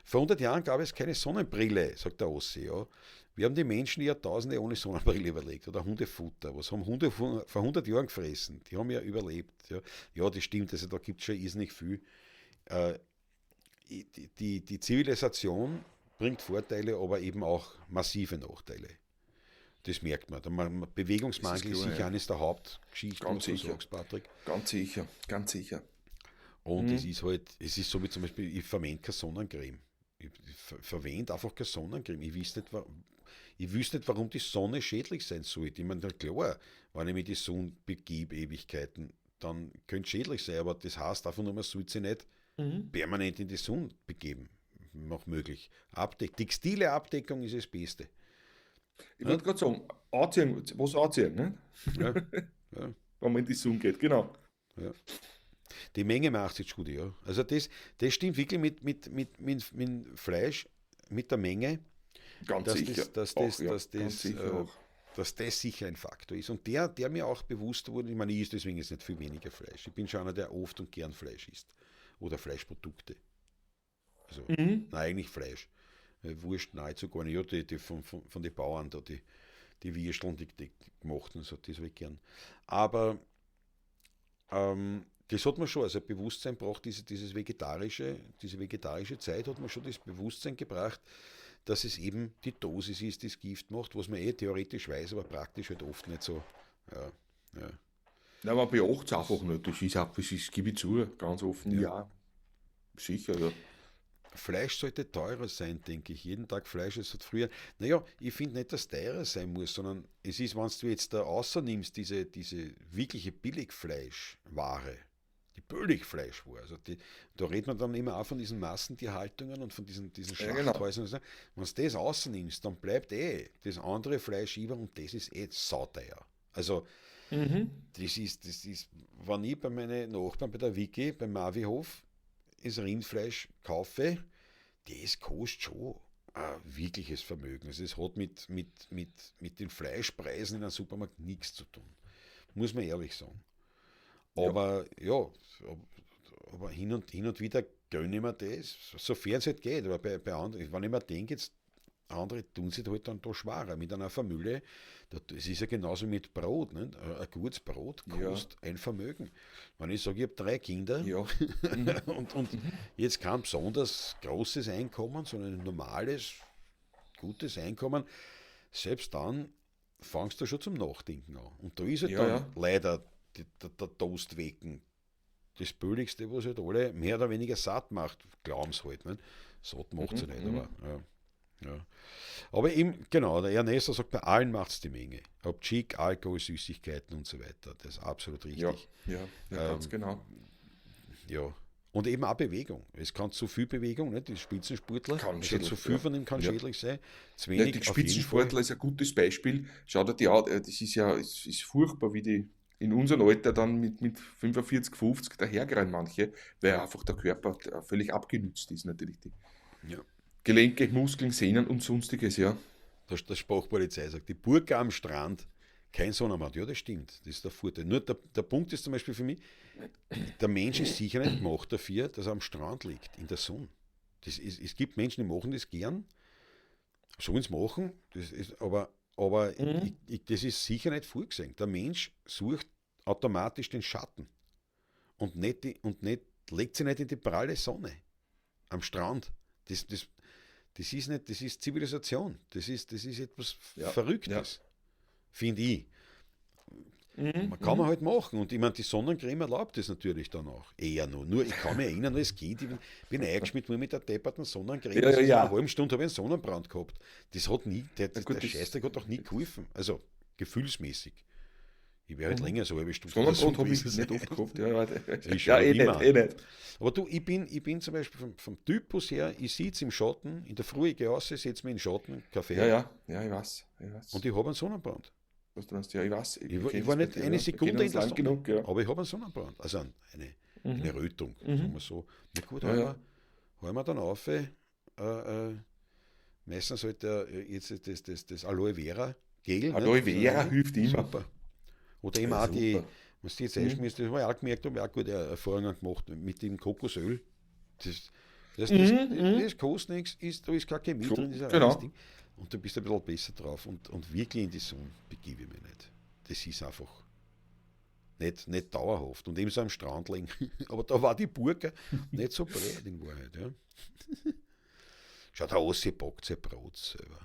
Vor 100 Jahren gab es keine Sonnenbrille, sagt der Ossi. Ja. Wir haben die Menschen Jahrtausende ohne Sonnenbrille überlegt. Oder Hundefutter. Was haben Hunde vor 100 Jahren gefressen? Die haben ja überlebt. Ja, ja, das stimmt. Also da gibt es schon irrsinnig viel. Äh, die Zivilisation bringt Vorteile, aber eben auch massive Nachteile. Das merkt man. Das ist Bewegungsmangel ist klar, sicher ja. eines der Hauptgeschichten, Ganz was du sicher. sagst, Patrick. Ganz sicher. Ganz sicher. Und es Mhm. ist halt, es ist so wie zum Beispiel, ich verwende keine Sonnencreme. Ich verwende einfach keine Sonnencreme. Ich weiß nicht, Ich wüsste nicht, warum die Sonne schädlich sein sollte. Ich meine, na klar, wenn ich mich in die Sonne begebe, Ewigkeiten, dann könnte es schädlich sein, aber das heißt einfach nur, man sollte sich nicht Mhm. permanent in die Sonne begeben. Noch möglich. Textile Abdeckung ist das Beste. Ich Ja, wollte gerade sagen, anziehen, was anziehen, ne? ja, ja, Wenn man in die Sonne geht, genau. ja. Die Menge macht jetzt gut, ja. Also das stimmt wirklich mit Fleisch, mit der Menge, Ganz dass sicher. das, dass Auch, das, ja, dass ganz das, sicher auch. dass das sicher ein Faktor ist. Und der mir auch bewusst wurde, ich meine, ich esse deswegen jetzt nicht viel weniger Fleisch. Ich bin schon einer, der oft und gern Fleisch isst. Oder Fleischprodukte. Also, Mhm. nein, eigentlich Fleisch. Wurst nahezu gar nicht. Ja, die von den Bauern da, die Würsteln, die gemachten, so, das habe ich gern. Aber das hat man schon, also Bewusstsein braucht diese vegetarische Zeit, hat man schon das Bewusstsein gebracht, dass es eben die Dosis ist, die das Gift macht, was man theoretisch weiß, aber praktisch halt oft nicht so. Ja, ja, Ja, man beachtet es einfach das, nicht. Das gebe ich zu, ganz offen, ja. ja, sicher, ja. Fleisch sollte teurer sein, denke ich. Jeden Tag Fleisch, es hat früher. Naja, ich finde nicht, dass es teurer sein muss, sondern es ist, wenn du jetzt da außernimmst, diese wirkliche Billigfleischware, die Billigfleischware, also da redet man dann immer auch von diesen Massentierhaltungen und von diesen Ja, genau. Schlachthäusern. Und so. Wenn du das außernimmst, dann bleibt das andere Fleisch über und das ist sauteuer. Also, Mhm. wenn ich bei meinen Nachbarn bei der Wiki, beim Mavihof, das Rindfleisch kaufe, das kostet schon ein wirkliches Vermögen. Also es hat mit den Fleischpreisen in einem Supermarkt nichts zu tun. Muss man ehrlich sagen. Ja, Aber ja, aber hin und wieder gönne ich mir das, sofern es halt geht. Aber bei anderen, wenn ich mir denke, jetzt andere tun sich halt dann da schwerer mit einer Familie. Es ist ja genauso mit Brot. Nicht? Ein gutes Brot ja, kostet ein Vermögen. Wenn ich sage, ich habe 3 Kinder ja. Mhm. und jetzt kein besonders großes Einkommen, sondern ein normales, gutes Einkommen, selbst dann fangst du schon zum Nachdenken an. Und da ist halt Ja, dann ja. leider der Toastwecken das Billigste, was halt alle mehr oder weniger satt macht. Glauben sie halt. Nicht? Satt macht sie Mhm. nicht, Mhm. aber ja. Ja. Aber eben, genau, der Ernesto sagt, bei allen macht es die Menge. Ob Chic, Alkohol, Süßigkeiten und so weiter. Das ist absolut Ja, richtig. ja, ja, ganz Ähm, genau. ja. Und eben auch Bewegung. Es kann zu viel Bewegung, nicht? Die Spitzensportler, Kann also zu schädlich, viel ja. von dem kann Ja. schädlich sein. Zu Ja, die wenig auf jeden Fall. Spitzensportler ist ein gutes Beispiel. Schau dir die an, das ist ja, es ist furchtbar, wie die in unserem Alter dann mit 45, 50 dahergreien manche, weil Ja, einfach der Körper völlig abgenützt ist, natürlich. Die ja. Gelenke, Muskeln, Sehnen und sonstiges, ja. Der Sprachpolizei sagt, die Burg am Strand, kein Sonnenbrand. Ja, das stimmt. Das ist der Vorteil. Nur der Punkt ist zum Beispiel für mich, der Mensch ist sicher nicht gemacht dafür, dass er am Strand liegt, in der Sonne. Es gibt Menschen, die machen das gern, sollen es machen, aber Mhm. das ist sicher nicht vorgesehen. Der Mensch sucht automatisch den Schatten und legt sich nicht in die pralle Sonne am Strand. Das, das, das ist nicht, das ist Zivilisation. Das ist etwas Ja, ja. Verrücktes, finde ich. Mhm. Man kann man Mhm. halt machen. Und ich meine, die Sonnencreme erlaubt das natürlich dann auch. Eher nur. Nur ich kann mich erinnern, als Kind, ich bin eingeschmiert nur mit der depperten Sonnencreme. Ja, Das ja, ist eine ja. halbe Stunde habe ich einen Sonnenbrand gehabt. Das hat nie, Na der gut, das. Scheißdreck hat auch nie geholfen. Also gefühlsmäßig. Ich wäre halt Mhm. länger so eine halbe Stunde in der Sonne Sonnenbrand habe ich gewesen nicht sein. oft gehabt. Ja, ja, Ich ja, schon, eh nicht, immer. eh nicht. Aber du, ich bin zum Beispiel vom Typus her, ich sitze im Schatten, in der Früh ich gehe raus, setze mich in den Schatten, Ja, Kaffee ja, ja, ich weiß, ich und weiß. ich habe einen Sonnenbrand. Was du meinst, ja, ich weiß, Ich ich war, kenne ich war das bei nicht dir, eine ja. Wir kennen Sekunde in uns der lang Sonne, genug, ja. aber ich habe einen Sonnenbrand, also eine Mhm. Rötung, sagen Mhm. wir so. Na gut, Ja, ja. hol wir dann auf, meistens halt jetzt das Aloe Vera Gel, nicht? Aloe So Vera rein, hilft immer. super. Oder eben Ja, auch die, super. was die jetzt Mhm. einschmissen, das habe ich auch gemerkt, habe ich auch gute Erfahrungen gemacht mit dem Kokosöl. Das, Mhm. Mhm. das kostet nichts, da ist keine Chemie drin, das ist ein reines Genau. Ding. Und du bist ein bisschen besser drauf und wirklich in die Sonne begebe ich mich nicht. Das ist einfach nicht dauerhaft. Und eben so am Strand liegen. Aber da war die Burg nicht so breit in Wahrheit. Ja. Schau, der Ossi backt sein Brot selber.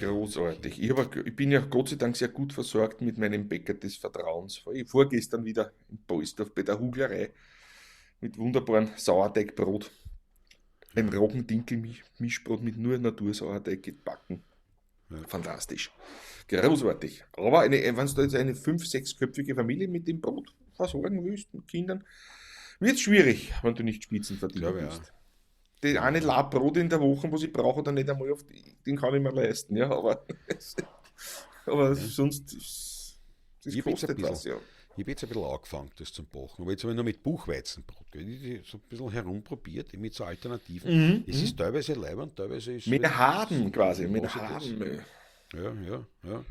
Ja, Großartig. Ich bin ja Gott sei Dank sehr gut versorgt mit meinem Bäcker des Vertrauens. Ich vorgestern wieder in Polsdorf bei der Huglerei mit wunderbaren Sauerteigbrot. Ein ja, Roggen-Dinkel-Mischbrot mit nur Natursauerteig gebacken. Fantastisch. Großartig. Aber wenn du jetzt eine 5-6-köpfige Familie mit dem Brot versorgen willst, mit Kindern, wird es schwierig, wenn du nicht Spitzen verdienen Glaube ich auch. willst. Den eine Lab Brot in der Woche, was ich brauche, dann nicht einmal den kann ich mir leisten, ja, aber Ja. sonst, das Ich habe jetzt kostet was, ja. Ich habe jetzt ein bisschen angefangen, das zu backen. Aber jetzt habe ich noch mit Buchweizenbrot. Ich so ein bisschen herumprobiert, mit so Alternativen. Es ist teilweise leibend, teilweise ist es Mit halt der Harden quasi, mit der was ist das? Harden. Ja.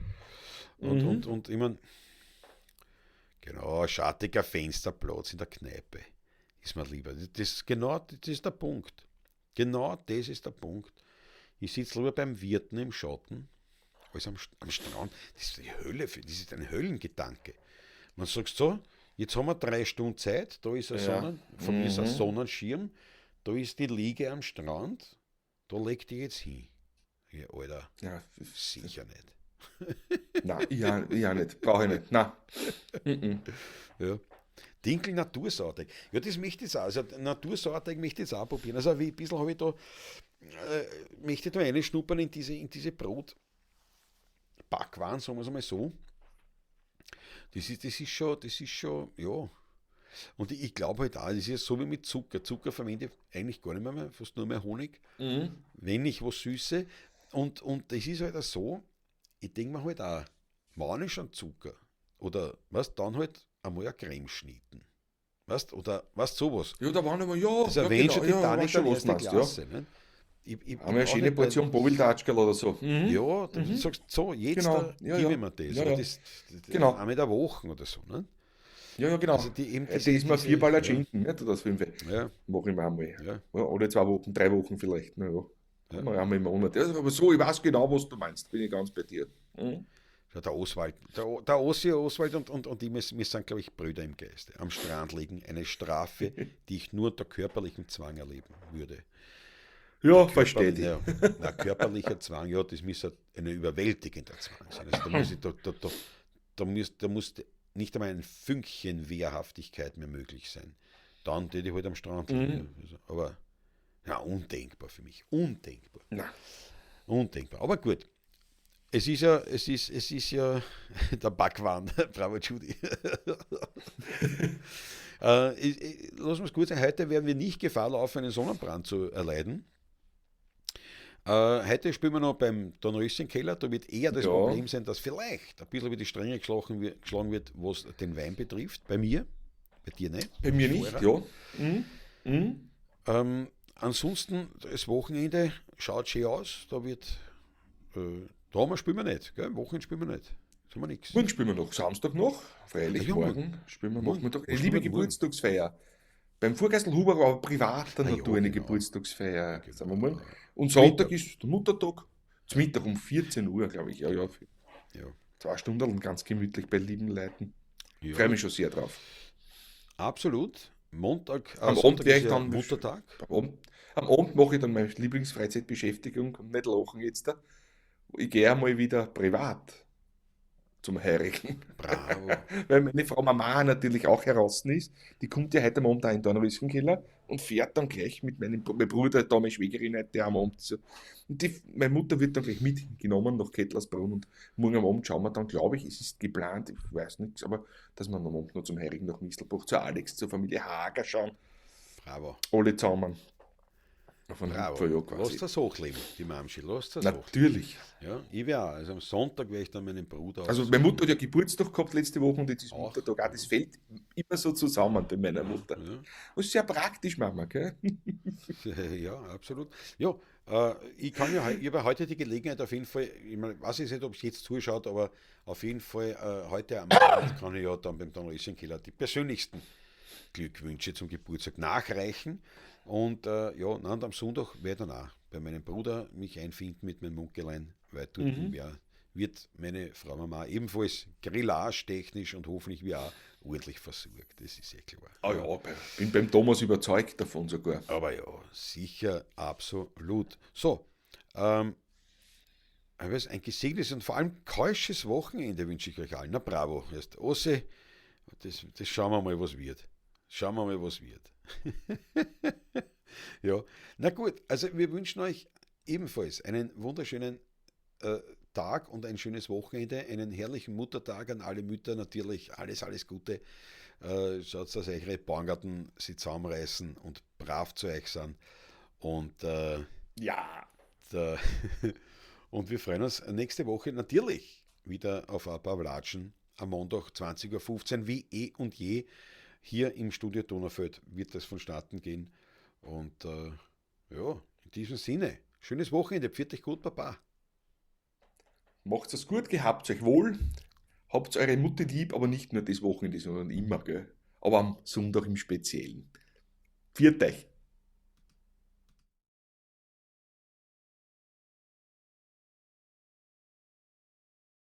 Und ich meine, genau, schattiger Fensterplatz in der Kneipe ist mir lieber. Das ist der Punkt. Genau das ist der Punkt. Ich sitze lieber beim Wirten im Schatten als am Strand. Das ist die Hölle, das ist ein Höllengedanke. Man sagt so, jetzt haben wir 3 Stunden Zeit, da ist von mir ist ein Sonnenschirm, da ist die Liege am Strand, da leg dich jetzt hin. Ja, Alter, Ja, sicher nicht. nein, ich auch nicht, brauche ich nicht, nein. Ja. Dinkel Natursauerteig. Ja, das möchte ich auch. Also Natursauerteig möchte ich jetzt auch probieren. Also ein bisschen habe ich da, möchte ich da reinschnuppern in diese Brotbackwaren, sagen wir es einmal so. Das ist schon, ja. Und ich glaube halt auch, das ist ja so wie mit Zucker. Zucker verwende ich eigentlich gar nicht mehr, fast nur mehr Honig. Wenn nicht was Süße. Und das ist halt auch so, ich denke mir halt auch, wenn ich schon Zucker oder was, dann halt einmal eine Creme schnieten. Weißt oder was sowas. Ja, da waren wir, ja, Das ja erwähnt schon genau, ja, Titanic weißt schon, der was erste du meinst, ja. Klasse. Ne? Ich Haben wir eine brauch schöne nicht, weil, Portion Bovildatschkel oder so. ja, du sagst so, jetzt Genau, da ja, gebe ja. ich mir das. Ja, Aber ja. das Genau. einmal in der Woche oder so. Ne? Ja, genau. Also die eben Das ist mal 4 Baller Schinken, nicht? Oder das 5. Ja, Mache ich mir einmal. ja, Ja, alle 2 Wochen, 3 Wochen vielleicht. Na ja. ja. Mal einmal im Monat. Ja, aber so, ich weiß genau, was du meinst. Bin ich ganz bei dir. Ja, der Oswald, der Ossi Oswald und ich, wir sind, glaube ich, Brüder im Geiste. Am Strand liegen, eine Strafe, die ich nur unter körperlichem Zwang erleben würde. Ja, verstehe ich. Ja, na, körperlicher Zwang, ja, das muss ein überwältigender Zwang sein. Also da muss nicht einmal ein Fünkchen Wehrhaftigkeit mehr möglich sein. Dann würde ich halt am Strand liegen. Also, aber ja, undenkbar für mich. Undenkbar. Na, Undenkbar. Aber gut. Es ist ja der Backwaren, bravo Judy. Lass uns gut sein, heute werden wir nicht Gefahr laufen, einen Sonnenbrand zu erleiden. Heute spielen wir noch beim Dornröschenkeller. Da wird eher das Ja. Problem sein, dass vielleicht ein bisschen über die Stränge geschlagen wird, was den Wein betrifft. Bei mir, bei dir nicht. bei mir nicht, Schwerer. ja. Ansonsten, das Wochenende schaut schön aus. Da spielen wir nicht. Gell? Am Wochenende spielen wir nicht. Da haben wir nichts. Morgen spielen wir noch, Samstag noch. Freilich, Ah ja, morgen spielen wir morgen. Nachmittag. Was Eine spielen liebe wir morgen? Geburtstagsfeier. Beim Vorgästel Huber aber privater Ah ja, Natur eine genau. Geburtstagsfeier. Genau. Sagen wir mal. Und Sonntag Mittag. ist der Muttertag. Zum Mittag um 14 Uhr, glaube ich. Ja, ja. Ja. 2 Stunden ganz gemütlich bei lieben Leuten. Ja. Freue mich schon sehr drauf. Absolut. Montag, Am Abend Sonntag werde ist ich ja dann Muttertag. am Abend mache ich dann meine Lieblingsfreizeitbeschäftigung und nicht lachen jetzt da. Ich gehe einmal wieder privat zum Heirigen. Bravo. Weil meine Frau Mama natürlich auch heraus ist. Die kommt ja heute am Abend auch in den Dornröschenkeller und fährt dann gleich mit mein Bruder, da meine Schwägerin, heute am Abend. So. Und meine Mutter wird dann gleich mitgenommen nach Kettlersbrunn und morgen am Abend schauen wir dann, glaube ich, es ist geplant, ich weiß nichts, aber dass wir am Abend noch zum Heirigen nach Mistelbach, zu Alex, zur Familie Hager schauen. Bravo. Alle zusammen. Auf einen Bravo. Hüpfer, ja, Lass quasi. das hochleben, die Mamschi. Lass das hochleben. Natürlich. Ja, ich wäre auch. Also am Sonntag werde ich dann meinen Bruder Also meine Mutter hat ja Geburtstag gehabt letzte Woche und jetzt ist Auch. Muttertag auch. Das fällt immer so zusammen bei meiner Mutter. Ja. Das ist sehr praktisch, Mama, gell? Ja, absolut. Ja, ich habe ja heute die Gelegenheit auf jeden Fall, ich meine, weiß ich nicht, ob es jetzt zuschaut, aber auf jeden Fall heute am Abend kann ich ja dann beim Dornröschenkeller die persönlichsten Glückwünsche zum Geburtstag nachreichen. Und ja, und am Sonntag werde ich dann auch bei meinem Bruder mich einfinden mit meinem Munkelein, weil dort wird meine Frau Mama ebenfalls grillage-technisch und hoffentlich wie auch ordentlich versorgt. Das ist klar. Ah ja, bin beim Thomas überzeugt davon sogar. Aber ja, sicher, absolut. So, ein gesegnetes und vor allem keusches Wochenende wünsche ich euch allen. Na bravo, erst Osse, das schauen wir mal, was wird. Schauen wir mal, was wird. Ja, na gut, also wir wünschen euch ebenfalls einen wunderschönen Tag und ein schönes Wochenende, einen herrlichen Muttertag an alle Mütter, natürlich alles Gute. Schaut, dass eure Bauerngarten sie zusammenreißen und brav zu euch sind. Und, Ja, der, und wir freuen uns nächste Woche natürlich wieder auf ein paar Latschen am Montag 20.15 Uhr, wie eh und je. Hier im Studio Donaufeld wird das vonstatten gehen. Und ja, in diesem Sinne, schönes Wochenende, pfiat euch gut, Papa. macht es gut, gehabt euch wohl, habt eure Mutter lieb, aber nicht nur das Wochenende, sondern immer, gell? Aber am Sonntag im Speziellen. Viert euch!